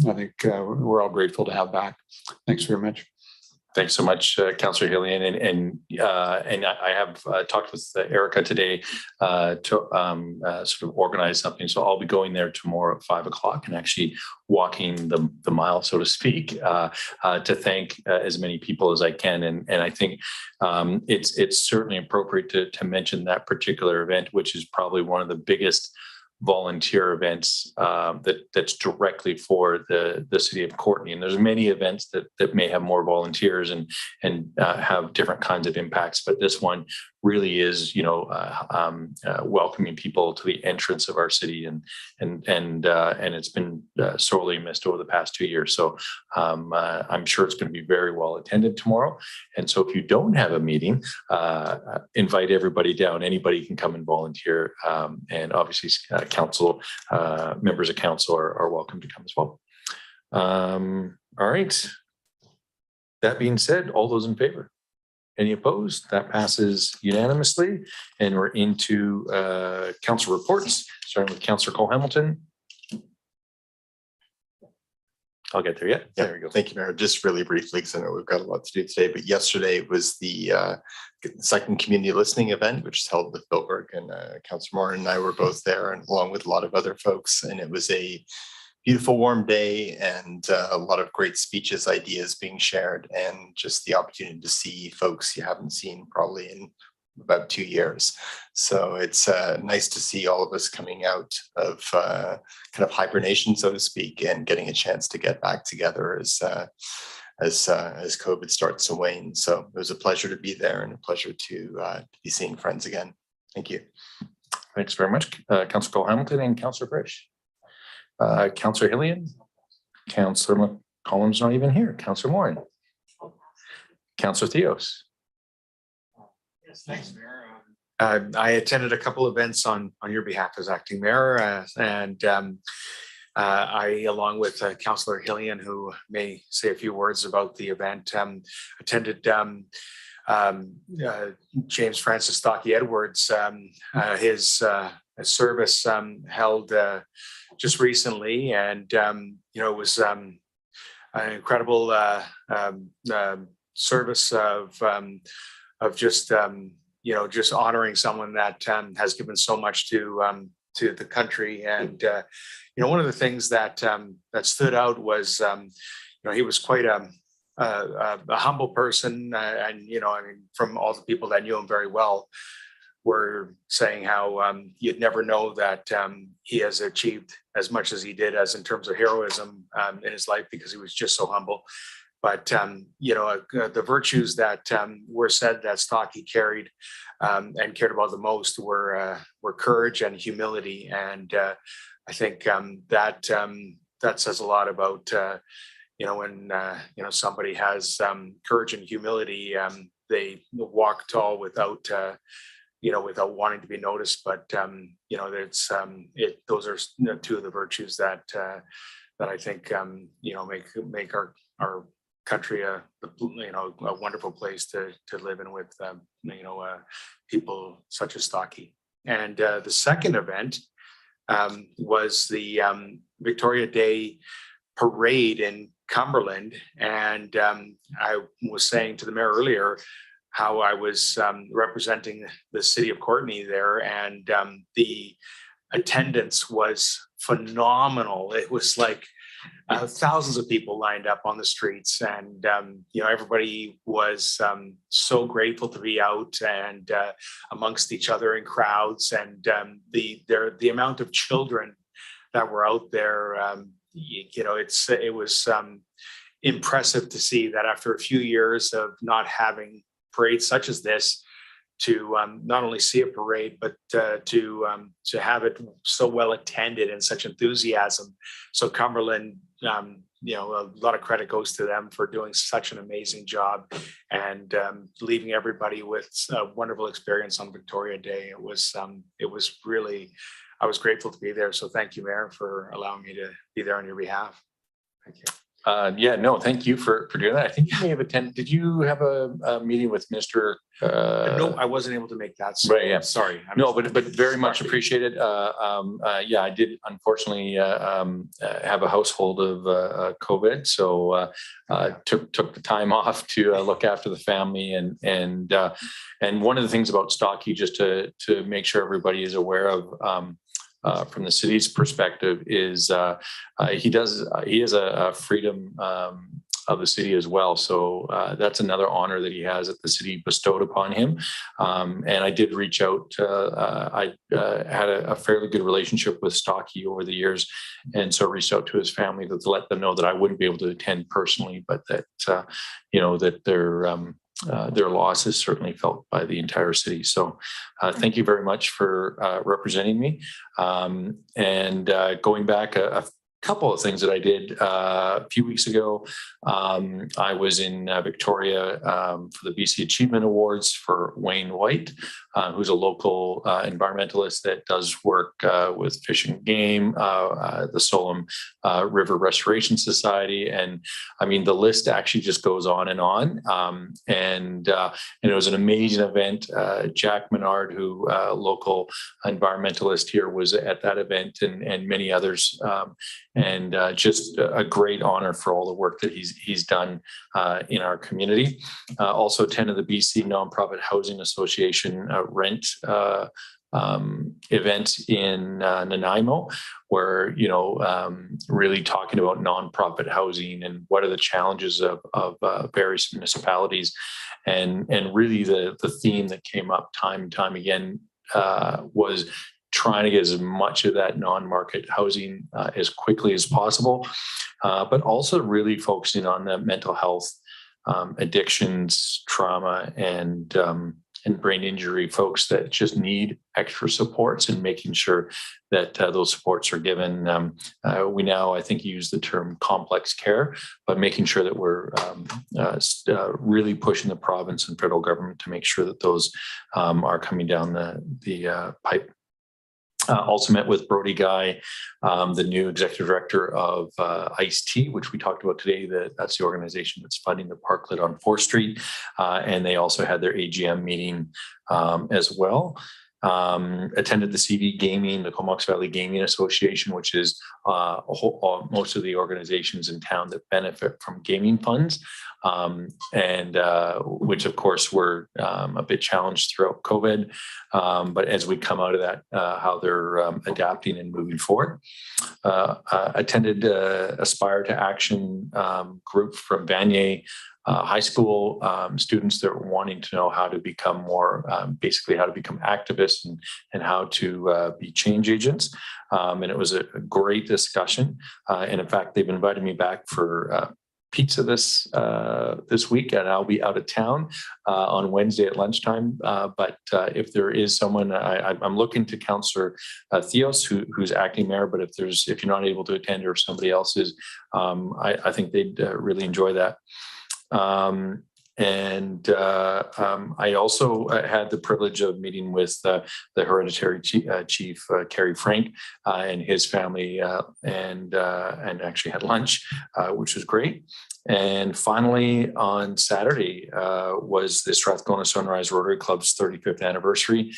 I think we're all grateful to have back. Thanks very much. Thanks so much, Councillor Hillian, and I have talked with Erica today to sort of organize something. So I'll be going there tomorrow at 5 o'clock and actually walking the mile, so to speak, to thank as many people as I can. And I think it's certainly appropriate to mention that particular event, which is probably one of the biggest volunteer events that's directly for the city of Courtenay. And there's many events that may have more volunteers and have different kinds of impacts, but this one really is, welcoming people to the entrance of our city, and it's been sorely missed over the past 2 years. So I'm sure it's going to be very well attended tomorrow. And so if you don't have a meeting, invite everybody down. Anybody can come and volunteer, and obviously council members of council are welcome to come as well. All right. That being said, all those in favor? Any opposed? That passes unanimously. And we're into council reports, starting with Councillor Cole-Hamilton. I'll get there yet. Yeah, there we go. Thank you, Mayor. Just really briefly, because I know we've got a lot to do today, but yesterday was the second community listening event, which is held with Philberg, and Councillor Moore and I were both there, and along with a lot of other folks. And it was a beautiful warm day, and a lot of great speeches, ideas being shared, and just the opportunity to see folks you haven't seen probably in about 2 years. So it's nice to see all of us coming out of kind of hibernation, so to speak, and getting a chance to get back together as COVID starts to wane. So it was a pleasure to be there and a pleasure to be seeing friends again. Thank you. Thanks very much, Councillor Cole-Hamilton and Councillor Frisch. Councillor Hillian, Councillor Collins not even here. Councillor Morin, Councillor Theos. Yes, thanks, Mayor. I attended a couple events on your behalf as acting mayor, and I, along with Councillor Hillian, who may say a few words about the event, attended James Francis Stocky Edwards, his service held just recently, and it was an incredible service of just just honoring someone that has given so much to the country. And one of the things that that stood out was he was quite a humble person, and from all the people that knew him very well were saying how you'd never know that he has achieved as much as he did as in terms of heroism in his life, because he was just so humble. But the virtues that were said that Stocky carried and cared about the most were courage and humility. And I think that says a lot about when somebody has courage and humility, they walk tall without without wanting to be noticed. But those are two of the virtues that I think make our country a wonderful place to live in, with people such as Stocky. And the second event was the Victoria Day parade in Cumberland, and I was saying to the mayor earlier how I was representing the city of Courtenay there, and the attendance was phenomenal. It was like thousands of people lined up on the streets, and everybody was so grateful to be out and amongst each other in crowds, and the amount of children that were out there. It was impressive to see that after a few years of not having parades such as this, to not only see a parade, but to have it so well attended and such enthusiasm. So Cumberland, a lot of credit goes to them for doing such an amazing job and leaving everybody with a wonderful experience on Victoria Day. It was really, I was grateful to be there. So thank you, Mayor, for allowing me to be there on your behalf. Thank you. Yeah, no, thank you for doing that. I think you may have attended. Did you have a meeting with Mr.? No, I wasn't able to make that. So Right. Yeah. Sorry. No, but very much appreciated. Yeah, I did unfortunately have a household of COVID, so took the time off to look after the family and one of the things about Stocky, just to make sure everybody is aware of. From the city's perspective, is he has a freedom of the city as well. So that's another honor that he has that the city bestowed upon him. And I did reach out. I had a fairly good relationship with Stocky over the years, and so reached out to his family to let them know that I wouldn't be able to attend personally, but that that their loss is certainly felt by the entire city. So thank you very much for representing me. And going back a couple of things that I did a few weeks ago. I was in Victoria for the BC Achievement Awards for Wayne White, who's a local environmentalist that does work with Fish and Game, the Solom River Restoration Society. And I mean, the list actually just goes on. And it was an amazing event. Jack Menard, who local environmentalist here, was at that event, and many others. And just a great honor for all the work that he's done in our community. Also attended the BC Nonprofit Housing Association rent event in Nanaimo, where really talking about nonprofit housing and what are the challenges of various municipalities, and really the theme that came up time and time again was trying to get as much of that non-market housing as quickly as possible, but also really focusing on the mental health, addictions, trauma, and brain injury folks that just need extra supports, and making sure that those supports are given. We now, I think, use the term complex care, but making sure that we're really pushing the province and federal government to make sure that those are coming down the pipe. Also met with Brody Guy, the new executive director of ICE-T, which we talked about today. That's the organization that's funding the parklet on 4th Street. And they also had their AGM meeting as well. Attended the CV Gaming, the Comox Valley Gaming Association, which is most of the organizations in town that benefit from gaming funds, and which of course were a bit challenged throughout COVID. But as we come out of that, how they're adapting and moving forward. Attended Aspire to Action group from Vanier High School, students that were wanting to know how to become more, basically how to become activists and how to be change agents. And it was a great discussion. And in fact, they've invited me back for pizza this week, and I'll be out of town on Wednesday at lunchtime. But if there is someone, I'm looking to Councillor Theos, who's acting mayor. But if you're not able to attend, or if somebody else is, I think they'd really enjoy that. I also had the privilege of meeting with the hereditary chief, Kerry Frank, and his family, and actually had lunch, which was great. And finally, on Saturday was the Strathcona Sunrise Rotary Club's 35th anniversary,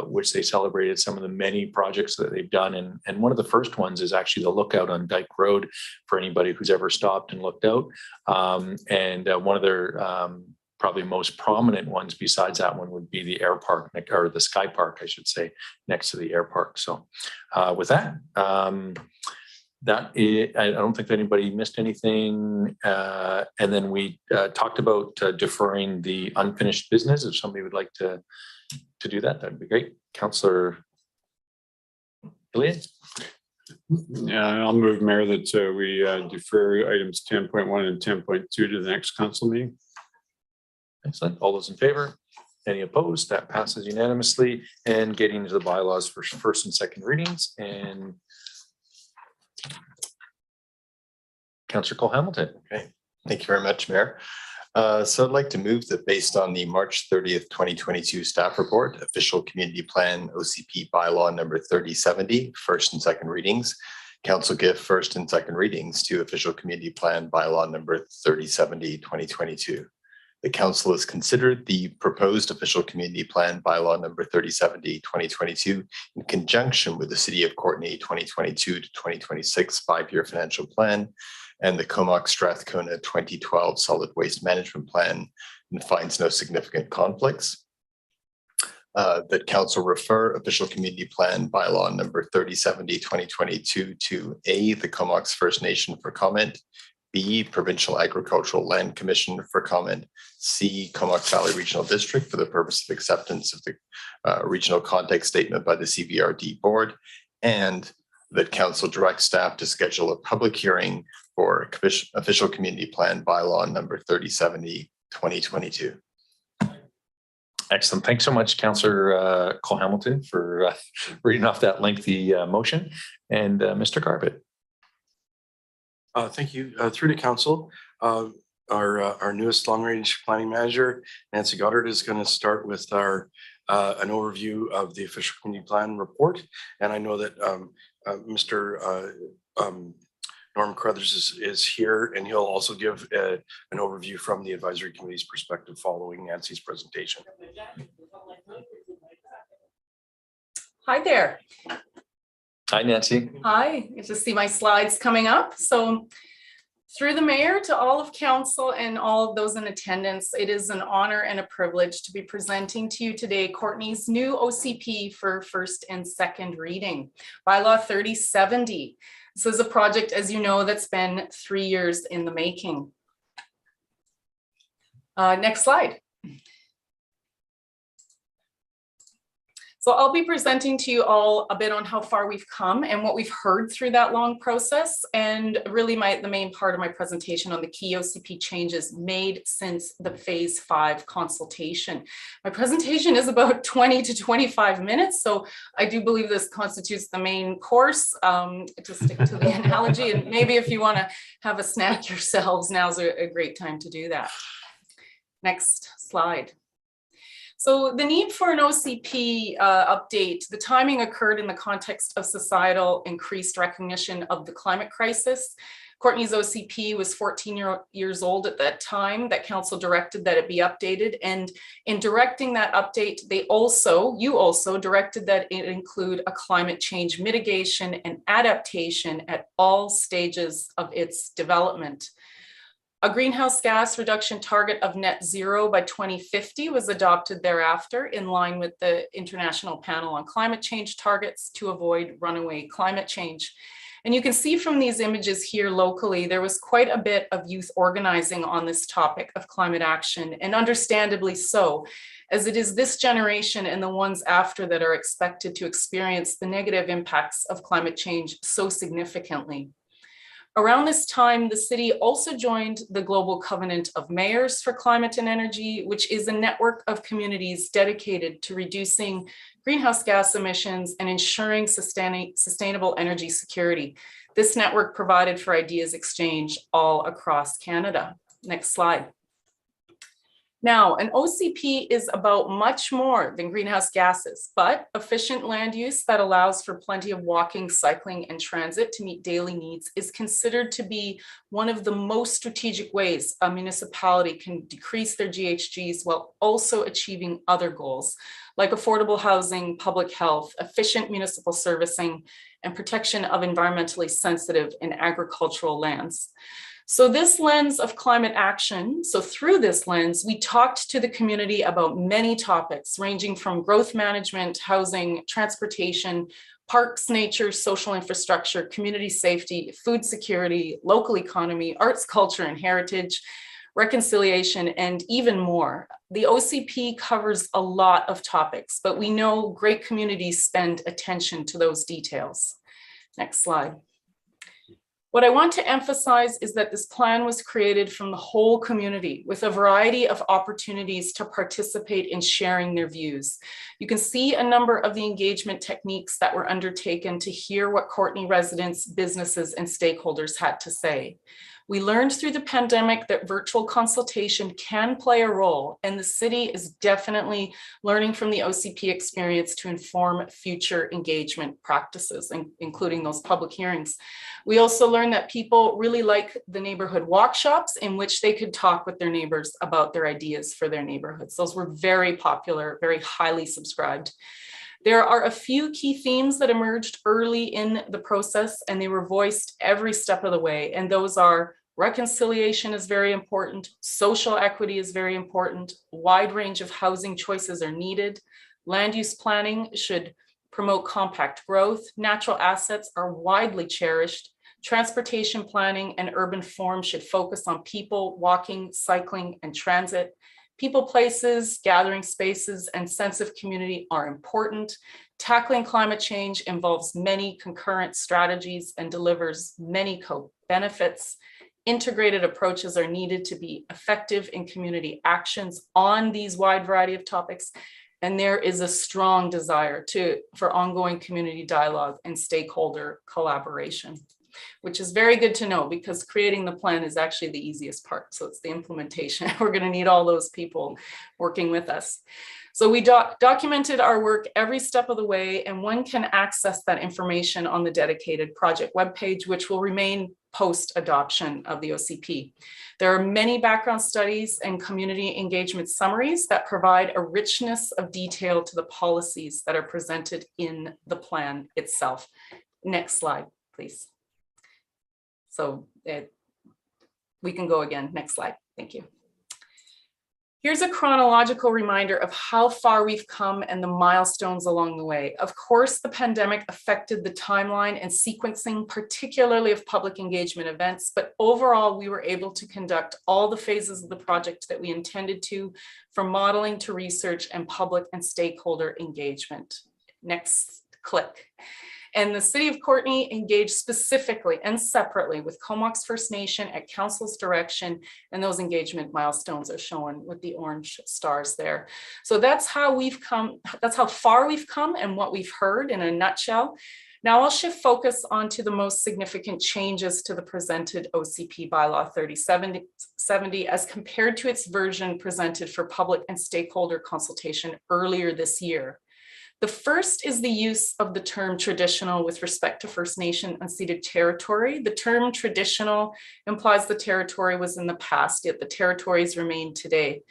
which they celebrated some of the many projects that they've done. And one of the first ones is actually the lookout on Dyke Road for anybody who's ever stopped and looked out. And one of their probably most prominent ones besides that one would be the air park, or the Sky Park, I should say, next to the air park. So with that, I don't think anybody missed anything. And then we talked about deferring the unfinished business. If somebody would like to do that, that'd be great. Councillor Ilya? Yeah, I'll move, Mayor, that we defer items 10.1 and 10.2 to the next council meeting. Excellent. All those in favor? Any opposed? That passes unanimously. And getting into the bylaws for first and second readings. And Councillor Cole Hamilton. Okay, thank you very much, Mayor. So I'd like to move that based on the March 30th, 2022 staff report, official community plan OCP bylaw number 3070, first and second readings, Council give first and second readings to official community plan bylaw number 3070, 2022. The council has considered the proposed official community plan bylaw number 3070, 2022 in conjunction with the City of Courtenay 2022 to 2026 5-year financial plan and the Comox Strathcona 2012 solid waste management plan, and finds no significant conflicts. That council refer official community plan bylaw number 3070, 2022 to A, the Comox First Nation for comment, B, Provincial Agricultural Land Commission for comment, C, Comox Valley Regional District for the purpose of acceptance of the regional context statement by the CVRD board, and that council direct staff to schedule a public hearing for official community plan bylaw number 3070, 2022. Excellent. Thanks so much, Councillor Cole Hamilton, for reading off that lengthy motion. And Mr. Garbett. Thank you. Through to council, our newest long-range planning manager, Nancy Goddard, is going to start with our an overview of the official community plan report. And I know that Mr. Norm Carruthers is here, and he'll also give an overview from the advisory committee's perspective following Nancy's presentation. Hi there. Hi, Nancy. Hi, good to see my slides coming up. So through the mayor to all of council and all of those in attendance, it is an honor and a privilege to be presenting to you today Courtenay's new OCP for first and second reading, Bylaw 3070. This is a project, as you know, that's been 3 years in the making. Next slide. So I'll be presenting to you all a bit on how far we've come and what we've heard through that long process, and really the main part of my presentation on the key OCP changes made since the phase 5 consultation. My presentation is about 20 to 25 minutes, so I do believe this constitutes the main course, to stick to the analogy, and maybe if you want to have a snack yourselves, now's a great time to do that. Next slide. So the need for an OCP update, the timing occurred in the context of societal increased recognition of the climate crisis. Courtenay's OCP was 14 years old at that time that council directed that it be updated. And in directing that update, you also directed that it include a climate change mitigation and adaptation at all stages of its development. A greenhouse gas reduction target of net zero by 2050 was adopted thereafter, in line with the International Panel on Climate Change targets to avoid runaway climate change. And you can see from these images here locally, there was quite a bit of youth organizing on this topic of climate action, and understandably so, as it is this generation and the ones after that are expected to experience the negative impacts of climate change so significantly. Around this time, the city also joined the Global Covenant of Mayors for Climate and Energy, which is a network of communities dedicated to reducing greenhouse gas emissions and ensuring sustainable energy security. This network provided for ideas exchange all across Canada. Next slide. Now, an OCP is about much more than greenhouse gases, but efficient land use that allows for plenty of walking, cycling, and transit to meet daily needs is considered to be one of the most strategic ways a municipality can decrease their GHGs while also achieving other goals, like affordable housing, public health, efficient municipal servicing, and protection of environmentally sensitive and agricultural lands. So this lens of climate action, so through this lens, we talked to the community about many topics ranging from growth management, housing, transportation, parks, nature, social infrastructure, community safety, food security, local economy, arts, culture, and heritage, reconciliation, and even more. The OCP covers a lot of topics, but we know great communities spend attention to those details. Next slide. What I want to emphasize is that this plan was created from the whole community with a variety of opportunities to participate in sharing their views. You can see a number of the engagement techniques that were undertaken to hear what Courtenay residents, businesses, and stakeholders had to say. We learned through the pandemic that virtual consultation can play a role, and the city is definitely learning from the OCP experience to inform future engagement practices, including those public hearings. We also learned that people really like the neighborhood workshops in which they could talk with their neighbors about their ideas for their neighborhoods. Those were very popular, very highly subscribed. There are a few key themes that emerged early in the process, and they were voiced every step of the way. And those are reconciliation is very important, social equity is very important, wide range of housing choices are needed, land use planning should promote compact growth, natural assets are widely cherished, transportation planning and urban form should focus on people, walking, cycling, and transit. People, places, gathering spaces, and sense of community are important. Tackling climate change involves many concurrent strategies and delivers many co-benefits. Integrated approaches are needed to be effective in community actions on these wide variety of topics. And there is a strong desire for ongoing community dialogue and stakeholder collaboration, which is very good to know because creating the plan is actually the easiest part. So it's the implementation. We're going to need all those people working with us. So we documented our work every step of the way, and one can access that information on the dedicated project webpage, which will remain post-adoption of the OCP. There are many background studies and community engagement summaries that provide a richness of detail to the policies that are presented in the plan itself. Next slide, please. So we can go again. Next slide. Thank you. Here's a chronological reminder of how far we've come and the milestones along the way. Of course, the pandemic affected the timeline and sequencing, particularly of public engagement events, but overall, we were able to conduct all the phases of the project that we intended to, from modeling to research and public and stakeholder engagement. Next click. And the City of Courtenay engaged specifically and separately with Comox First Nation at Council's direction, and those engagement milestones are shown with the orange stars there. So that's how we've come, that's how far we've come and what we've heard in a nutshell. Now I'll shift focus onto the most significant changes to the presented OCP bylaw 3070 as compared to its version presented for public and stakeholder consultation earlier this year. The first is the use of the term traditional with respect to First Nation unceded territory. The term traditional implies the territory was in the past, yet the territories remain today.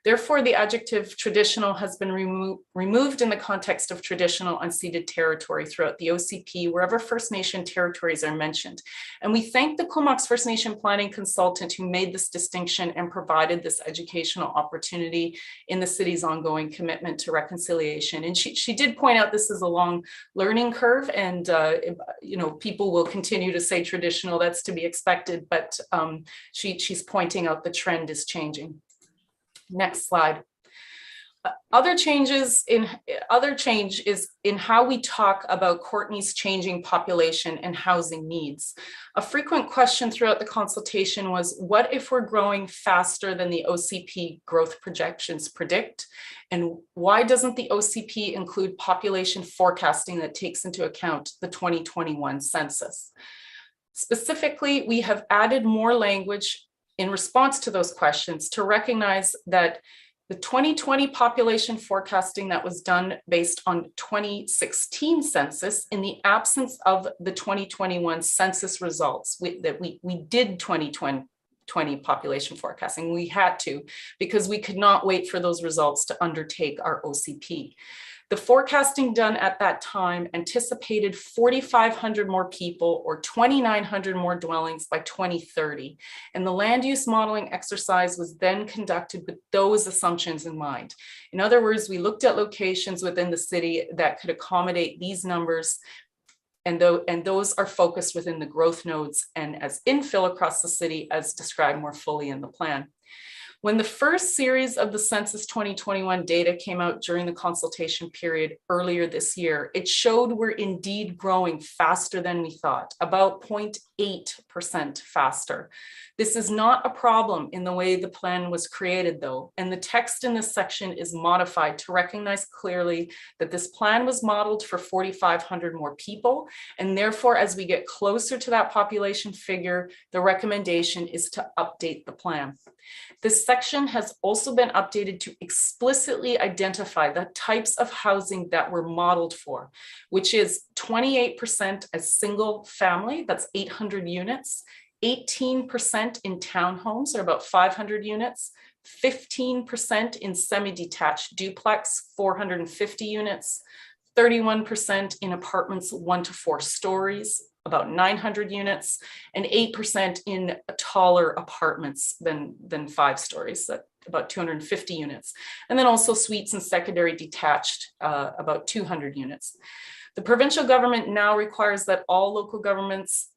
Therefore, the adjective traditional has been removed in the context of traditional unceded territory throughout the OCP, wherever First Nation territories are mentioned. And we thank the Comox First Nation planning consultant who made this distinction and provided this educational opportunity in the city's ongoing commitment to reconciliation. And she did point out this is a long learning curve, and you know, people will continue to say traditional, that's to be expected, but she's pointing out the trend is changing. Next slide. Other change is in how we talk about Courtenay's changing population and housing needs. A frequent question throughout the consultation was, what if we're growing faster than the OCP growth projections predict? And why doesn't the OCP include population forecasting that takes into account the 2021 census? Specifically, we have added more language in response to those questions to recognize that the 2020 population forecasting that was done based on 2016 census, in the absence of the 2021 census results, we did 2020 population forecasting. We had to, because we could not wait for those results to undertake our OCP. The forecasting done at that time anticipated 4,500 more people or 2,900 more dwellings by 2030. And the land use modeling exercise was then conducted with those assumptions in mind. In other words, we looked at locations within the city that could accommodate these numbers, and those are focused within the growth nodes and as infill across the city as described more fully in the plan. When the first series of the Census 2021 data came out during the consultation period earlier this year, it showed we're indeed growing faster than we thought, about 0.8 8% faster. This is not a problem in the way the plan was created though, and the text in this section is modified to recognize clearly that this plan was modeled for 4,500 more people, and therefore as we get closer to that population figure, the recommendation is to update the plan. This section has also been updated to explicitly identify the types of housing that were modeled for, which is 28% as single family, that's 800 units, 18% in townhomes, or about 500 units, 15% in semi-detached duplex, 450 units, 31% in apartments 1 to 4 stories, about 900 units, and 8% in taller apartments than 5 stories, about 250 units. And then also suites and secondary detached, about 200 units. The provincial government now requires that all local governments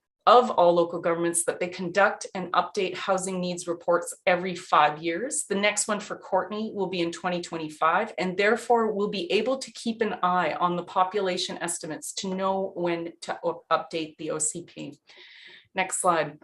that they conduct and update housing needs reports every 5 years. The next one for Courtenay will be in 2025, and therefore we'll be able to keep an eye on the population estimates to know when to update the OCP. Next slide.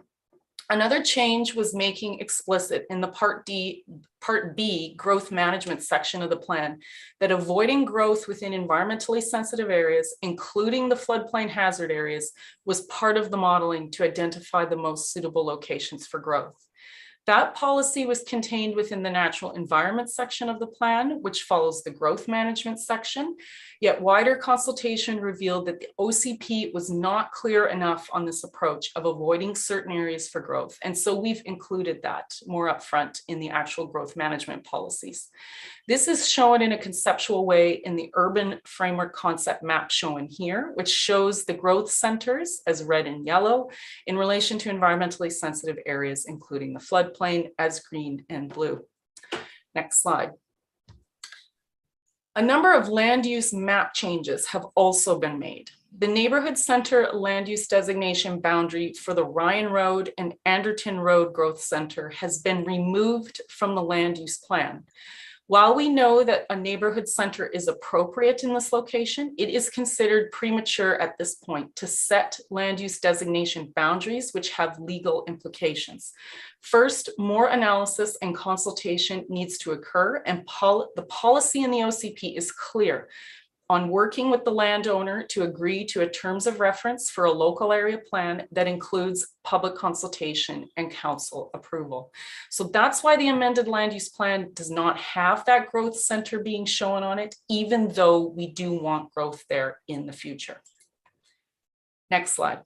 Another change was making explicit in the Part B growth management section of the plan that avoiding growth within environmentally sensitive areas, including the floodplain hazard areas, was part of the modeling to identify the most suitable locations for growth. That policy was contained within the natural environment section of the plan, which follows the growth management section. Yet wider consultation revealed that the OCP was not clear enough on this approach of avoiding certain areas for growth. And so we've included that more upfront in the actual growth management policies. This is shown in a conceptual way in the urban framework concept map shown here, which shows the growth centers as red and yellow in relation to environmentally sensitive areas, including the floodplain as green and blue. Next slide. A number of land use map changes have also been made. The neighborhood center land use designation boundary for the Ryan Road and Anderton Road Growth Center has been removed from the land use plan. While we know that a neighborhood center is appropriate in this location, it is considered premature at this point to set land use designation boundaries which have legal implications. First, more analysis and consultation needs to occur, and the policy in the OCP is clear on working with the landowner to agree to a terms of reference for a local area plan that includes public consultation and council approval. So that's why the amended land use plan does not have that growth center being shown on it, even though we do want growth there in the future. Next slide.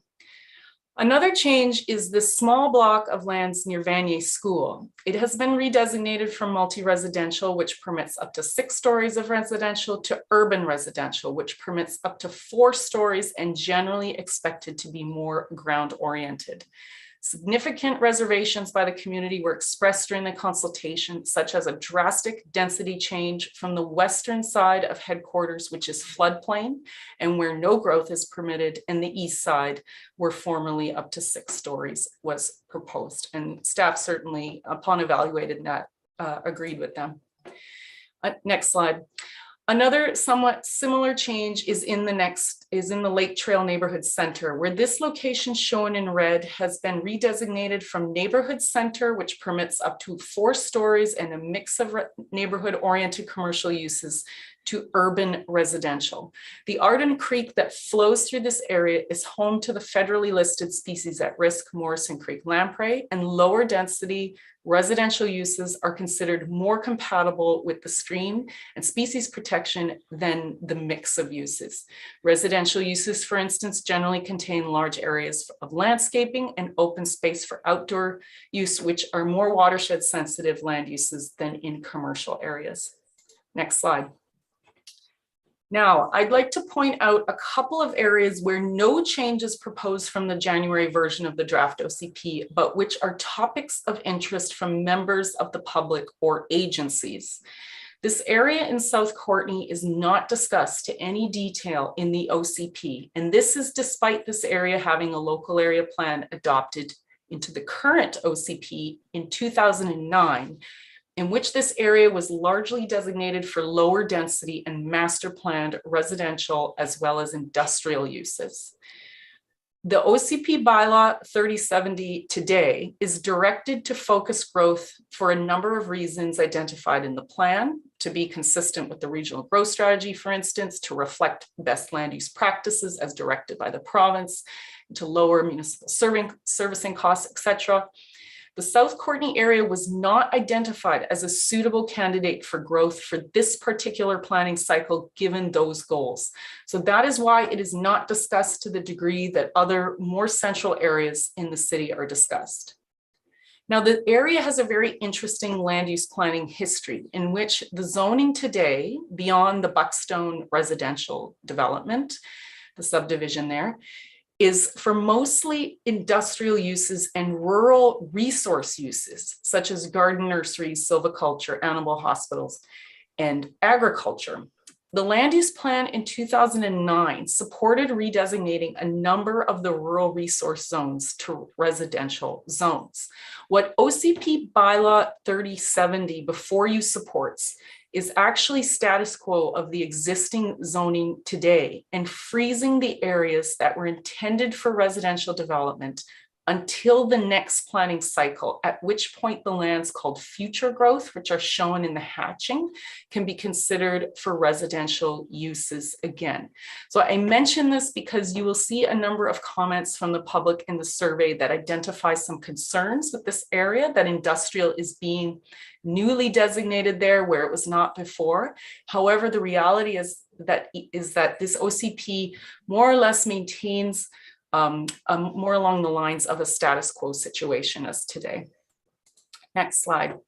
Another change is this small block of lands near Vanier School. It has been redesignated from multi-residential, which permits up to 6 stories of residential, to urban residential, which permits up to 4 stories and generally expected to be more ground-oriented. Significant reservations by the community were expressed during the consultation, such as a drastic density change from the western side of headquarters, which is floodplain, and where no growth is permitted, and the east side, where formerly up to 6 stories was proposed. And staff certainly, upon evaluating that, agreed with them. Next slide. Another somewhat similar change is in the Lake Trail Neighborhood Center, where this location shown in red has been redesignated from neighborhood center, which permits up to 4 stories and a mix of neighborhood oriented commercial uses, to urban residential. The Arden Creek that flows through this area is home to the federally listed species at risk Morrison Creek lamprey, and lower density residential uses are considered more compatible with the stream and species protection than the mix of uses. Residential uses, for instance, generally contain large areas of landscaping and open space for outdoor use, which are more watershed sensitive land uses than in commercial areas. Next slide. Now, I'd like to point out a couple of areas where no changes proposed from the January version of the draft OCP, but which are topics of interest from members of the public or agencies. This area in South Courtenay is not discussed to any detail in the OCP, and this is despite this area having a local area plan adopted into the current OCP in 2009, in which this area was largely designated for lower density and master planned residential as well as industrial uses. The OCP bylaw 3070 today is directed to focus growth for a number of reasons identified in the plan, to be consistent with the regional growth strategy, for instance, to reflect best land use practices as directed by the province, to lower municipal servicing costs, etc. The South Courtenay area was not identified as a suitable candidate for growth for this particular planning cycle, given those goals. So that is why it is not discussed to the degree that other more central areas in the city are discussed. Now, the area has a very interesting land use planning history in which the zoning today, beyond the Buckstone residential development, the subdivision there, is for mostly industrial uses and rural resource uses, such as garden nurseries, silviculture, animal hospitals, and agriculture. The land use plan in 2009 supported redesignating a number of the rural resource zones to residential zones. What OCP bylaw 3070 before you supports is actually status quo of the existing zoning today and freezing the areas that were intended for residential development until the next planning cycle, at which point the lands called future growth, which are shown in the hatching, can be considered for residential uses again. So I mention this because you will see a number of comments from the public in the survey that identify some concerns with this area, that industrial is being newly designated there where it was not before. However, the reality is that this OCP more or less maintains more along the lines of a status quo situation as today. Next slide.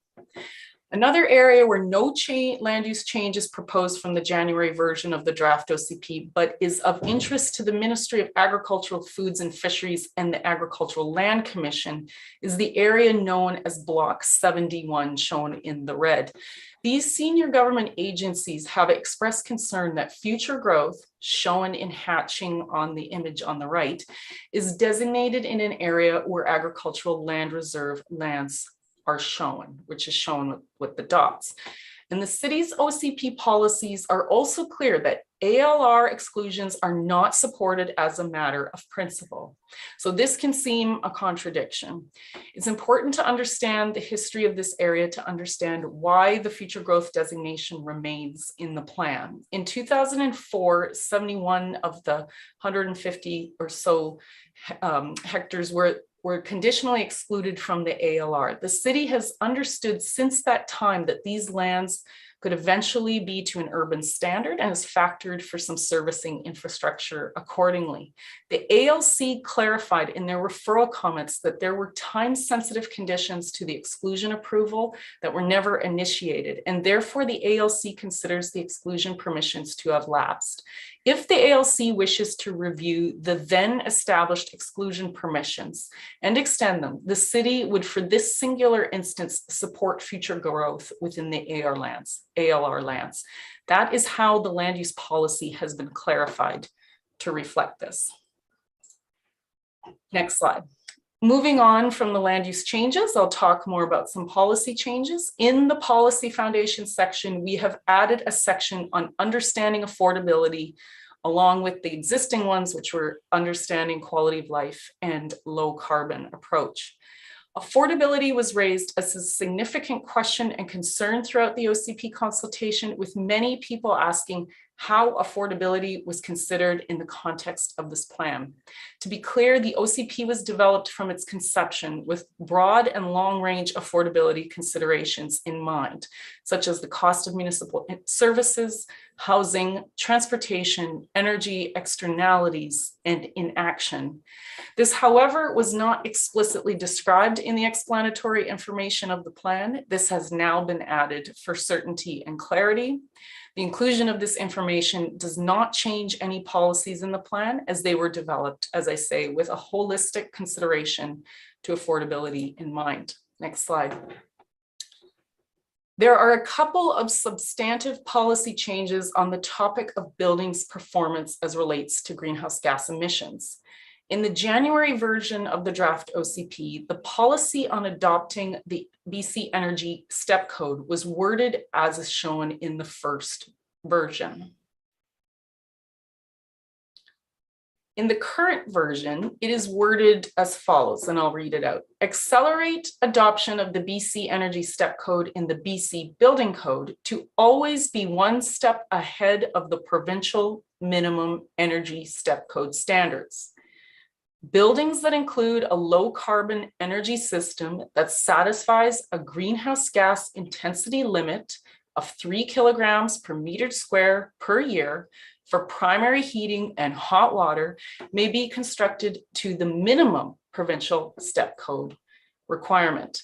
Another area where no land use change is proposed from the January version of the draft OCP, but is of interest to the Ministry of Agricultural Foods and Fisheries and the Agricultural Land Commission, is the area known as Block 71, shown in the red. These senior government agencies have expressed concern that future growth, shown in hatching on the image on the right, is designated in an area where agricultural land reserve lands are shown, which is shown with the dots. And the city's OCP policies are also clear that ALR exclusions are not supported as a matter of principle. So this can seem a contradiction. It's important to understand the history of this area to understand why the future growth designation remains in the plan. In 2004, 71 of the 150 or so hectares were conditionally excluded from the ALR. The city has understood since that time that these lands could eventually be to an urban standard and has factored for some servicing infrastructure accordingly. The ALC clarified in their referral comments that there were time-sensitive conditions to the exclusion approval that were never initiated, and therefore the ALC considers the exclusion permissions to have lapsed. If the ALC wishes to review the then established exclusion permissions and extend them, the city would, for this singular instance, support future growth within the ALR lands. That is how the land use policy has been clarified to reflect this. Next slide. Moving on from the land use changes, I'll talk more about some policy changes. In the policy foundation section, we have added a section on understanding affordability, along with the existing ones, which were understanding quality of life and low carbon approach. Affordability was raised as a significant question and concern throughout the OCP consultation, with many people asking how affordability was considered in the context of this plan. To be clear, the OCP was developed from its conception with broad and long-range affordability considerations in mind, such as the cost of municipal services, housing, transportation, energy, externalities, and inaction. This, however, was not explicitly described in the explanatory information of the plan. This has now been added for certainty and clarity. The inclusion of this information does not change any policies in the plan, as they were developed, as I say, with a holistic consideration to affordability in mind. Next slide. There are a couple of substantive policy changes on the topic of buildings performance as relates to greenhouse gas emissions. In the January version of the draft OCP, the policy on adopting the BC Energy Step Code was worded as is shown in the first version. In the current version, it is worded as follows, and I'll read it out. Accelerate adoption of the BC Energy Step Code in the BC Building Code to always be one step ahead of the provincial minimum energy step code standards. Buildings that include a low carbon energy system that satisfies a greenhouse gas intensity limit of 3 kilograms per meter square per year for primary heating and hot water may be constructed to the minimum provincial step code requirement.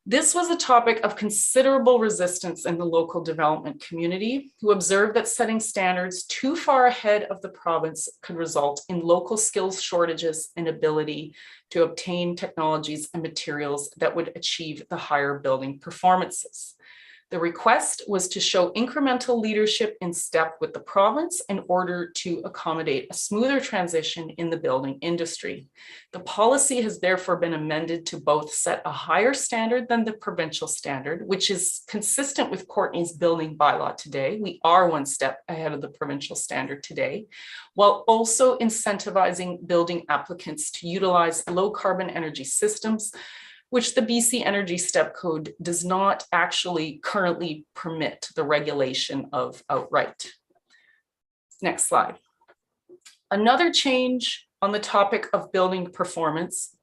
This was a topic of considerable resistance in the local development community, who observed that setting standards too far ahead of the province could result in local skills shortages and ability to obtain technologies and materials that would achieve the higher building performances. The request was to show incremental leadership in step with the province in order to accommodate a smoother transition in the building industry. The policy has therefore been amended to both set a higher standard than the provincial standard, which is consistent with Courtenay's building bylaw today. We are one step ahead of the provincial standard today, while also incentivizing building applicants to utilize low carbon energy systems, which the BC Energy Step Code does not actually currently permit the regulation of outright. Next slide. Another change on the topic of building performance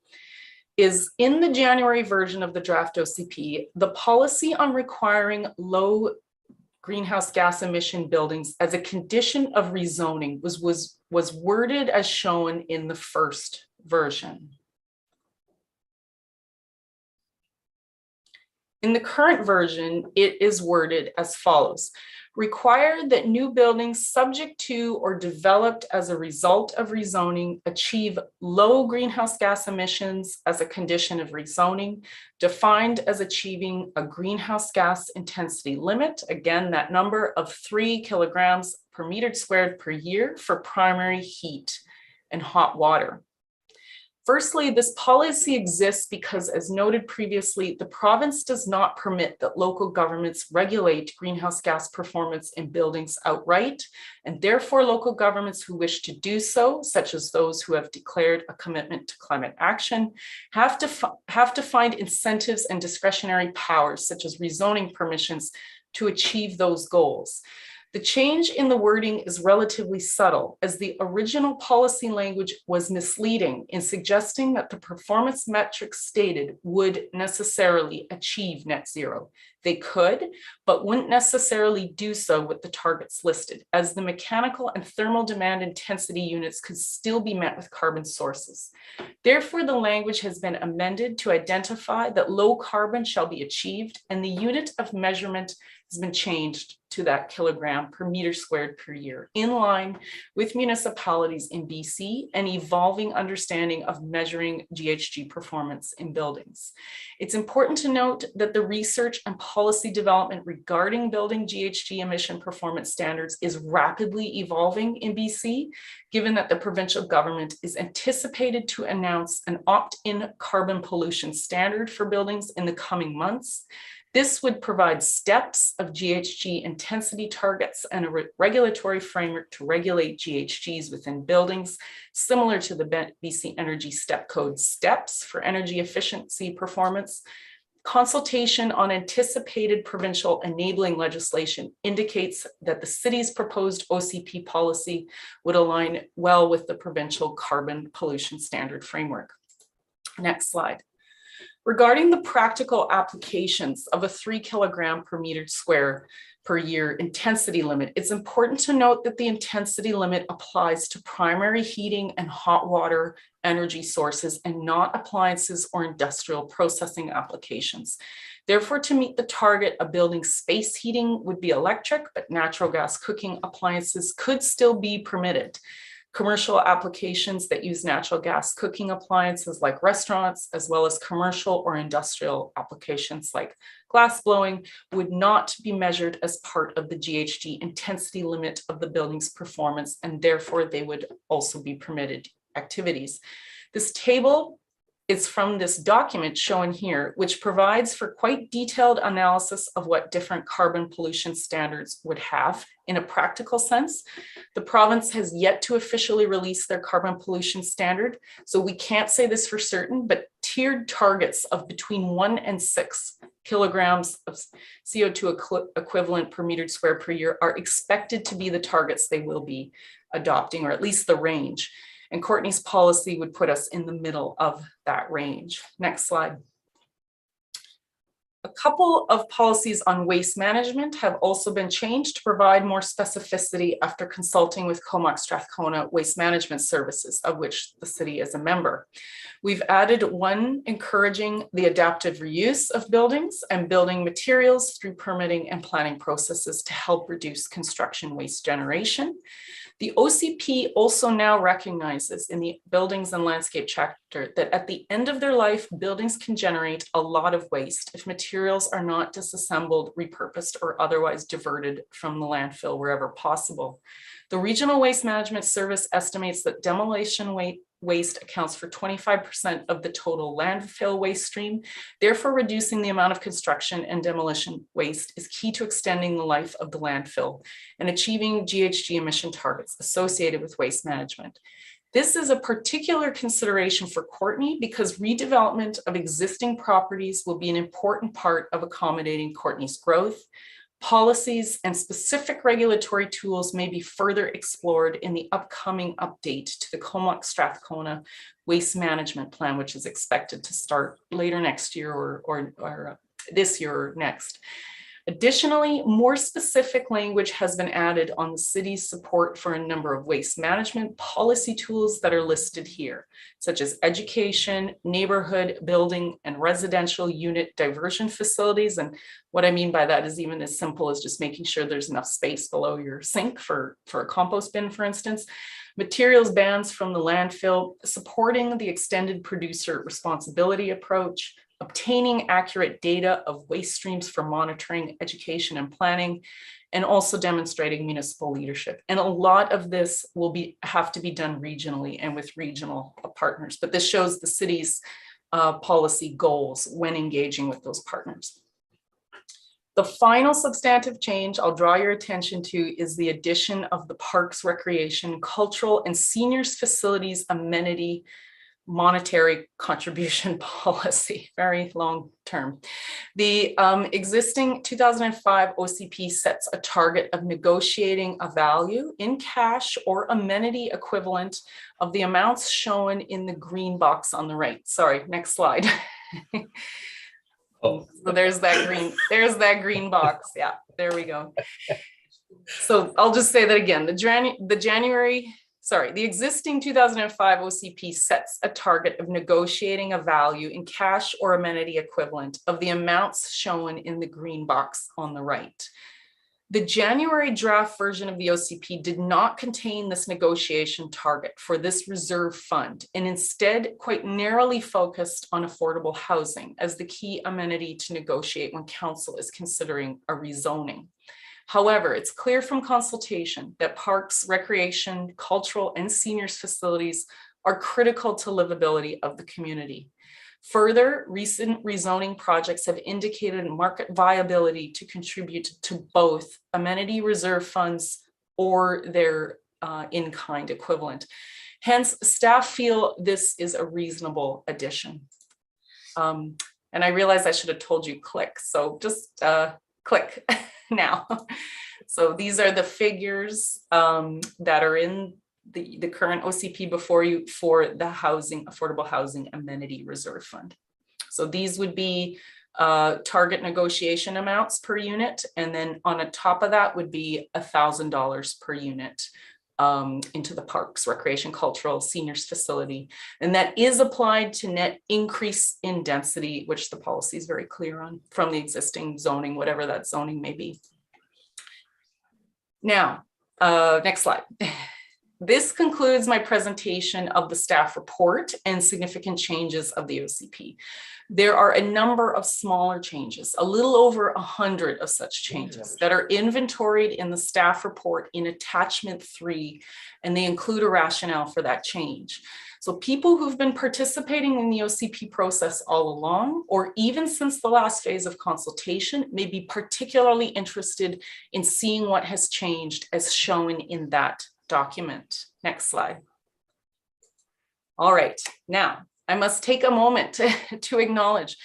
is in the January version of the draft OCP, the policy on requiring low greenhouse gas emission buildings as a condition of rezoning was worded as shown in the first version. In the current version, it is worded as follows. Require that new buildings subject to or developed as a result of rezoning achieve low greenhouse gas emissions as a condition of rezoning, defined as achieving a greenhouse gas intensity limit, again, that number of 3 kilograms per meter squared per year for primary heat and hot water. Firstly, this policy exists because, as noted previously, the province does not permit that local governments regulate greenhouse gas performance in buildings outright, and therefore local governments who wish to do so, such as those who have declared a commitment to climate action, have to find incentives and discretionary powers, such as rezoning permissions, to achieve those goals. The change in the wording is relatively subtle, as the original policy language was misleading in suggesting that the performance metrics stated would necessarily achieve net zero. They could, but wouldn't necessarily do so with the targets listed, as the mechanical and thermal demand intensity units could still be met with carbon sources. Therefore, the language has been amended to identify that low carbon shall be achieved, and the unit of measurement has been changed to that kilogram per meter squared per year, in line with municipalities in BC and evolving understanding of measuring GHG performance in buildings. It's important to note that the research and policy development regarding building GHG emission performance standards is rapidly evolving in BC, given that the provincial government is anticipated to announce an opt-in carbon pollution standard for buildings in the coming months. This would provide steps of GHG intensity targets and a regulatory framework to regulate GHGs within buildings, similar to the BC Energy Step Code steps for energy efficiency performance. Consultation on anticipated provincial enabling legislation indicates that the city's proposed OCP policy would align well with the provincial carbon pollution standard framework. Next slide. Regarding the practical applications of a 3 kilogram per meter square per year intensity limit, it's important to note that the intensity limit applies to primary heating and hot water energy sources and not appliances or industrial processing applications. Therefore, to meet the target, a building's space heating would be electric, but natural gas cooking appliances could still be permitted. Commercial applications that use natural gas cooking appliances like restaurants, as well as commercial or industrial applications like glass blowing, would not be measured as part of the GHG intensity limit of the building's performance, and therefore they would also be permitted activities. This table is from this document shown here, which provides for quite detailed analysis of what different carbon pollution standards would have in a practical sense. The province has yet to officially release their carbon pollution standard, so we can't say this for certain, but tiered targets of between 1 and 6 kilograms of CO2 equivalent per meter square per year are expected to be the targets they will be adopting, or at least the range. And Courtenay's policy would put us in the middle of that range. Next slide. A couple of policies on waste management have also been changed to provide more specificity after consulting with Comox Strathcona Waste Management Services, of which the city is a member. We've added one encouraging the adaptive reuse of buildings and building materials through permitting and planning processes to help reduce construction waste generation. The OCP also now recognizes in the buildings and landscape chapter that at the end of their life, buildings can generate a lot of waste if materials are not disassembled, repurposed, or otherwise diverted from the landfill wherever possible. The Regional Waste Management Service estimates that demolition waste accounts for 25% of the total landfill waste stream. Therefore, reducing the amount of construction and demolition waste is key to extending the life of the landfill and achieving GHG emission targets associated with waste management. This is a particular consideration for Courtenay because redevelopment of existing properties will be an important part of accommodating Courtenay's growth. Policies and specific regulatory tools may be further explored in the upcoming update to the Comox Strathcona Waste Management Plan, which is expected to start later next year or this year or next. Additionally, more specific language has been added on the city's support for a number of waste management policy tools that are listed here, such as education, neighborhood, building, and residential unit diversion facilities. And what I mean by that is even as simple as just making sure there's enough space below your sink for a compost bin, for instance. Materials bans from the landfill, supporting the extended producer responsibility approach, obtaining accurate data of waste streams for monitoring, education, and planning, and also demonstrating municipal leadership. And a lot of this will have to be done regionally and with regional partners, but this shows the city's policy goals when engaging with those partners. The final substantive change I'll draw your attention to is the addition of the Parks, Recreation, Cultural, and Seniors Facilities Amenity Monetary Contribution Policy, very long term. The existing 2005 OCP sets a target of negotiating a value in cash or amenity equivalent of the amounts shown in the green box on the right. Sorry, next slide. Oh. So there's that green box. Yeah, there we go. So I'll just say that again, the existing 2005 OCP sets a target of negotiating a value in cash or amenity equivalent of the amounts shown in the green box on the right. The January draft version of the OCP did not contain this negotiation target for this reserve fund, and instead quite narrowly focused on affordable housing as the key amenity to negotiate when council is considering a rezoning. However, it's clear from consultation that parks, recreation, cultural, and seniors facilities are critical to livability of the community. Further, recent rezoning projects have indicated market viability to contribute to both amenity reserve funds or their in-kind equivalent. Hence, staff feel this is a reasonable addition. And I realize I should have told you click, so just click. Now, so these are the figures that are in the current OCP before you for the affordable housing amenity reserve fund. So these would be target negotiation amounts per unit, and then on the top of that would be $1,000 per unit into the parks, recreation, cultural, seniors facility, and that is applied to net increase in density, which the policy is very clear on from the existing zoning, whatever that zoning may be. Now, next slide. This concludes my presentation of the staff report and significant changes of the OCP. There are a number of smaller changes, a little over 100 of such changes that are inventoried in the staff report in attachment 3, and they include a rationale for that change. So people who've been participating in the OCP process all along, or even since the last phase of consultation, may be particularly interested in seeing what has changed as shown in that document. Next slide. All right, now I must take a moment to acknowledge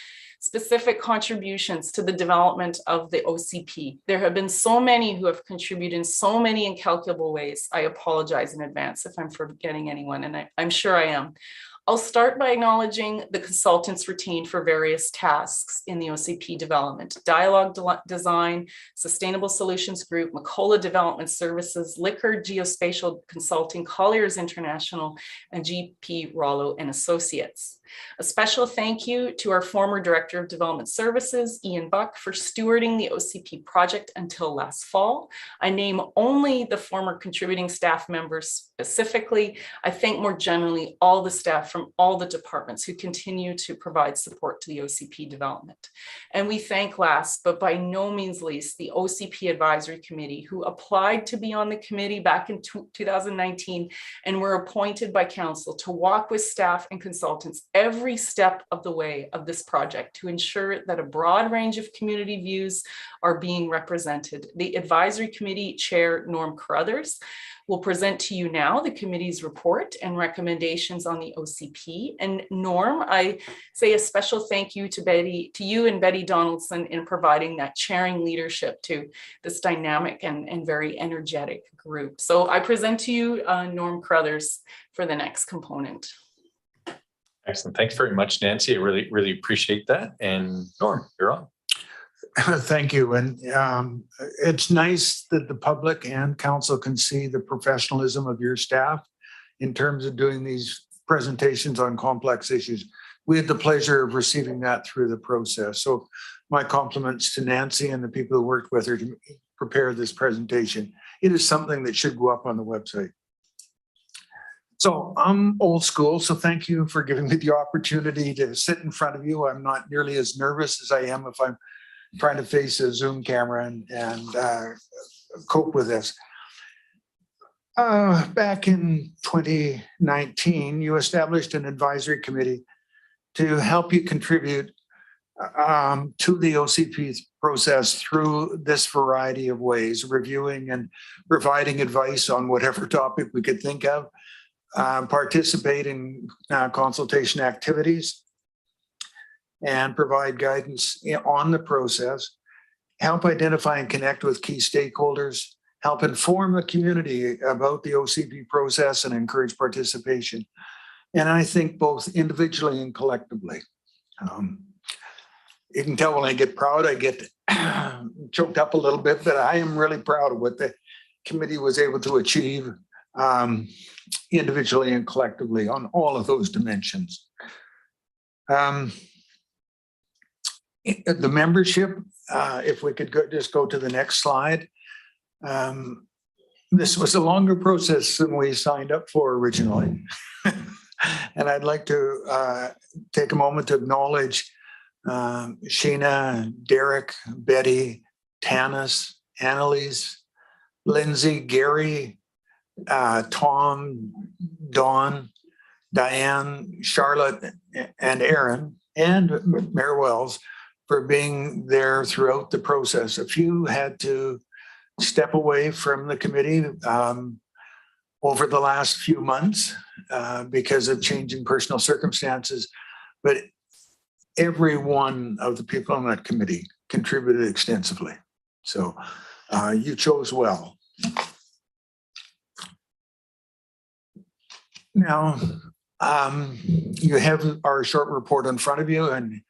specific contributions to the development of the OCP. There have been so many who have contributed in so many incalculable ways. I apologize in advance if I'm forgetting anyone, and I'm sure I am. I'll start by acknowledging the consultants retained for various tasks in the OCP development: Dialogue Design, Sustainable Solutions Group, Macola Development Services, Liquor Geospatial Consulting, Colliers International, and GP Rollo and Associates. A special thank you to our former Director of Development Services, Ian Buck, for stewarding the OCP project until last fall. I name only the former contributing staff members specifically. I thank more generally all the staff from all the departments who continue to provide support to the OCP development. And we thank last, but by no means least, the OCP Advisory Committee, who applied to be on the committee back in 2019 and were appointed by Council to walk with staff and consultants every step of the way of this project to ensure that a broad range of community views are being represented. The Advisory Committee Chair, Norm Carruthers, will present to you now the committee's report and recommendations on the OCP. And Norm, I say a special thank you to you and Betty Donaldson in providing that chairing leadership to this dynamic and very energetic group. So I present to you Norm Carruthers for the next component. Excellent. Thanks very much, Nancy. I really appreciate that. And Norm, you're on. Thank you. And it's nice that the public and council can see the professionalism of your staff in terms of doing these presentations on complex issues. We had the pleasure of receiving that through the process. So my compliments to Nancy and the people who worked with her to prepare this presentation. It is something that should go up on the website. So I'm old school, so thank you for giving me the opportunity to sit in front of you. I'm not nearly as nervous as I am if I'm trying to face a Zoom camera and cope with this. Back in 2019, you established an advisory committee to help you contribute to the OCP process through this variety of ways, reviewing and providing advice on whatever topic we could think of, participate in consultation activities, and provide guidance on the process, help identify and connect with key stakeholders, help inform the community about the OCP process and encourage participation. And I think both individually and collectively. You can tell when I get proud, I get choked up a little bit, but I am really proud of what the committee was able to achieve individually and collectively on all of those dimensions. The membership, if we could just go to the next slide. This was a longer process than we signed up for originally. And I'd like to take a moment to acknowledge Sheena, Derek, Betty, Tanis, Annalise, Lindsay, Gary, Tom, Dawn, Diane, Charlotte, and Aaron, and Mayor Wells for being there throughout the process. A few had to step away from the committee over the last few months because of changing personal circumstances, but every one of the people on that committee contributed extensively. So you chose well. Now, you have our short report in front of you, and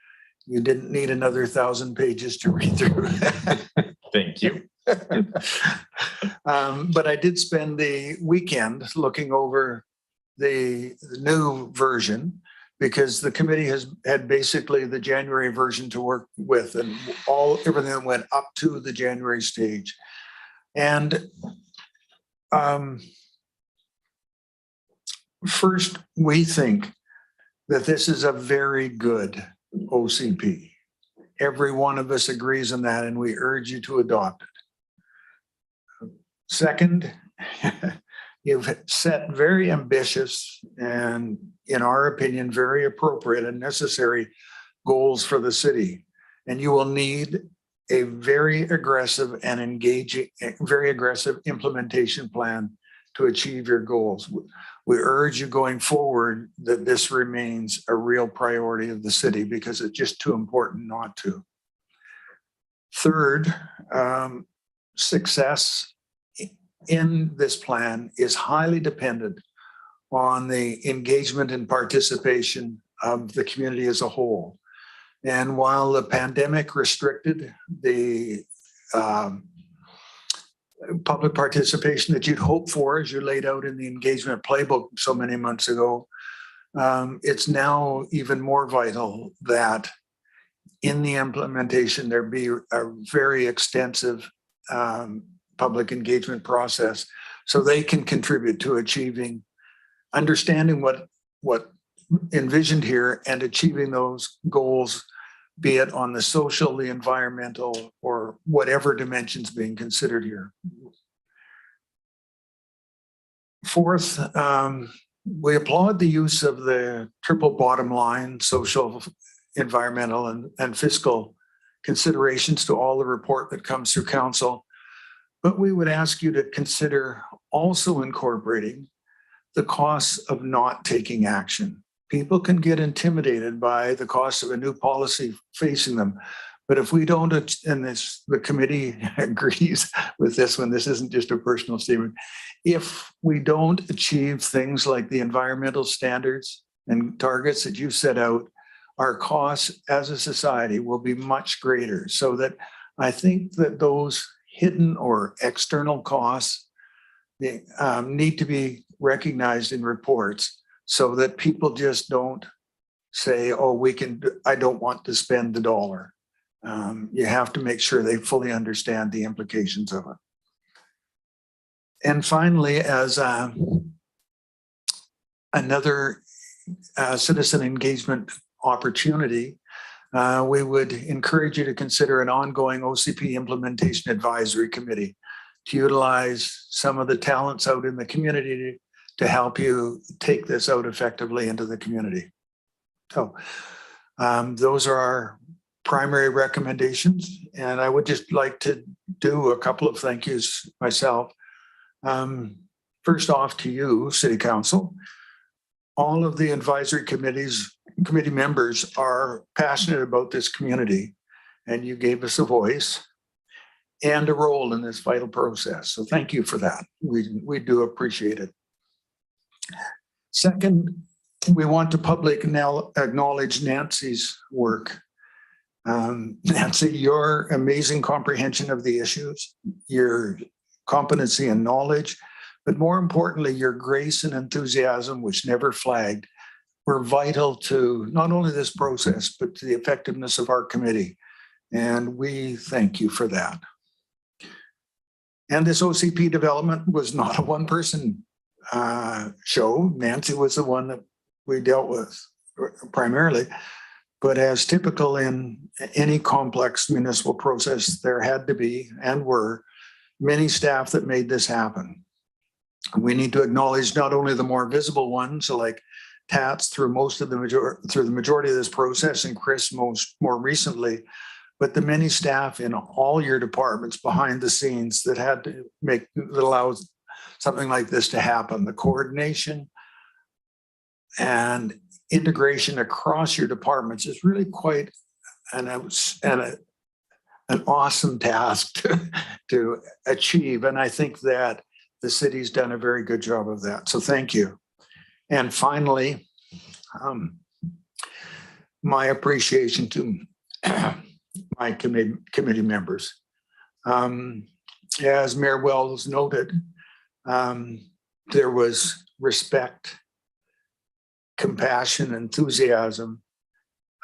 you didn't need another 1,000 pages to read through. Thank you. But I did spend the weekend looking over the new version because the committee had basically the January version to work with and everything that went up to the January stage. And First, we think that this is a very good OCP. Every one of us agrees on that, and we urge you to adopt it. Second, you've set very ambitious and, in our opinion, very appropriate and necessary goals for the city. And you will need a very aggressive and engaging, very aggressive implementation plan to achieve your goals. We urge you going forward that this remains a real priority of the city because it's just too important not to. Third, success in this plan is highly dependent on the engagement and participation of the community as a whole. And while the pandemic restricted the public participation that you'd hope for as you laid out in the engagement playbook so many months ago, it's now even more vital that in the implementation there be a very extensive public engagement process so they can contribute to achieving, understanding what envisioned here and achieving those goals, be it on the social, the environmental, or whatever dimensions being considered here. Fourth, we applaud the use of the triple bottom line, social, environmental, and fiscal considerations to all the report that comes through council. But we would ask you to consider also incorporating the costs of not taking action. People can get intimidated by the cost of a new policy facing them. But if we don't, and the committee agrees with this one, this isn't just a personal statement. If we don't achieve things like the environmental standards and targets that you set out, our costs as a society will be much greater. So that I think that those hidden or external costs need to be recognized in reports so that people just don't say, oh, I don't want to spend the dollar. You have to make sure they fully understand the implications of it. And finally, as another citizen engagement opportunity, we would encourage you to consider an ongoing OCP implementation advisory committee to utilize some of the talents out in the community to help you take this out effectively into the community. So those are our primary recommendations. And I would just like to do a couple of thank yous myself. First off to you, City Council. All of the advisory committee members are passionate about this community, and you gave us a voice and a role in this vital process. So thank you for that. We do appreciate it. Second, we want to publicly now acknowledge Nancy's work. Nancy, your amazing comprehension of the issues, your competency and knowledge, but more importantly, your grace and enthusiasm, which never flagged, were vital to not only this process, but to the effectiveness of our committee. And we thank you for that. And this OCP development was not a one-person show. Nancy was the one that we dealt with primarily. But as typical in any complex municipal process, there had to be and were many staff that made this happen. We need to acknowledge not only the more visible ones, so like Tats through the majority of this process, and Chris more recently, but the many staff in all your departments behind the scenes that had to allow something like this to happen. The coordination and integration across your departments is really quite an awesome task to achieve. And I think that the city's done a very good job of that. So thank you. And finally, my appreciation to my committee members. As Mayor Wells noted, there was respect, compassion, enthusiasm,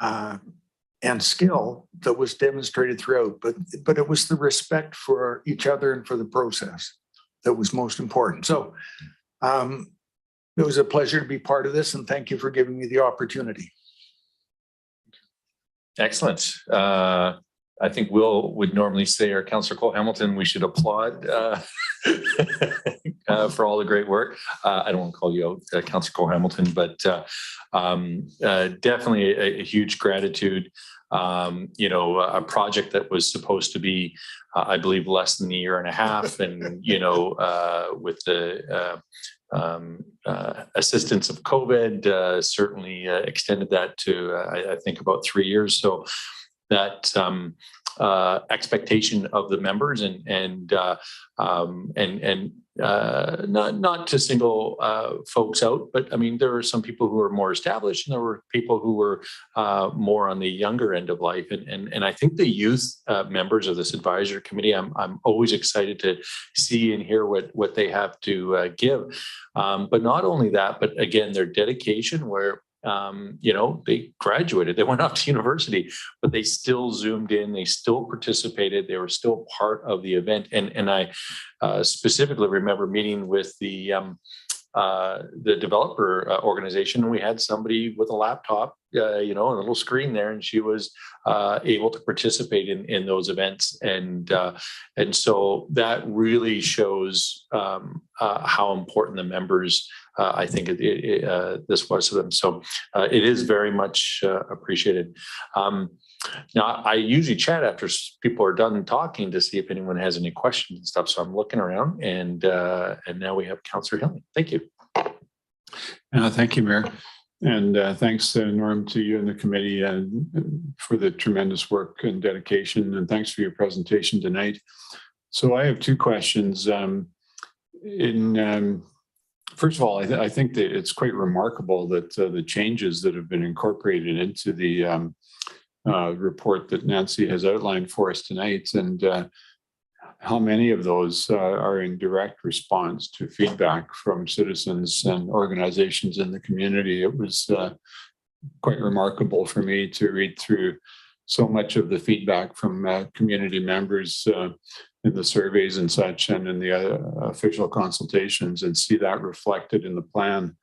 and skill that was demonstrated throughout, but it was the respect for each other and for the process that was most important. So It was a pleasure to be part of this, and thank you for giving me the opportunity. Excellent. I think Will would normally say, or Councillor Cole Hamilton, we should applaud for all the great work. I don't want to call you out, Councillor Cole Hamilton, but definitely a huge gratitude. A project that was supposed to be, I believe, less than a year and a half, and with the assistance of COVID, certainly extended that to I think about 3 years. So that expectation of the members and not to single folks out, but I mean, there were some people who were more established, and there were people who were more on the younger end of life. And I think the youth members of this advisory committee, I'm always excited to see and hear what they have to give. But not only that, but again, their dedication where they graduated, they went off to university, but they still zoomed in, they still participated, they were still part of the event. And I specifically remember meeting with the developer organization, and we had somebody with a laptop, a little screen there, and she was able to participate in those events. And so that really shows how important the members, I think this was to them. So it is very much appreciated. Now, I usually chat after people are done talking to see if anyone has any questions and stuff. So I'm looking around, and now we have Councillor Hilling. Thank you. Thank you, Mayor. And thanks, Norm, to you and the committee for the tremendous work and dedication. And thanks for your presentation tonight. So I have two questions. First of all, I think that it's quite remarkable that the changes that have been incorporated into the report that Nancy has outlined for us tonight, and how many of those are in direct response to feedback from citizens and organizations in the community. It was quite remarkable for me to read through so much of the feedback from community members in the surveys and such, and in the official consultations, and see that reflected in the plan.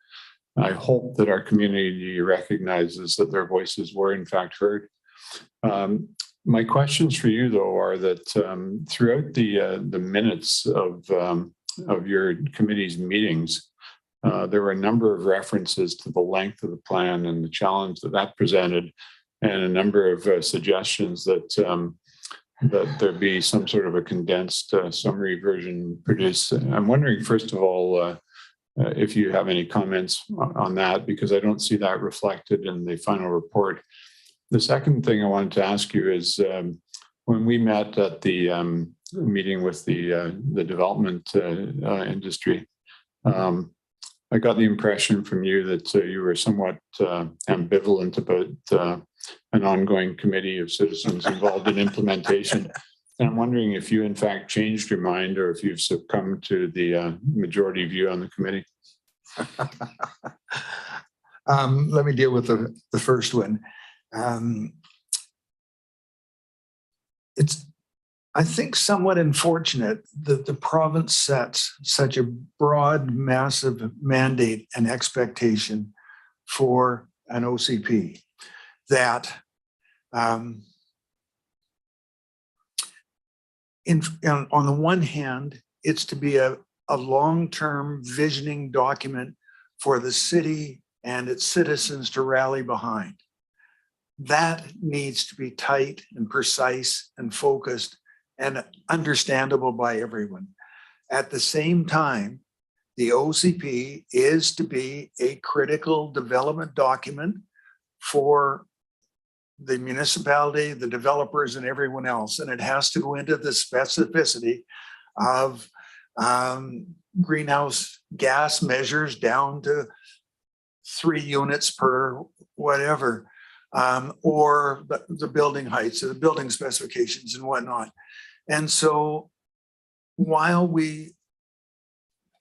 I hope that our community recognizes that their voices were in fact heard. My questions for you, though, are that throughout the minutes of your committee's meetings, there were a number of references to the length of the plan and the challenge that presented, and a number of suggestions that there be some sort of a condensed summary version produced. I'm wondering, first of all, if you have any comments on that, because I don't see that reflected in the final report. The second thing I wanted to ask you is, when we met at the meeting with the development industry, I got the impression from you that you were somewhat ambivalent about an ongoing committee of citizens involved in implementation. And I'm wondering if you in fact changed your mind, or if you've succumbed to the majority view on the committee. Let me deal with the first one. It's, I think, somewhat unfortunate that the province sets such a broad, massive mandate and expectation for an OCP that on the one hand, it's to be a long-term visioning document for the city and its citizens to rally behind. That needs to be tight and precise and focused and understandable by everyone. At the same time, the OCP is to be a critical development document for the municipality, the developers, and everyone else. And it has to go into the specificity of greenhouse gas measures down to 3 units per whatever. Or the building heights, or the building specifications and whatnot. And so while we,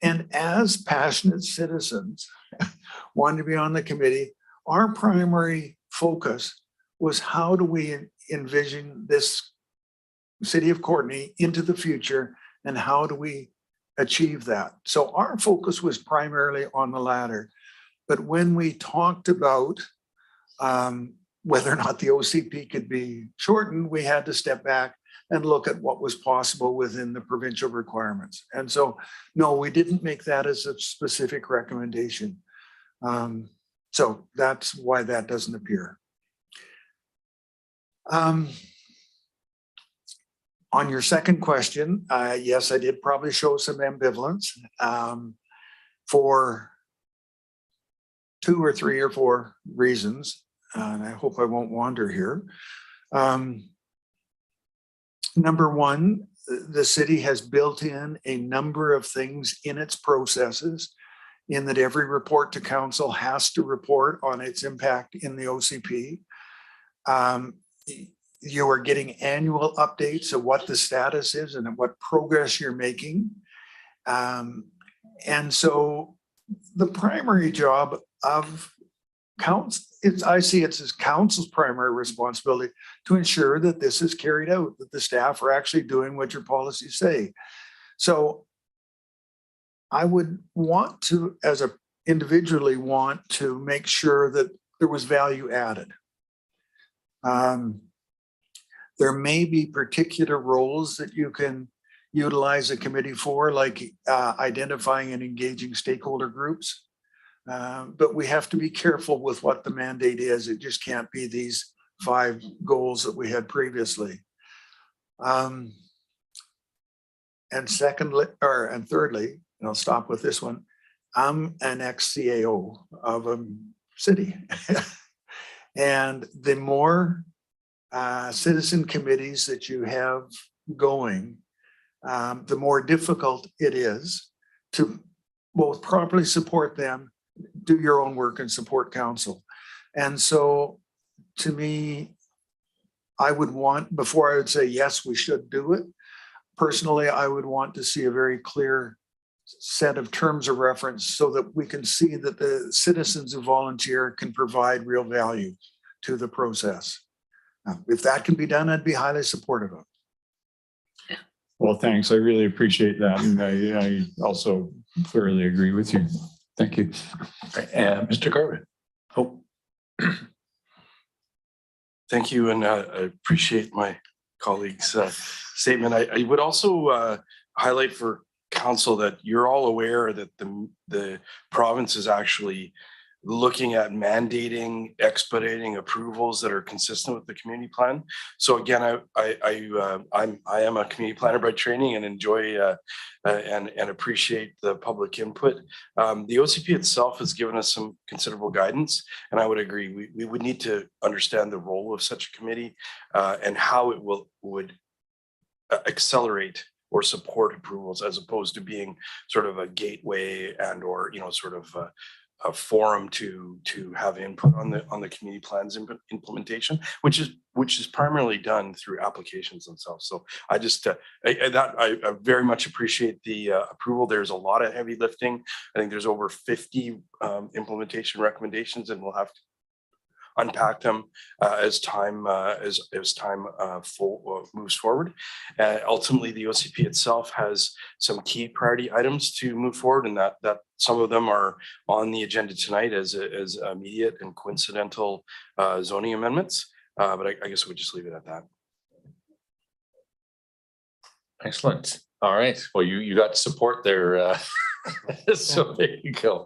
and as passionate citizens wanted to be on the committee, our primary focus was how do we envision this city of Courtenay into the future, and how do we achieve that. So our focus was primarily on the latter. But when we talked about whether or not the OCP could be shortened, we had to step back and look at what was possible within the provincial requirements. And so, no, we didn't make that as a specific recommendation. So that's why that doesn't appear. On your second question, yes, I did probably show some ambivalence for 2 or 3 or 4 reasons, and I hope I won't wander here. Number one, the city has built in a number of things in its processes, in that every report to council has to report on its impact in the OCP. You are getting annual updates of what the status is and what progress you're making. And so the primary job of council, I see it as council's primary responsibility to ensure that this is carried out, that the staff are actually doing what your policies say. So I would want to, as a individually, want to make sure that there was value added. There may be particular roles that you can utilize a committee for, like identifying and engaging stakeholder groups. But we have to be careful with what the mandate is. It just can't be these 5 goals that we had previously. And secondly, and thirdly, and I'll stop with this one, I'm an ex-CAO of a city. And the more citizen committees that you have going, the more difficult it is to both properly support them, do your own work, and support council. And so to me, I would want, before I would say, yes, we should do it, personally, I would want to see a very clear set of terms of reference so that we can see that the citizens who volunteer can provide real value to the process. If that can be done, I'd be highly supportive of it. Well, thanks. I really appreciate that. And I also thoroughly agree with you. Thank you. And Mr. Garvin. Oh. Thank you. And I appreciate my colleague's statement. I would also highlight for council that you're all aware that the province is actually looking at mandating, expediting approvals that are consistent with the community plan. So again, I am a community planner by training and enjoy and appreciate the public input. The OCP itself has given us some considerable guidance, and I would agree we would need to understand the role of such a committee and how it would accelerate or support approvals, as opposed to being sort of a gateway and or sort of a forum to have input on the community plans implementation, which is primarily done through applications themselves. So I just I very much appreciate the approval. There's a lot of heavy lifting. I think there's over 50 implementation recommendations, and we'll have to unpack them as time moves forward. Ultimately, the OCP itself has some key priority items to move forward, and that some of them are on the agenda tonight as immediate and coincidental zoning amendments. But I guess we'll just leave it at that. Excellent. All right. Well, you got support there. So there you go.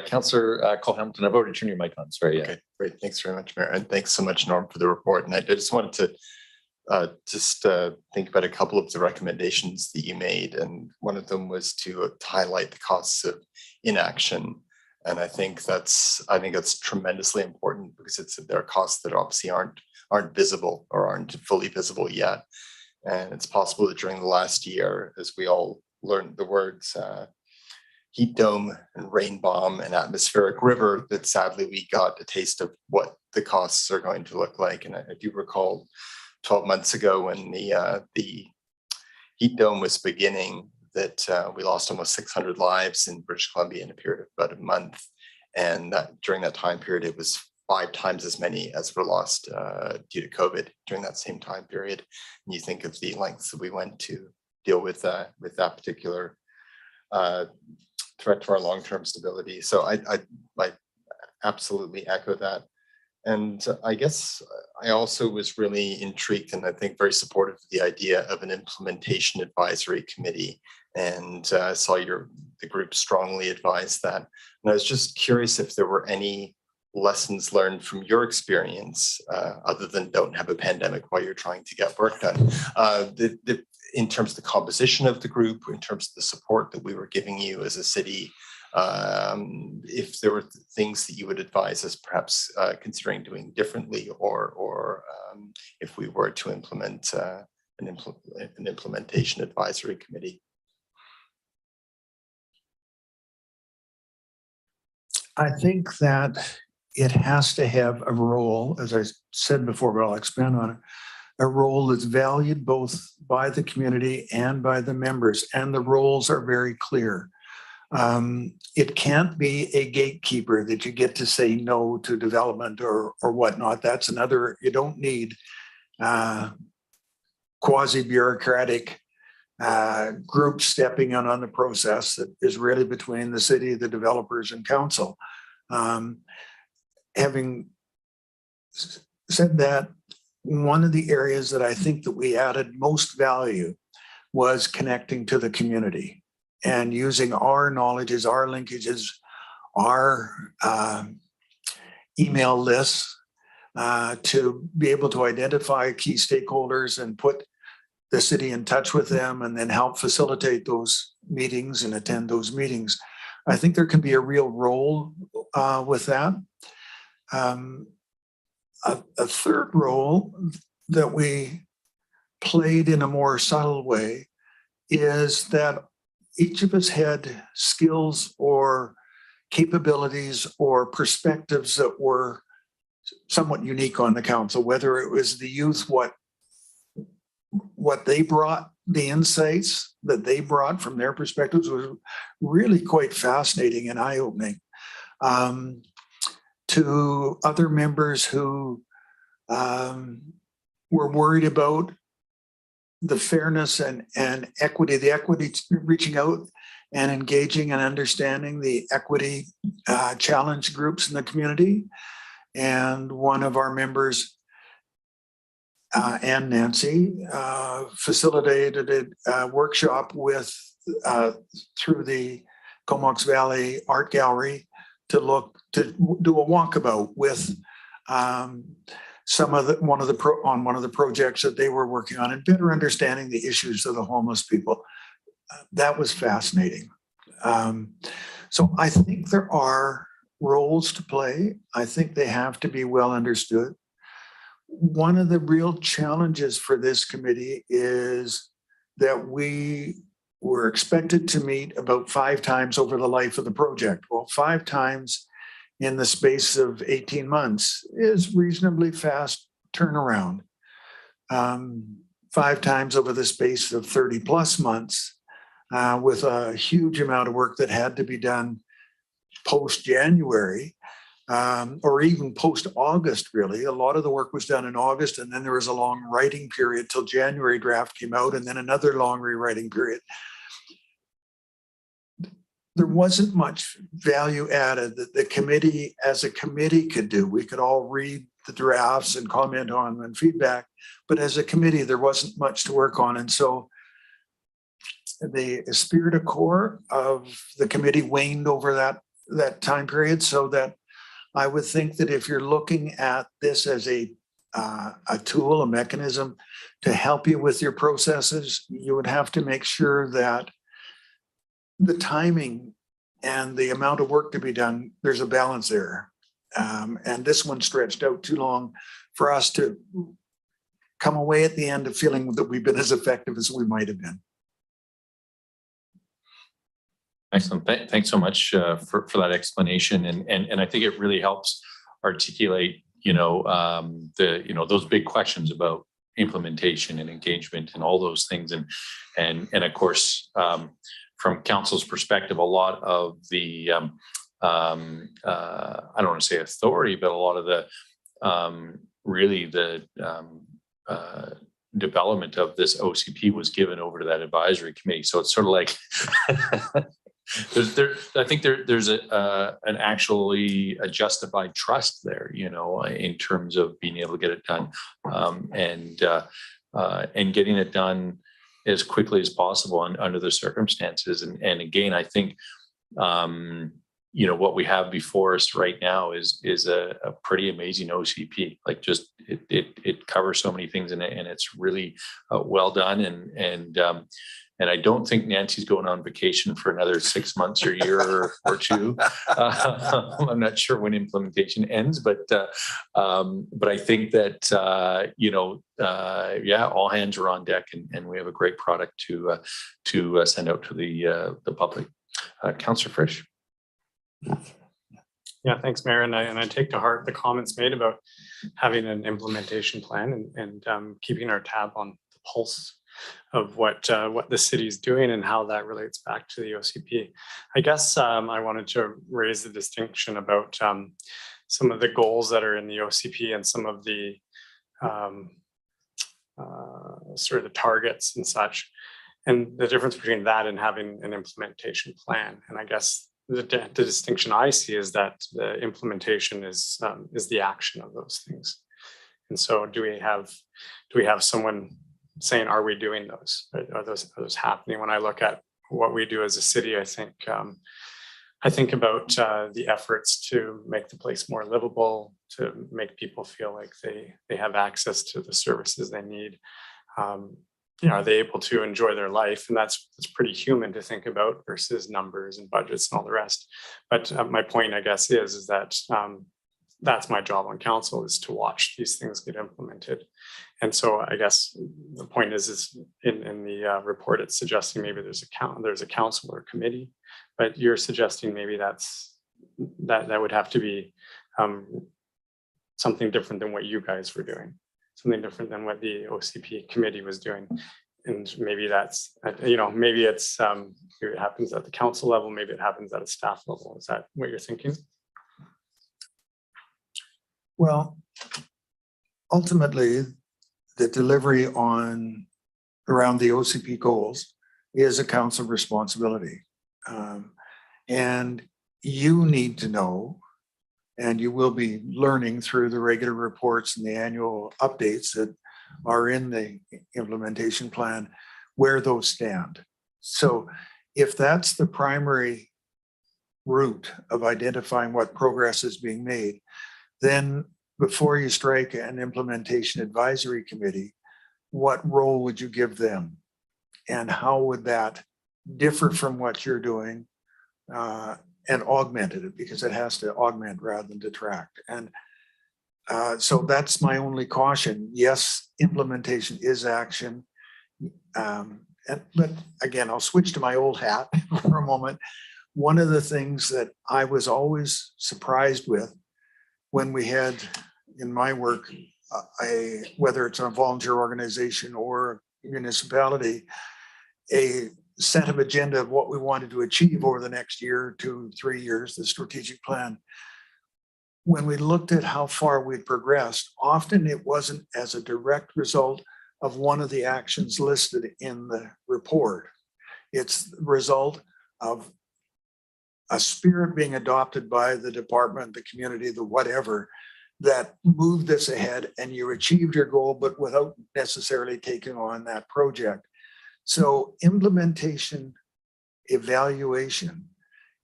Councillor Cole Hamilton, I've already turned your mic on. Sorry. Okay, great. Thanks very much, Mayor. And thanks so much, Norm, for the report. And I just wanted to think about a couple of the recommendations that you made. And one of them was to highlight the costs of inaction. And I think that's tremendously important, because there are costs that obviously aren't visible or aren't fully visible yet. And it's possible that during the last year, as we all learned the words heat dome and rain bomb and atmospheric river, that sadly we got a taste of what the costs are going to look like. And I do recall 12 months ago when the heat dome was beginning, that we lost almost 600 lives in British Columbia in a period of about a month. And during that time period, it was 5 times as many as were lost due to COVID during that same time period. And you think of the lengths that we went to deal with that particular threat to our long-term stability. So I absolutely echo that. And I guess I also was really intrigued and I think very supportive of the idea of an implementation advisory committee. And I saw the group strongly advise that. And I was just curious if there were any lessons learned from your experience, other than don't have a pandemic while you're trying to get work done, in terms of the composition of the group, in terms of the support that we were giving you as a city, if there were things that you would advise us perhaps considering doing differently, or if we were to implement an implementation advisory committee. I think that it has to have a role, as I said before, but I'll expand on it, a role that's valued both by the community and by the members, and the roles are very clear. It can't be a gatekeeper that you get to say no to development or whatnot. That's another, you don't need quasi-bureaucratic group stepping in on the process that is really between the city, the developers, and council. Having said that, one of the areas that I think that we added most value was connecting to the community and using our knowledges, our linkages, our email lists to be able to identify key stakeholders and put the city in touch with them, and then help facilitate those meetings and attend those meetings. I think there can be a real role with that. A third role that we played in a more subtle way is that each of us had skills or capabilities or perspectives that were somewhat unique on the council, whether it was the youth, what they brought, the insights that they brought from their perspectives was really quite fascinating and eye-opening. To other members who were worried about the fairness and equity, reaching out and engaging and understanding the equity challenge groups in the community. And one of our members, Ann Nancy, facilitated a workshop with through the Comox Valley Art Gallery to do a walkabout with one of the projects that they were working on, and better understanding the issues of the homeless people. That was fascinating. So I think there are roles to play. I think they have to be well understood. One of the real challenges for this committee is that we were expected to meet about 5 times over the life of the project. Well, 5 times in the space of 18 months is reasonably fast turnaround. 5 times over the space of 30 plus months with a huge amount of work that had to be done post-January or even post-August, really. A lot of the work was done in August, and then there was a long writing period till January draft came out, and then another long rewriting period. There wasn't much value added that the committee as a committee could do. We could all read the drafts and comment on them and feedback, but as a committee, there wasn't much to work on. And so the spirit of core of the committee waned over that time period, so that I would think that if you're looking at this as a tool, a mechanism to help you with your processes, you would have to make sure that the timing and the amount of work to be done, there's a balance there. And this one stretched out too long for us to come away at the end of feeling that we've been as effective as we might have been. Excellent. Thanks so much for that explanation. And I think it really helps articulate, those big questions about implementation and engagement and all those things. And of course, from council's perspective, a lot of the, I don't want to say authority, but a lot of the, really the development of this OCP was given over to that advisory committee. So it's sort of like, I think there's an actually a justified trust there, you know, in terms of being able to get it done, and getting it done as quickly as possible under the circumstances. And again, I think, you know, what we have before us right now is a pretty amazing OCP. Like, just it covers so many things, and it's really well done. And I don't think Nancy's going on vacation for another 6 months or a year or two. I'm not sure when implementation ends, but I think that you know, yeah, all hands are on deck, and we have a great product to send out to the public. Councillor Frisch. Yeah, thanks, Mayor. And I take to heart the comments made about having an implementation plan and keeping our tab on the pulse of what the city is doing and how that relates back to the OCP. I guess I wanted to raise the distinction about some of the goals that are in the OCP and some of the sort of the targets and such, and the difference between that and having an implementation plan. And I guess the distinction I see is that the implementation is the action of those things. And so do we have someone saying, are we doing those? Are those happening? When I look at what we do as a city, I think about the efforts to make the place more livable, to make people feel like they have access to the services they need. You know, are they able to enjoy their life? And that's pretty human to think about versus numbers and budgets and all the rest. But my point, I guess, is that that's my job on council, is to watch these things get implemented. And so I guess the point is in the report, it's suggesting maybe there's a council or committee, but you're suggesting maybe that would have to be something different than what you guys were doing, something different than what the OCP committee was doing. And maybe that's, you know, maybe it happens at the council level, maybe it happens at a staff level. Is that what you're thinking? Well, ultimately, the delivery around the OCP goals is a council responsibility. And you need to know, and you will be learning through the regular reports and the annual updates that are in the implementation plan, where those stand. So if that's the primary route of identifying what progress is being made, then before you strike an implementation advisory committee, what role would you give them? And how would that differ from what you're doing and augment it? Because it has to augment rather than detract. And so that's my only caution. Yes, implementation is action. But again, I'll switch to my old hat for a moment. One of the things that I was always surprised with when we had in my work, whether it's a volunteer organization or municipality, a set of agenda of what we wanted to achieve over the next year, 2, 3 years, the strategic plan. When we looked at how far we'd progressed, often it wasn't as a direct result of one of the actions listed in the report. It's the result of a spirit being adopted by the department, the community, the whatever, that moved this ahead, and you achieved your goal, but without necessarily taking on that project. So implementation evaluation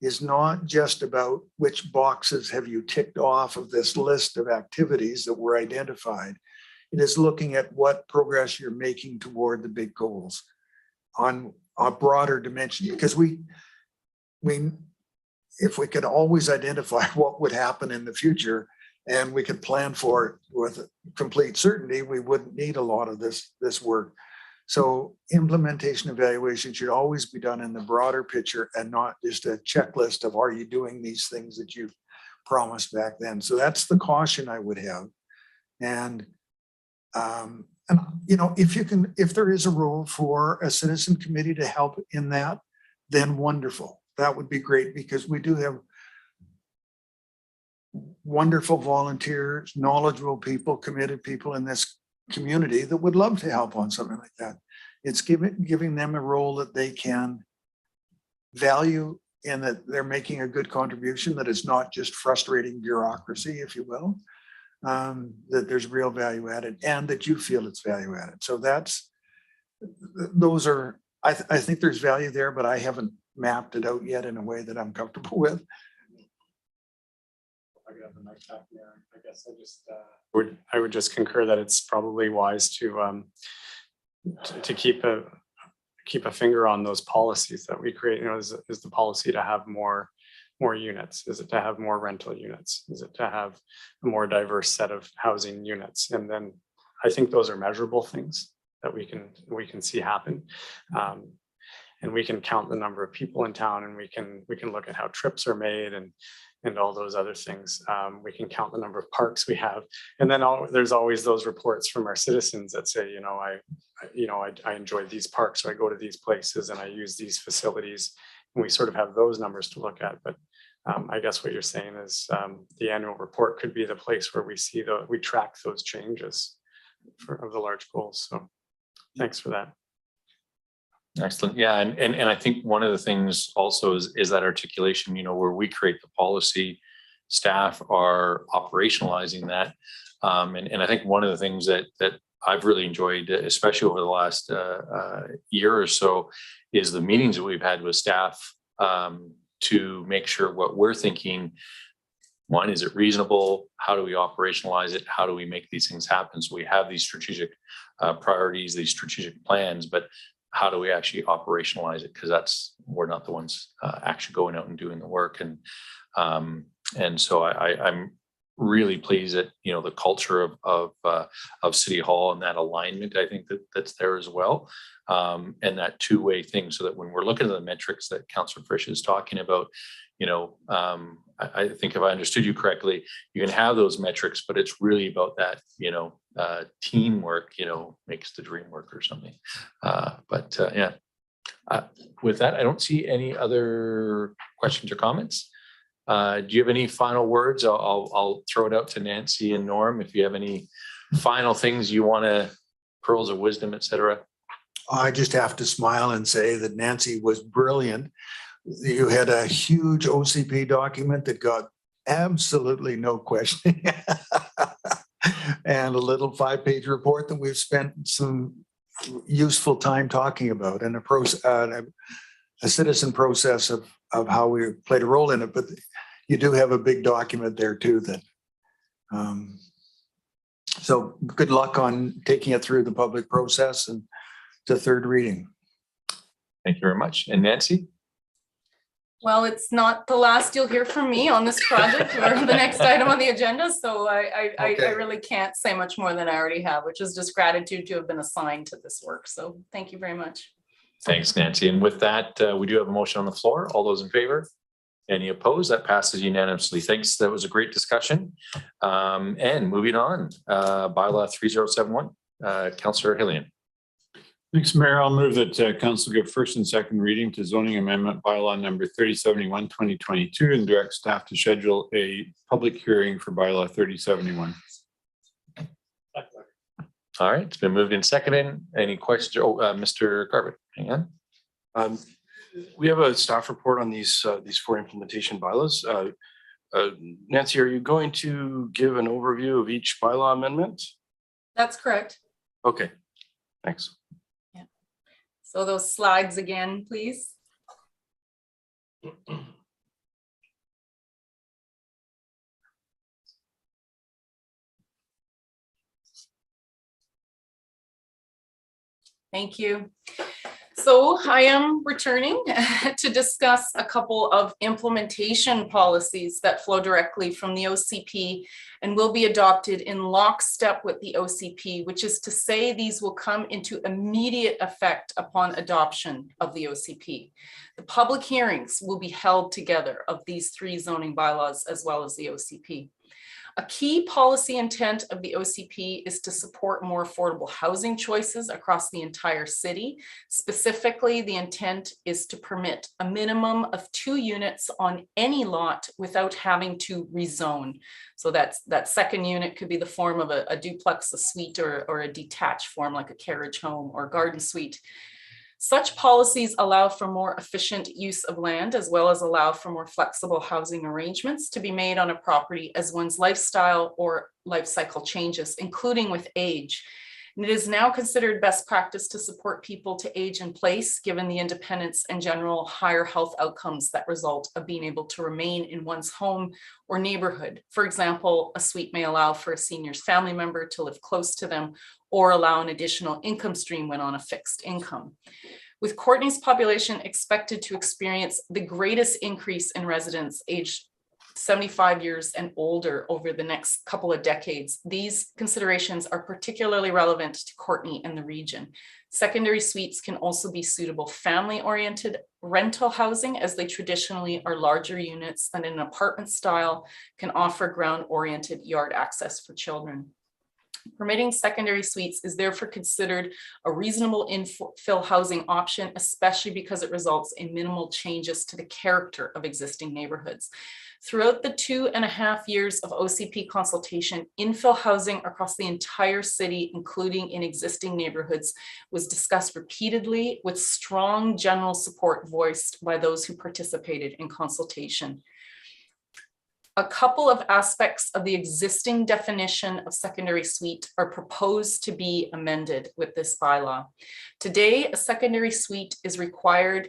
is not just about which boxes have you ticked off of this list of activities that were identified. It is looking at what progress you're making toward the big goals on a broader dimension, because if we could always identify what would happen in the future and we could plan for it with complete certainty, we wouldn't need a lot of this work. So implementation evaluation should always be done in the broader picture and not just a checklist of, are you doing these things that you promised back then? So that's the caution I would have. And you know, if there is a role for a citizen committee to help in that, then wonderful. That would be great, because we do have wonderful volunteers, knowledgeable people, committed people in this community that would love to help on something like that. It's giving them a role that they can value and that they're making a good contribution, that it's not just frustrating bureaucracy, if you will, that there's real value added and that you feel it's value added. So those are, I think there's value there, but I haven't mapped it out yet in a way that I'm comfortable with. I guess I would just concur that it's probably wise to keep a finger on those policies that we create. You know, is the policy to have more units? Is it to have more rental units? Is it to have a more diverse set of housing units? And then I think those are measurable things that we can see happen. And we can count the number of people in town, and we can look at how trips are made and all those other things. We can count the number of parks we have. And then there's always those reports from our citizens that say, I enjoy these parks, or I go to these places and I use these facilities. And we sort of have those numbers to look at. But I guess what you're saying is the annual report could be the place where we track those changes of the large goals. So thanks for that. Excellent. Yeah. And I think one of the things also is that articulation, where we create the policy, staff are operationalizing that. And I think one of the things that I've really enjoyed, especially over the last year or so, is the meetings that we've had with staff to make sure what we're thinking, one, is it reasonable? How do we operationalize it? How do we make these things happen? So we have these strategic priorities, these strategic plans, but how do we actually operationalize it? Because we're not the ones actually going out and doing the work. And so I'm really pleased that the culture of City Hall and that alignment, I think that's there as well, and that two-way thing, so that when we're looking at the metrics that Councillor Frisch is talking about, I think if I understood you correctly, you can have those metrics, but it's really about that teamwork makes the dream work or something. Yeah, with that, I don't see any other questions or comments. Do you have any final words? I'll throw it out to Nancy and Norm if you have any final things you want to, pearls of wisdom, etc. I just have to smile and say that Nancy was brilliant. You had a huge OCP document that got absolutely no questioning and a little 5-page report that we've spent some useful time talking about, and a citizen process of how we played a role in it. But you do have a big document there too that so good luck on taking it through the public process and to third reading. Thank you very much. And Nancy? Well, it's not the last you'll hear from me on this project or the next item on the agenda. So I really can't say much more than I already have, which is just gratitude to have been assigned to this work. So thank you very much. Thanks, Nancy. And with that, we do have a motion on the floor. All those in favor? Any opposed? That passes unanimously. Thanks. That was a great discussion. And moving on, bylaw 3071, Councillor Hillian. Thanks, Mayor. I'll move that council give first and second reading to zoning amendment bylaw number 3071, 2022, and direct staff to schedule a public hearing for bylaw 3071. All right, it's been moved and seconded. Any questions? Oh, Mr. Garbutt, hang on. We have a staff report on these 4 implementation bylaws. Nancy, are you going to give an overview of each bylaw amendment? That's correct. Okay, thanks. Yeah. So those slides again, please. Thank you. So I am returning to discuss a couple of implementation policies that flow directly from the OCP and will be adopted in lockstep with the OCP, which is to say these will come into immediate effect upon adoption of the OCP. The public hearings will be held together of these 3 zoning bylaws as well as the OCP. A key policy intent of the OCP is to support more affordable housing choices across the entire city. Specifically, the intent is to permit a minimum of 2 units on any lot without having to rezone. So that second unit could be the form of a duplex, a suite, or a detached form like a carriage home or garden suite. Such policies allow for more efficient use of land, as well as allow for more flexible housing arrangements to be made on a property as one's lifestyle or life cycle changes, including with age. And it is now considered best practice to support people to age in place, given the independence and general higher health outcomes that result of being able to remain in one's home or neighborhood. For example, a suite may allow for a senior's family member to live close to them, or allow an additional income stream when on a fixed income. With Courtenay's population expected to experience the greatest increase in residents aged 75 years and older over the next couple of decades, these considerations are particularly relevant to Courtenay and the region. Secondary suites can also be suitable family-oriented rental housing, as they traditionally are larger units than an apartment style, can offer ground-oriented yard access for children. Permitting secondary suites is therefore considered a reasonable infill housing option, especially because it results in minimal changes to the character of existing neighborhoods. Throughout the 2.5 years of OCP consultation, infill housing across the entire city, including in existing neighborhoods, was discussed repeatedly with strong general support voiced by those who participated in consultation. A couple of aspects of the existing definition of secondary suite are proposed to be amended with this bylaw. Today, a secondary suite is required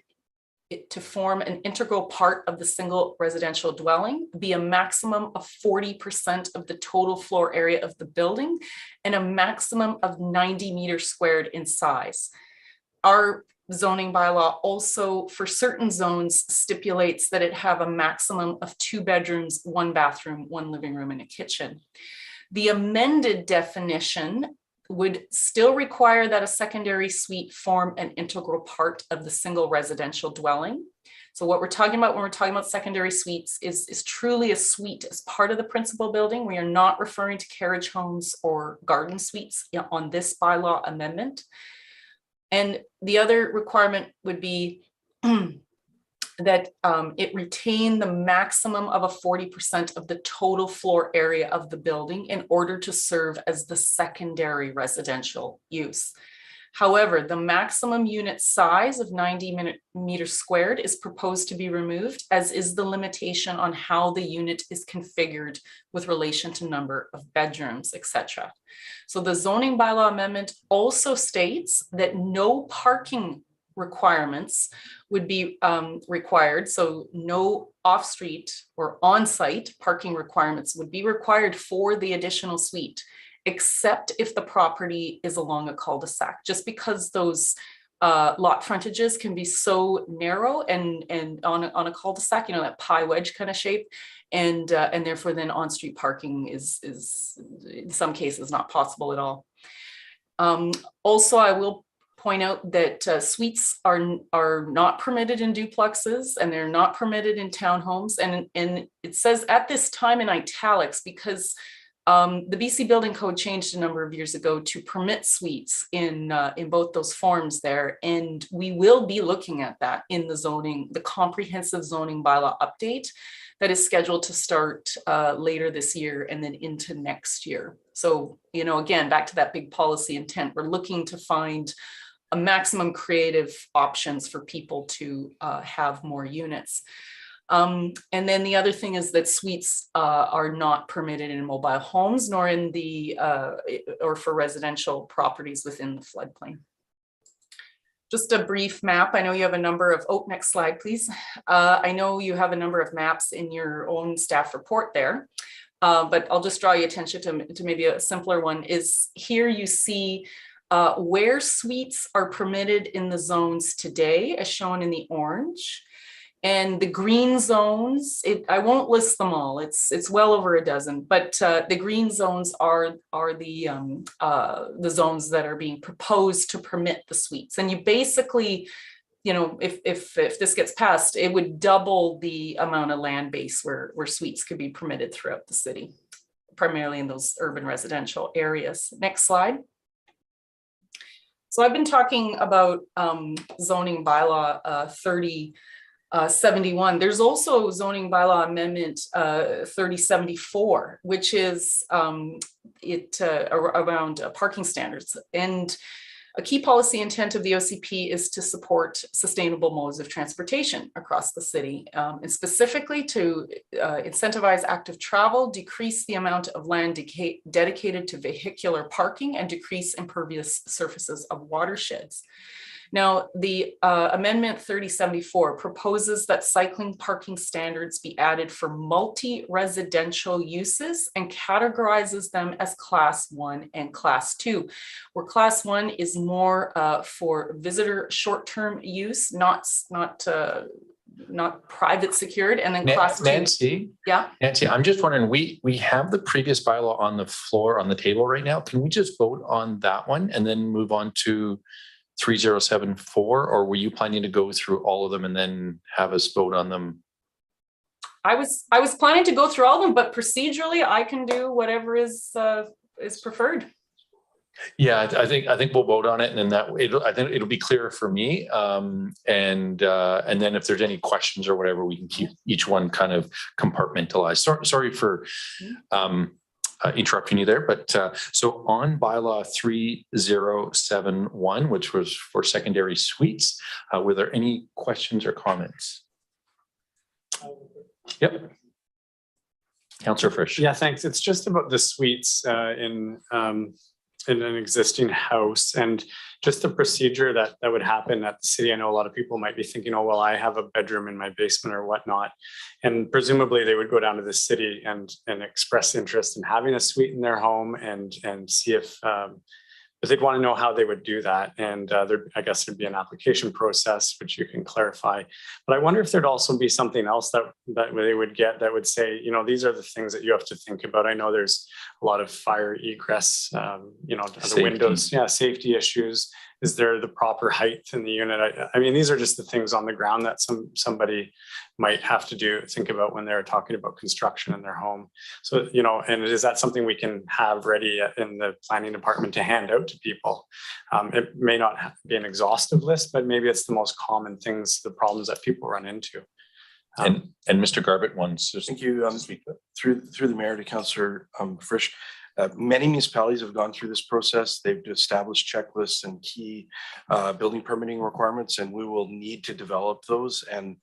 to form an integral part of the single residential dwelling, be a maximum of 40% of the total floor area of the building, and a maximum of 90 meters squared in size. Our zoning bylaw also, for certain zones, stipulates that it have a maximum of 2 bedrooms, 1 bathroom, 1 living room, and a kitchen. The amended definition would still require that a secondary suite form an integral part of the single residential dwelling. So what we're talking about when we're talking about secondary suites is truly a suite as part of the principal building. We are not referring to carriage homes or garden suites on this bylaw amendment. And the other requirement would be that it retain the maximum of a 40% of the total floor area of the building in order to serve as the secondary residential use. However, the maximum unit size of 90 meters squared is proposed to be removed, as is the limitation on how the unit is configured with relation to number of bedrooms, etc. So the zoning bylaw amendment also states that no parking requirements would be required. So no off-street or on-site parking requirements would be required for the additional suite, except if the property is along a cul-de-sac, just because those lot frontages can be so narrow and on a cul-de-sac, you know, that pie wedge kind of shape. And therefore then on-street parking is in some cases not possible at all. Also, I will point out that suites are not permitted in duplexes, and they're not permitted in townhomes. And it says at this time in italics because the BC Building Code changed a number of years ago to permit suites in both those forms there. And we will be looking at that in the zoning, the comprehensive zoning bylaw update that is scheduled to start later this year and then into next year. So, you know, again, back to that big policy intent, we're looking to find a maximum creative options for people to have more units. And then the other thing is that suites are not permitted in mobile homes, nor in the, or for residential properties within the floodplain. Just a brief map. I know you have a number of, oh, next slide, please. I know you have a number of maps in your own staff report there, but I'll just draw your attention to maybe a simpler one. Is here you see where suites are permitted in the zones today, as shown in the orange. And the green zones, I won't list them all. It's well over a dozen, but the green zones are the zones that are being proposed to permit the suites. And you basically, you know, if this gets passed, it would double the amount of land base where suites could be permitted throughout the city, primarily in those urban residential areas. Next slide. So I've been talking about zoning bylaw 3071. There's also zoning bylaw amendment 3074, which is around parking standards. And A key policy intent of the OCP is to support sustainable modes of transportation across the city, and specifically to incentivize active travel, decrease the amount of land dedicated to vehicular parking, and decrease impervious surfaces of watersheds. Now, the Amendment 3074 proposes that cycling parking standards be added for multi-residential uses and categorizes them as Class 1 and Class 2, where Class 1 is more for visitor short-term use, not private secured, and then Class 2. Nancy? Yeah. Nancy, I'm just wondering, we have the previous bylaw on the floor, on the table right now. Can we just vote on that one and then move on to 3074, or were you planning to go through all of them and then have us vote on them? I was planning to go through all of them, but procedurally I can do whatever is preferred. Yeah, I think we'll vote on it, and then I think it'll be clearer for me. And then if there's any questions or whatever, we can keep each one kind of compartmentalized. Sorry for interrupting you there, but so on bylaw 3071, which was for secondary suites, were there any questions or comments? Yep. Councillor Frisch. Yeah, thanks. It's just about the suites in an existing house, and just the procedure that would happen at the city. I know a lot of people might be thinking, oh, well, I have a bedroom in my basement or whatnot. And presumably they would go down to the city and express interest in having a suite in their home and see if they'd want to know how they would do that. And I guess there'd be an application process, which you can clarify. But I wonder if there'd also be something else that they would get that would say, you know, these are the things that you have to think about. I know there's a lot of fire egress, you know, the windows, yeah, safety issues. Is there the proper height in the unit? I mean, these are just the things on the ground that somebody might have to think about when they're talking about construction in their home. So, you know, and is that something we can have ready in the planning department to hand out to people? It may not be an exhaustive list, but maybe it's the most common things, the problems that people run into. And Mr. Garbett wants to thank you. Through the mayor to Councillor Frisch. Many municipalities have gone through this process. They've established checklists and key building permitting requirements, and we will need to develop those and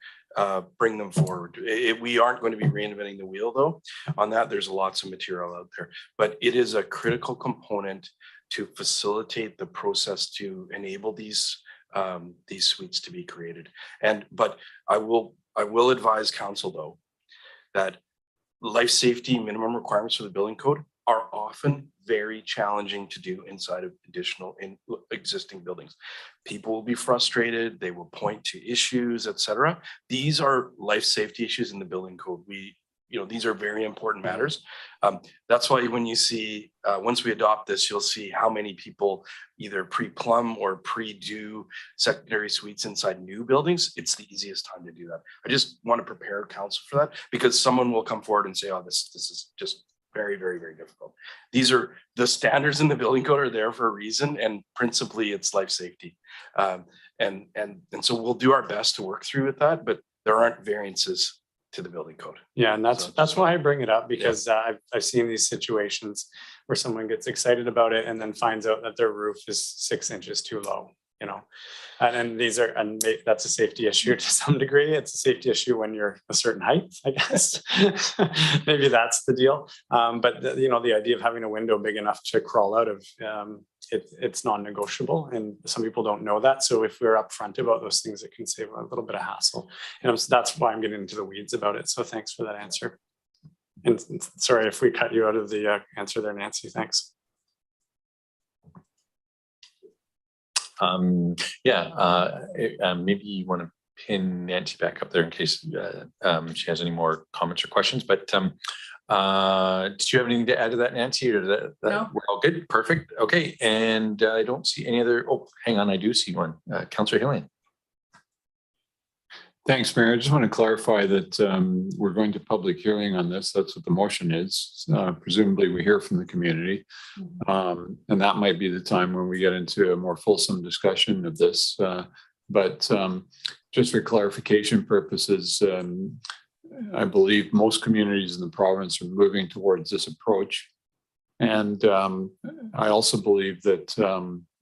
bring them forward. We aren't going to be reinventing the wheel, though. On that, there's lots of material out there, but it is a critical component to facilitate the process to enable these suites to be created. But I will advise council, though, that life safety minimum requirements for the building code are often very challenging to do inside of existing buildings. People will be frustrated, they will point to issues, etc. These are life safety issues in the building code. These are very important matters. That's why when you see, once we adopt this, you'll see how many people either pre-plumb or pre-do secondary suites inside new buildings. It's the easiest time to do that. I just want to prepare council for that, because someone will come forward and say, oh, this is just very, very, very difficult. These are the standards in the building code are there for a reason, and principally it's life safety. And so we'll do our best to work through with that, but there aren't variances to the building code. Yeah, and that's why I bring it up, because I've seen these situations where someone gets excited about it and then finds out that their roof is 6 inches too low, you know. And that's a safety issue to some degree. It's a safety issue when you're a certain height, I guess. Maybe that's the deal. But the idea of having a window big enough to crawl out of, it's non-negotiable, and some people don't know that. So if we're upfront about those things, it can save a little bit of hassle. So that's why I'm getting into the weeds about it. So thanks for that answer. And sorry if we cut you out of the answer there, Nancy. Thanks. Maybe you want to pin Nancy back up there in case she has any more comments or questions. But did you have anything to add to that, Nancy? Or no. We're all good. Perfect. Okay. And I don't see any other. Oh, hang on. I do see one. Councillor Hillian. Thanks, Mayor. I just want to clarify that we're going to public hearing on this. That's what the motion is. Presumably we hear from the community. And that might be the time when we get into a more fulsome discussion of this. But just for clarification purposes, I believe most communities in the province are moving towards this approach. And I also believe that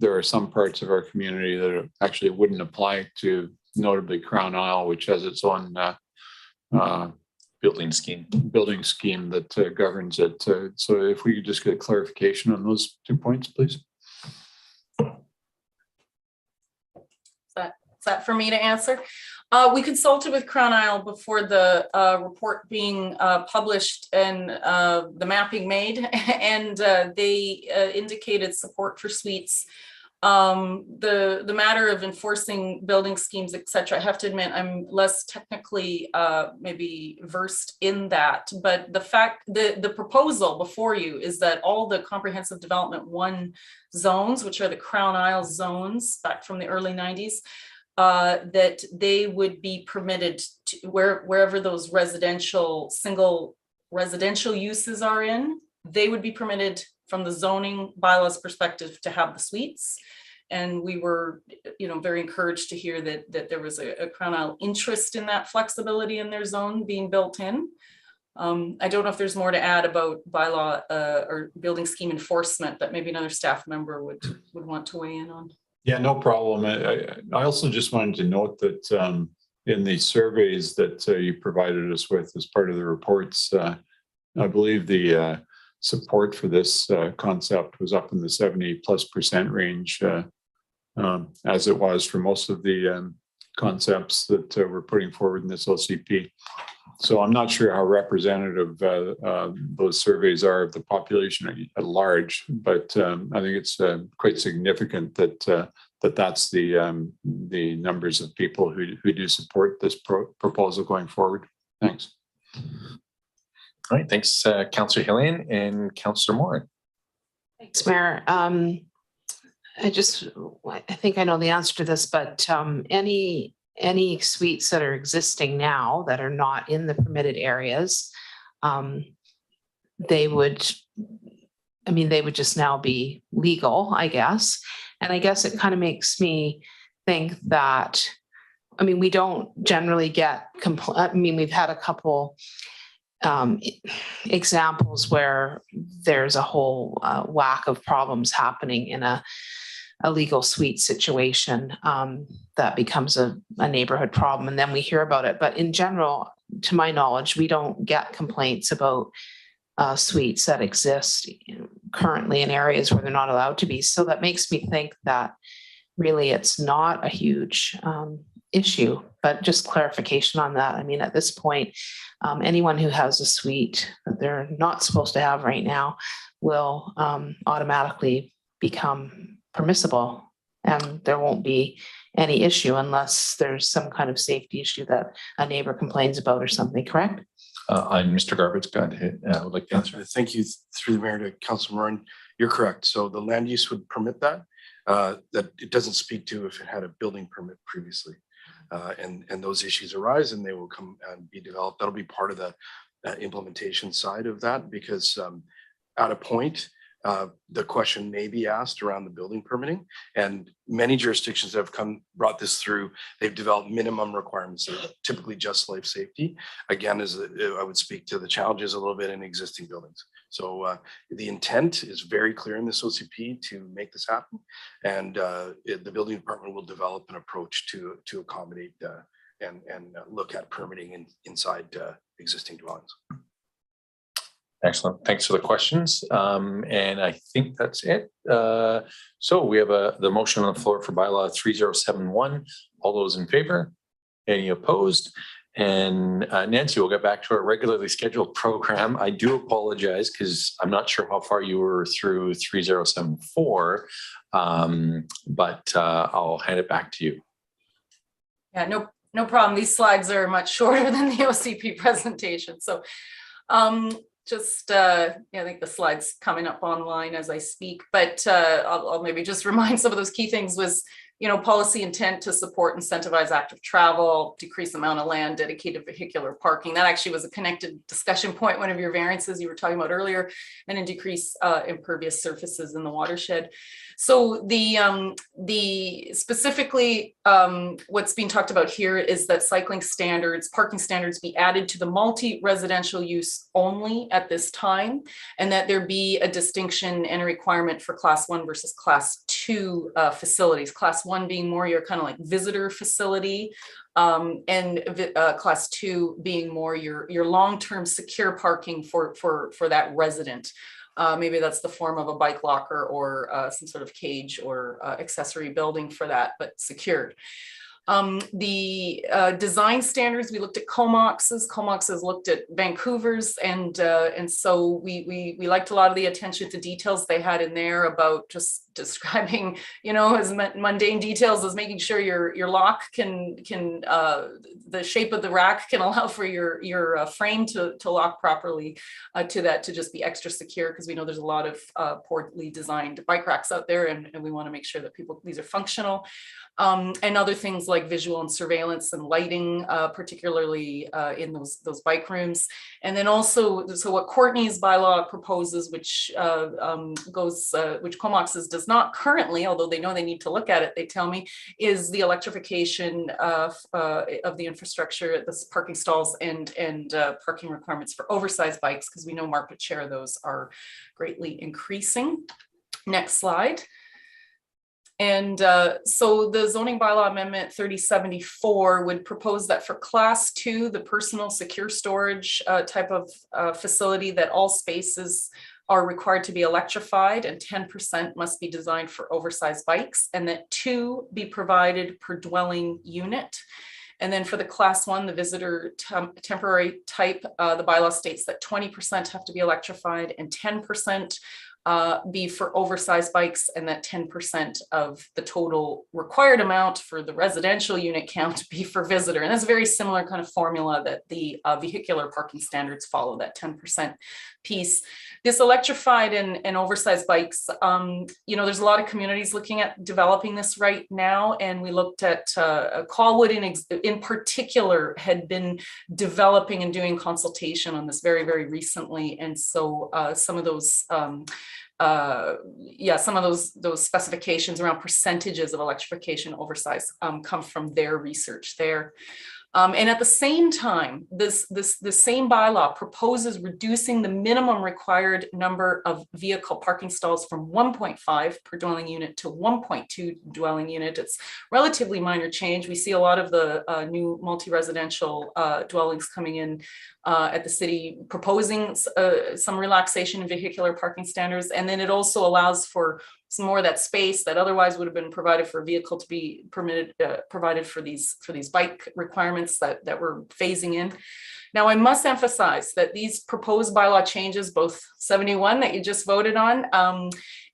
there are some parts of our community that actually wouldn't apply to, notably Crown Isle, which has its own Building scheme. that governs it. So if we could just get clarification on those 2 points, please. Is that for me to answer? We consulted with Crown Isle before the report being published and the mapping made, and they indicated support for suites. The matter of enforcing building schemes, etc. I have to admit I'm less technically maybe versed in that, but the proposal before you is that all the comprehensive development 1 zones, which are the Crown Isle zones back from the early 90s, that they would be permitted to wherever those single residential uses are in, they would be permitted from the zoning bylaws perspective to have the suites. And we were, very encouraged to hear that there was a Crown Isle interest in that flexibility in their zone being built in. I don't know if there's more to add about bylaw or building scheme enforcement that maybe another staff member would want to weigh in on. Yeah, no problem. I also just wanted to note that in the surveys that you provided us with as part of the reports, I believe the support for this concept was up in the 70+% range, as it was for most of the concepts that we're putting forward in this OCP. So I'm not sure how representative those surveys are of the population at large, but I think it's quite significant that that's the numbers of people who do support this proposal going forward. Thanks. All right, thanks, Councillor Hillian and Councillor Moore. Thanks, Mayor. I think I know the answer to this, but any suites that are existing now that are not in the permitted areas, they would just now be legal, I guess. And I guess it kind of makes me think that, we don't generally get we've had a couple examples where there's a whole whack of problems happening in a legal suite situation that becomes a neighborhood problem, and then we hear about it. But in general, to my knowledge, we don't get complaints about suites that exist currently in areas where they're not allowed to be. So that makes me think that really it's not a huge issue, but just clarification on that. At this point, anyone who has a suite that they're not supposed to have right now will automatically become permissible, and there won't be any issue unless there's some kind of safety issue that a neighbor complains about or something, correct? I'm Mr. Garbett. Go ahead. I would like to answer. Thank you through the mayor to Councilor Moore. You're correct. So the land use would permit that. That it doesn't speak to if it had a building permit previously. And those issues arise and they will come and be developed. That'll be part of the implementation side of that, because at a point, the question may be asked around the building permitting, and many jurisdictions have brought this through. They've developed minimum requirements that are typically just life safety. Again, I would speak to the challenges a little bit in existing buildings. So the intent is very clear in this OCP to make this happen, and the building department will develop an approach to accommodate and look at permitting inside existing dwellings. Excellent. Thanks for the questions. And I think that's it. So we have the motion on the floor for bylaw 3071. All those in favor? Any opposed? And Nancy, we'll get back to our regularly scheduled program. I do apologize because I'm not sure how far you were through 3074, but I'll hand it back to you. Yeah, no problem. These slides are much shorter than the OCP presentation. So I think the slides coming up online as I speak, but I'll maybe just remind some of those key things was, policy intent to support, incentivize active travel, decrease amount of land, dedicated vehicular parking. That actually was a connected discussion point, one of your variances you were talking about earlier, and then decrease impervious surfaces in the watershed. So the specifically what's being talked about here is that cycling standards, parking standards be added to the multi-residential use only at this time, and that there be a distinction and a requirement for class 1 versus class 2 two facilities, class one being more your kind of like visitor facility, and class two being more your long-term secure parking for that resident. Maybe that's the form of a bike locker or some sort of cage or accessory building for that, but secured. The design standards, we looked at Comox's. Comox has looked at Vancouver's, and so we liked a lot of the attention to details they had in there about just describing, you know, as mundane details as making sure your lock can the shape of the rack can allow for your frame to lock properly, to just be extra secure, because we know there's a lot of poorly designed bike racks out there, and we want to make sure that these are functional. And other things like visual and surveillance and lighting, particularly in those bike rooms. And then also, so what Courtenay's bylaw proposes, which which Comox's does not currently, although they know they need to look at it, they tell me, is the electrification of the infrastructure at the parking stalls and parking requirements for oversized bikes, because we know market share of those are greatly increasing. Next slide. And so the zoning bylaw amendment 3074 would propose that for class 2, the personal secure storage type of facility, that all spaces are required to be electrified and 10% must be designed for oversized bikes, and that 2 be provided per dwelling unit. And then for the class 1, the visitor temporary type, the bylaw states that 20% have to be electrified and 10% be for oversized bikes, and that 10% of the total required amount for the residential unit count be for visitor. And that's a very similar kind of formula that the vehicular parking standards follow, that 10% piece. This electrified and oversized bikes, you know, there's a lot of communities looking at developing this right now. And we looked at Colwood in particular had been developing and doing consultation on this very, very recently. And so some of those some of those specifications around percentages of electrification oversize come from their research there. And at the same time, this same bylaw proposes reducing the minimum required number of vehicle parking stalls from 1.5 per dwelling unit to 1.2 dwelling unit. It's relatively minor change. We see a lot of the new multi-residential dwellings coming in at the city proposing some relaxation in vehicular parking standards. And then it also allows for some more of that space that otherwise would have been provided for a vehicle to be provided for these bike requirements that we're phasing in. Now, I must emphasize that these proposed bylaw changes, both 71 that you just voted on,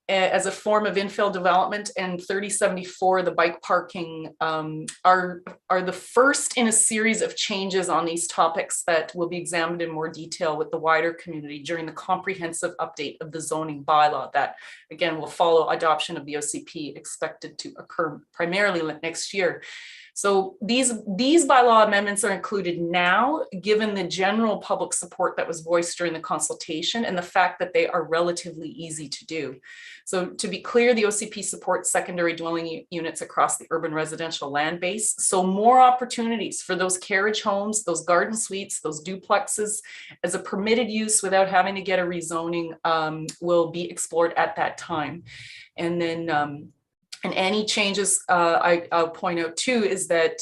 as a form of infill development, and 3074, the bike parking, are the first in a series of changes on these topics that will be examined in more detail with the wider community during the comprehensive update of the zoning bylaw that, again, will follow adoption of the OCP, expected to occur primarily next year. So these bylaw amendments are included now, given the general public support that was voiced during the consultation and the fact that they are relatively easy to do. So to be clear, the OCP supports secondary dwelling units across the urban residential land base. So more opportunities for those carriage homes, those garden suites, those duplexes as a permitted use without having to get a rezoning will be explored at that time. And then and any changes I'll point out too is that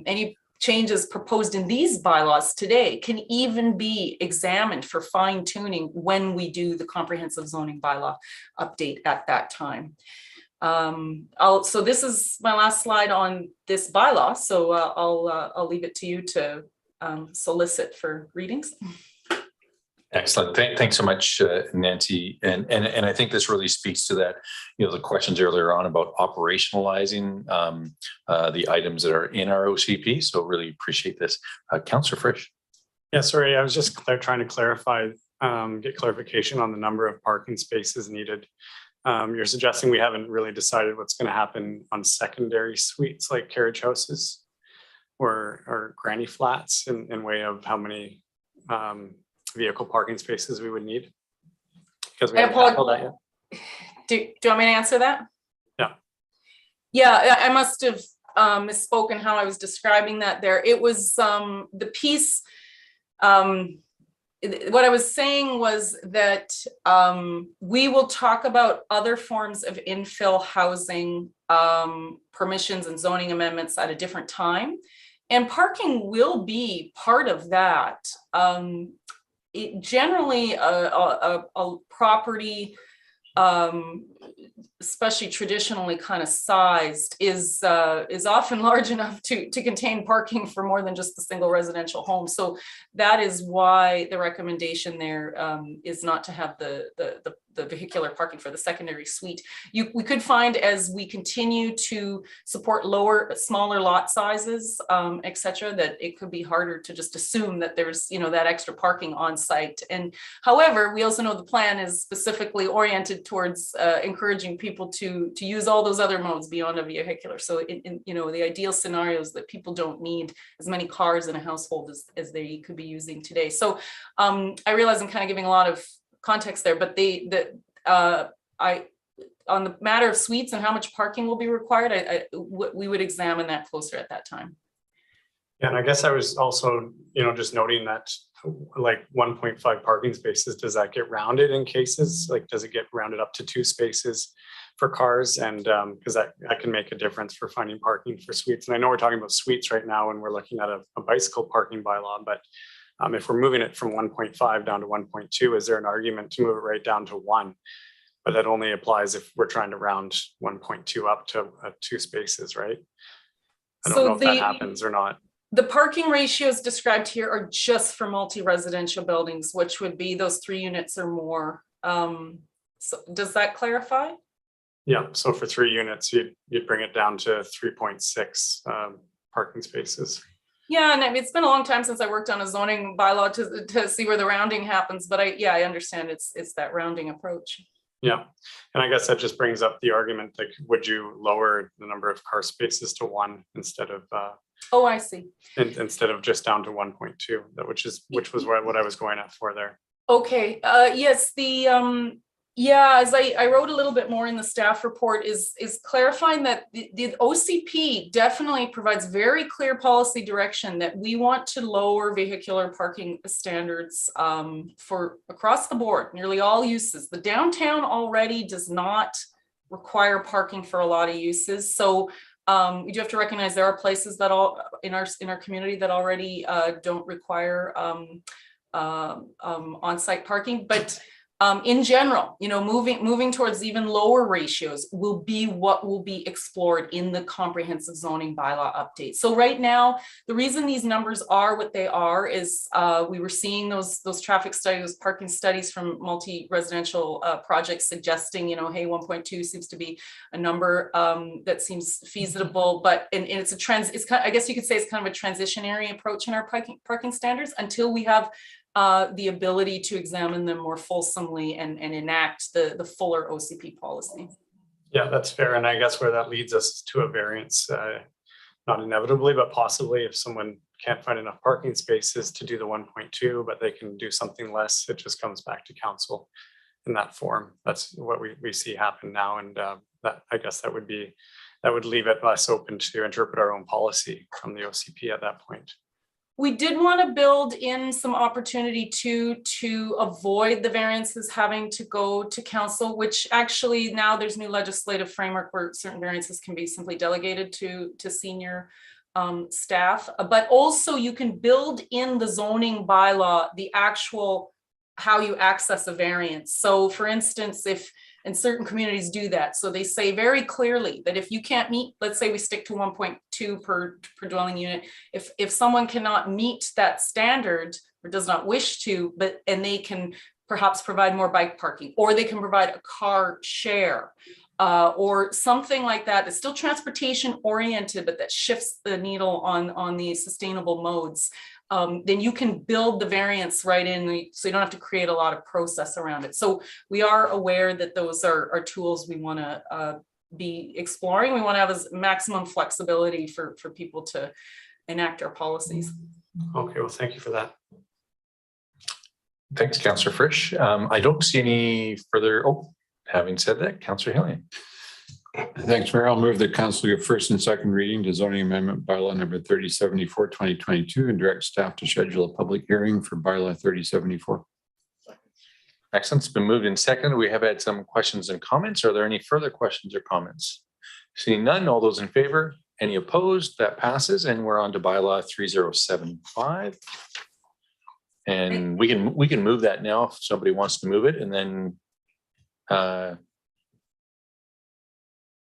any changes proposed in these bylaws today can even be examined for fine tuning when we do the comprehensive zoning bylaw update at that time. So this is my last slide on this bylaw. So I'll leave it to you to solicit for readings. Excellent. Thanks so much, Nancy. And I think this really speaks to that, the questions earlier on about operationalizing the items that are in our OCP. So really appreciate this. Councillor Frisch. Yeah, sorry, I was just trying to clarify, get clarification on the number of parking spaces needed. You're suggesting we haven't really decided what's going to happen on secondary suites like carriage houses or granny flats in way of how many vehicle parking spaces we would need, because we haven't tackled that yet. Do you want me to answer that? Yeah. Yeah, I must have misspoken how I was describing that there. It was the piece what I was saying was that we will talk about other forms of infill housing permissions and zoning amendments at a different time. And parking will be part of that. Generally, a property, especially traditionally kind of sized, is often large enough to contain parking for more than just a single residential home. So that is why the recommendation there is not to have the vehicular parking for the secondary suite. We could find, as we continue to support smaller lot sizes, et cetera, that it could be harder to just assume that there's, that extra parking on site. And however, we also know the plan is specifically oriented towards encouraging people to use all those other modes beyond a vehicular. So the ideal scenario is that people don't need as many cars in a household as they could be using today. So I realize I'm kind of giving a lot of context there, but on the matter of suites and how much parking will be required, we would examine that closer at that time. Yeah, and I guess I was also, just noting that like 1.5 parking spaces, does that get rounded in cases? Like, does it get rounded up to 2 spaces for cars? And because that can make a difference for finding parking for suites. And I know we're talking about suites right now when we're looking at a bicycle parking bylaw, but if we're moving it from 1.5 down to 1.2, is there an argument to move it right down to 1? But that only applies if we're trying to round 1.2 up to 2 spaces, right? I don't know if that happens or not. The parking ratios described here are just for multi-residential buildings, which would be those 3 units or more. So does that clarify? Yeah, so for 3 units, you'd bring it down to 3.6 parking spaces. Yeah, and it's been a long time since I worked on a zoning bylaw to see where the rounding happens, but I understand it's that rounding approach. Yeah, and I guess that just brings up the argument, like, would you lower the number of car spaces to 1 instead of oh, I see. Instead of just down to 1.2, which was what I was going at for there. Okay, yes, as I wrote a little bit more in the staff report is clarifying that the OCP definitely provides very clear policy direction that we want to lower vehicular parking standards for across the board, nearly all uses. The downtown already does not require parking for a lot of uses. So we do have to recognize there are places that in our community that already don't require on-site parking, but in general, moving towards even lower ratios will be what will be explored in the comprehensive zoning bylaw update. So right now, the reason these numbers are what they are is we were seeing those traffic studies, parking studies from multi-residential projects suggesting, hey, 1.2 seems to be a number that seems feasible, but and it's a trend. It's kind of, I guess you could say it's kind of a transitionary approach in our parking standards until we have the ability to examine them more fulsomely and enact the fuller OCP policy. Yeah, that's fair. And I guess where that leads us to a variance, not inevitably, but possibly if someone can't find enough parking spaces to do the 1.2, but they can do something less, it just comes back to council in that form. That's what we see happen now. And that, I guess that would leave it less open to interpret our own policy from the OCP at that point. We did want to build in some opportunity to avoid the variances having to go to council, which actually now there's new legislative framework where certain variances can be simply delegated to senior staff. But also you can build in the zoning bylaw the actual how you access a variance. So for instance, and certain communities do that. So they say very clearly that if you can't meet, let's say we stick to 1.2 per dwelling unit, if someone cannot meet that standard or does not wish to, and they can perhaps provide more bike parking, or they can provide a car share, or something like that, that's still transportation oriented, but that shifts the needle on the sustainable modes. Then you can build the variance right in, so you don't have to create a lot of process around it. So we are aware that those are tools we want to be exploring. We want to have as maximum flexibility for people to enact our policies. Okay, well, thank you for that. Thanks, Councillor Frisch. I don't see any further. Oh, having said that, Councillor Hillian. Thanks, Mayor. I'll move that council give first and second reading to zoning amendment bylaw number 3074, 2022 and direct staff to schedule a public hearing for bylaw 3074. Excellent. It's been moved and seconded. We have had some questions and comments. Are there any further questions or comments? Seeing none, all those in favor? Any opposed? That passes, and we're on to bylaw 3075. And we can move that now if somebody wants to move it, and then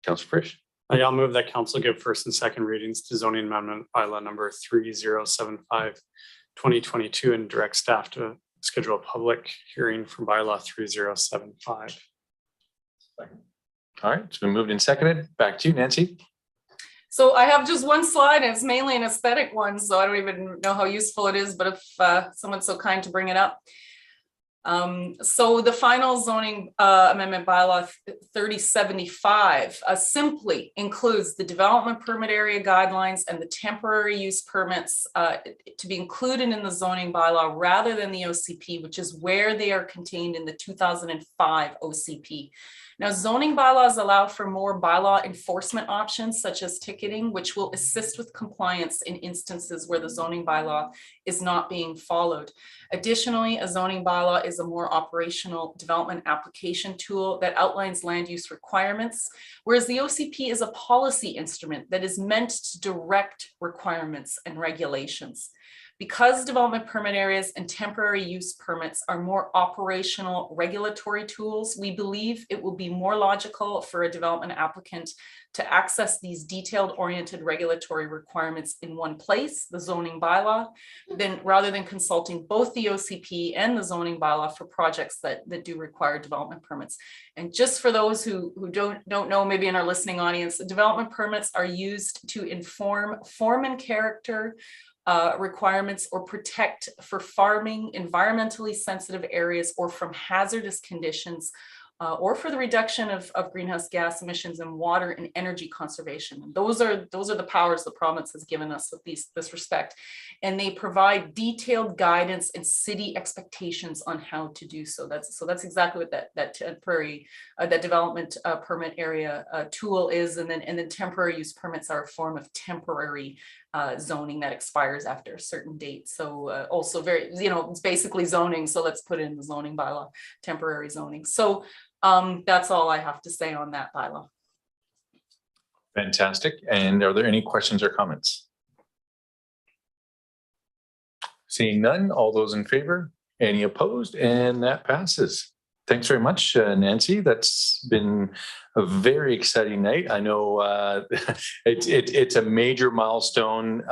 Councillor Frisch. I'll move that council give first and second readings to zoning amendment bylaw number 3075, 2022 and direct staff to schedule a public hearing for bylaw 3075. All right, it's been moved and seconded. Back to you, Nancy. So I have just one slide, and it's mainly an aesthetic one, so I don't even know how useful it is, but if someone's so kind to bring it up. So the final zoning amendment bylaw 3075 simply includes the development permit area guidelines and the temporary use permits to be included in the zoning bylaw rather than the OCP, which is where they are contained in the 2005 OCP. Now, zoning bylaws allow for more bylaw enforcement options such as ticketing, which will assist with compliance in instances where the zoning bylaw is not being followed. Additionally, a zoning bylaw is a more operational development application tool that outlines land use requirements, whereas the OCP is a policy instrument that is meant to direct requirements and regulations. Because development permit areas and temporary use permits are more operational regulatory tools, we believe it will be more logical for a development applicant to access these detailed oriented regulatory requirements in one place, the zoning bylaw, rather than consulting both the OCP and the zoning bylaw for projects that do require development permits. And just for those who don't know, maybe in our listening audience, the development permits are used to inform form and character requirements or protect for farming, environmentally sensitive areas, or from hazardous conditions, or for the reduction of greenhouse gas emissions and water and energy conservation. And those are the powers the province has given us with this respect. And they provide detailed guidance and city expectations on how to do so. That's exactly what that temporary that development permit area tool is. And then temporary use permits are a form of temporary zoning that expires after a certain date. So also very, it's basically zoning. So let's put it in the zoning bylaw, temporary zoning. So that's all I have to say on that bylaw. Fantastic. And are there any questions or comments? Seeing none, all those in favor? Any opposed? And that passes. Thanks very much, Nancy. That's been a very exciting night. I know it's a major milestone.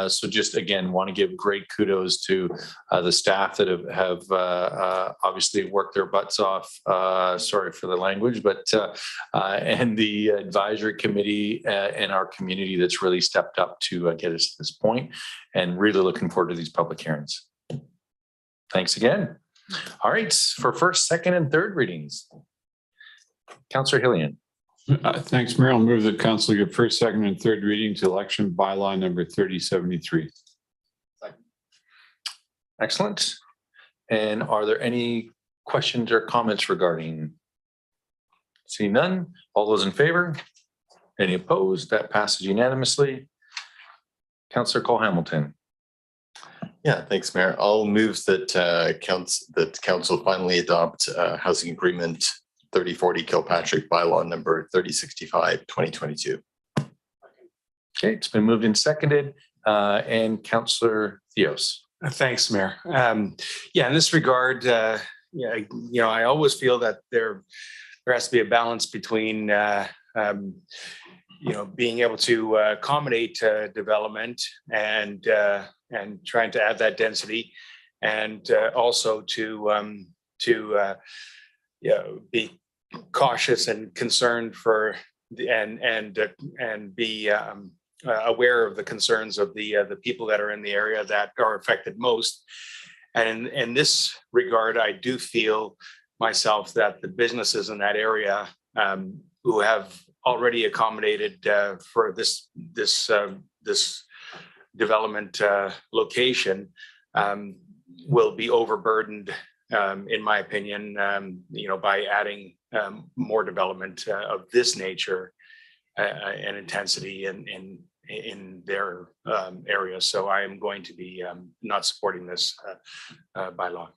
So just again, want to give great kudos to the staff that have obviously worked their butts off. Sorry for the language, but and the advisory committee and our community that's really stepped up to get us to this point, and really looking forward to these public hearings. Thanks again. All right, for first, second, and third readings. Councillor Hillian. Thanks, Mayor. I'll move that council give first, second, and third reading to election bylaw number 3073. Excellent. And are there any questions or comments regarding? Seeing none, all those in favor? Any opposed? That passes unanimously. Councillor Cole-Hamilton. Yeah, thanks, Mayor. I'll move that council finally adopt housing agreement 3040 Kilpatrick bylaw number 3065, 2022. Okay, it's been moved and seconded. And Councillor Theos. Thanks, Mayor. Yeah, in this regard, I always feel that there has to be a balance between being able to accommodate development and trying to add that density, and also to be cautious and concerned for and be aware of the concerns of the people that are in the area that are affected most. And in this regard, I do feel myself that the businesses in that area who have already accommodated for this development location will be overburdened, in my opinion, by adding more development of this nature and intensity in their area. So I am going to be not supporting this bylaw.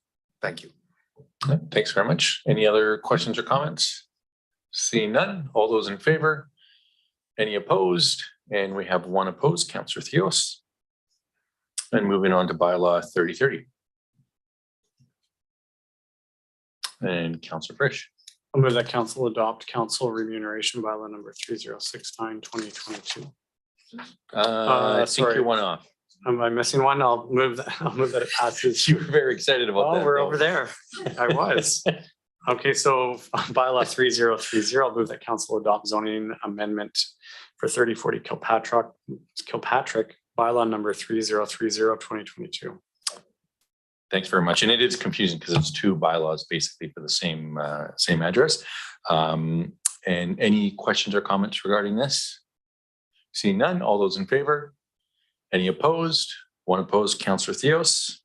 Thank you. Thanks very much. Any other questions or comments? Seeing none, all those in favor? Any opposed? And we have one opposed, Councillor Theos. And moving on to bylaw 3030. And Councillor Frisch. I'll move that council adopt council remuneration bylaw number 3069, 2022. I think Sorry. you're one off. Am I missing one? I'll move that it passes. You were very excited about that. Oh, we're though. over there. I was. Okay, so bylaw 3030, I'll move that council adopt zoning amendment for 3040 Kilpatrick, bylaw number 3030, 2022. Thanks very much. And it is confusing because it's two bylaws basically for the same address. And any questions or comments regarding this? Seeing none, all those in favor? Any opposed? One opposed, Councillor Theos.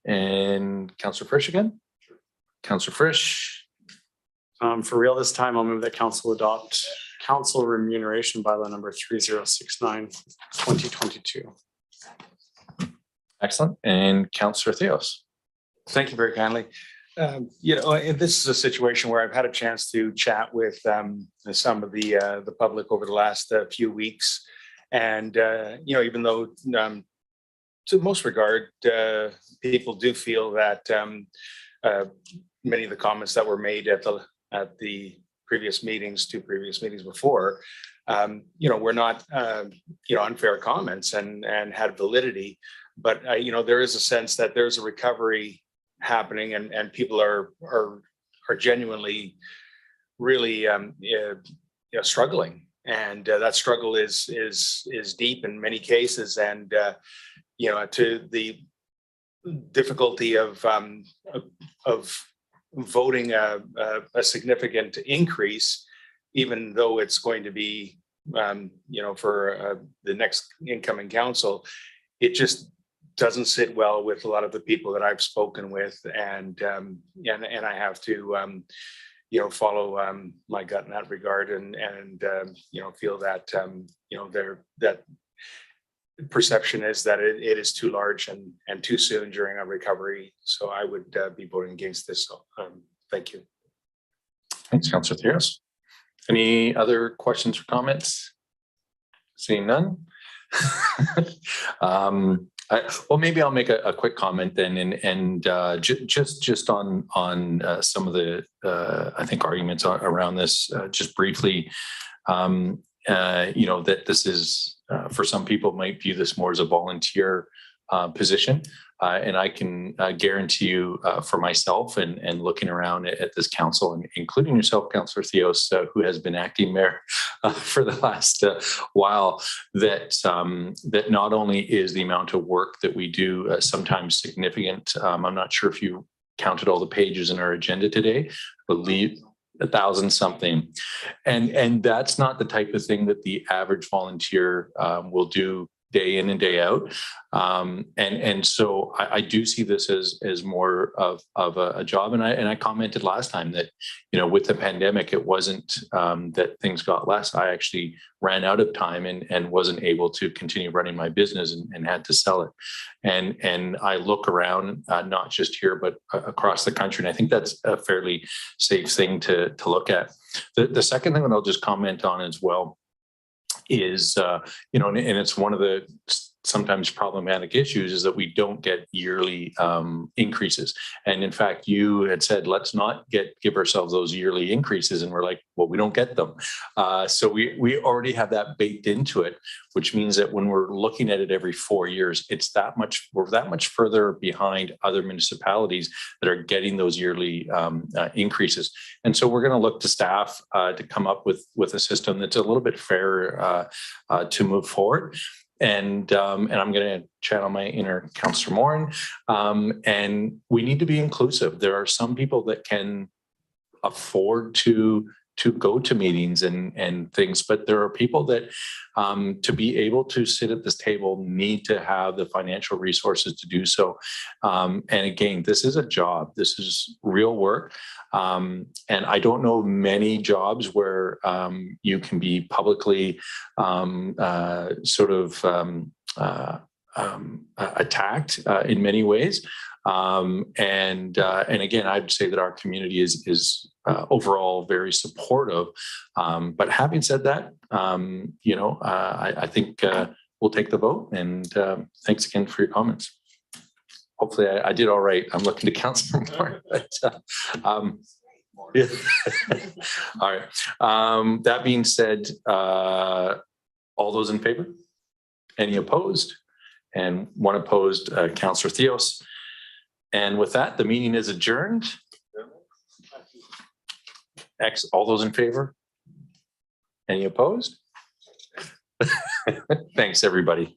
And Councillor Frisch again? Councillor Frisch. For real this time, I'll move that council adopt council remuneration bylaw number 3069, 2022. Excellent. And Councillor Theos. Thank you very kindly. You know, this is a situation where I've had a chance to chat with some of the public over the last few weeks. And, you know, even though to most regard, people do feel that many of the comments that were made at the previous meetings, two previous meetings before, you know, were not, you know, unfair comments and had validity. But, you know, there is a sense that there's a recovery happening and people are genuinely really, you know, struggling. And that struggle is deep in many cases, and you know, to the difficulty of voting a significant increase, even though it's going to be you know, for the next incoming council, it just doesn't sit well with a lot of the people that I've spoken with, and I have to you know, follow my gut in that regard, and you know, feel that you know, that perception is that it is too large and too soon during a recovery. So I would be voting against this. So thank you. Thanks, Councillor Theos. Any other questions or comments? Seeing none. Well, maybe I'll make a quick comment then, and just on some of the I think arguments around this, just briefly. You know, that this is for some people might view this more as a volunteer position. And I can guarantee you for myself and looking around at this council, and including yourself, Councillor Theos, who has been acting mayor for the last while, that that not only is the amount of work that we do sometimes significant. I'm not sure if you counted all the pages in our agenda today. I believe 1,000 something, and that's not the type of thing that the average volunteer will do day in and day out. And so I do see this as more of a job. And I commented last time that, you know, with the pandemic, it wasn't that things got less. I actually ran out of time and wasn't able to continue running my business and had to sell it. And I look around, not just here, but across the country. And I think that's a fairly safe thing to look at. The second thing that I'll just comment on as well is, you know, and it's one of the sometimes problematic issues is that we don't get yearly increases. And in fact, you had said, let's not give ourselves those yearly increases. And we're like, well, we don't get them. So we already have that baked into it, which means that when we're looking at it every 4 years, we're that much further behind other municipalities that are getting those yearly increases. And so we're going to look to staff to come up with a system that's a little bit fairer to move forward. And I'm going to channel my inner Councillor Morin. And we need to be inclusive. There are some people that can afford to go to meetings and things, but there are people that to be able to sit at this table need to have the financial resources to do so. And again, this is a job. This is real work. And I don't know many jobs where you can be publicly attacked in many ways. And again, I'd say that our community is overall very supportive. But having said that, I think we'll take the vote, and thanks again for your comments. Hopefully I did all right. I'm looking to Councillor Moore. But, yeah. All right. That being said, all those in favor? Any opposed? And one opposed, Councillor Theos. And with that, the meeting is adjourned. All those in favor? Any opposed? Thanks, everybody.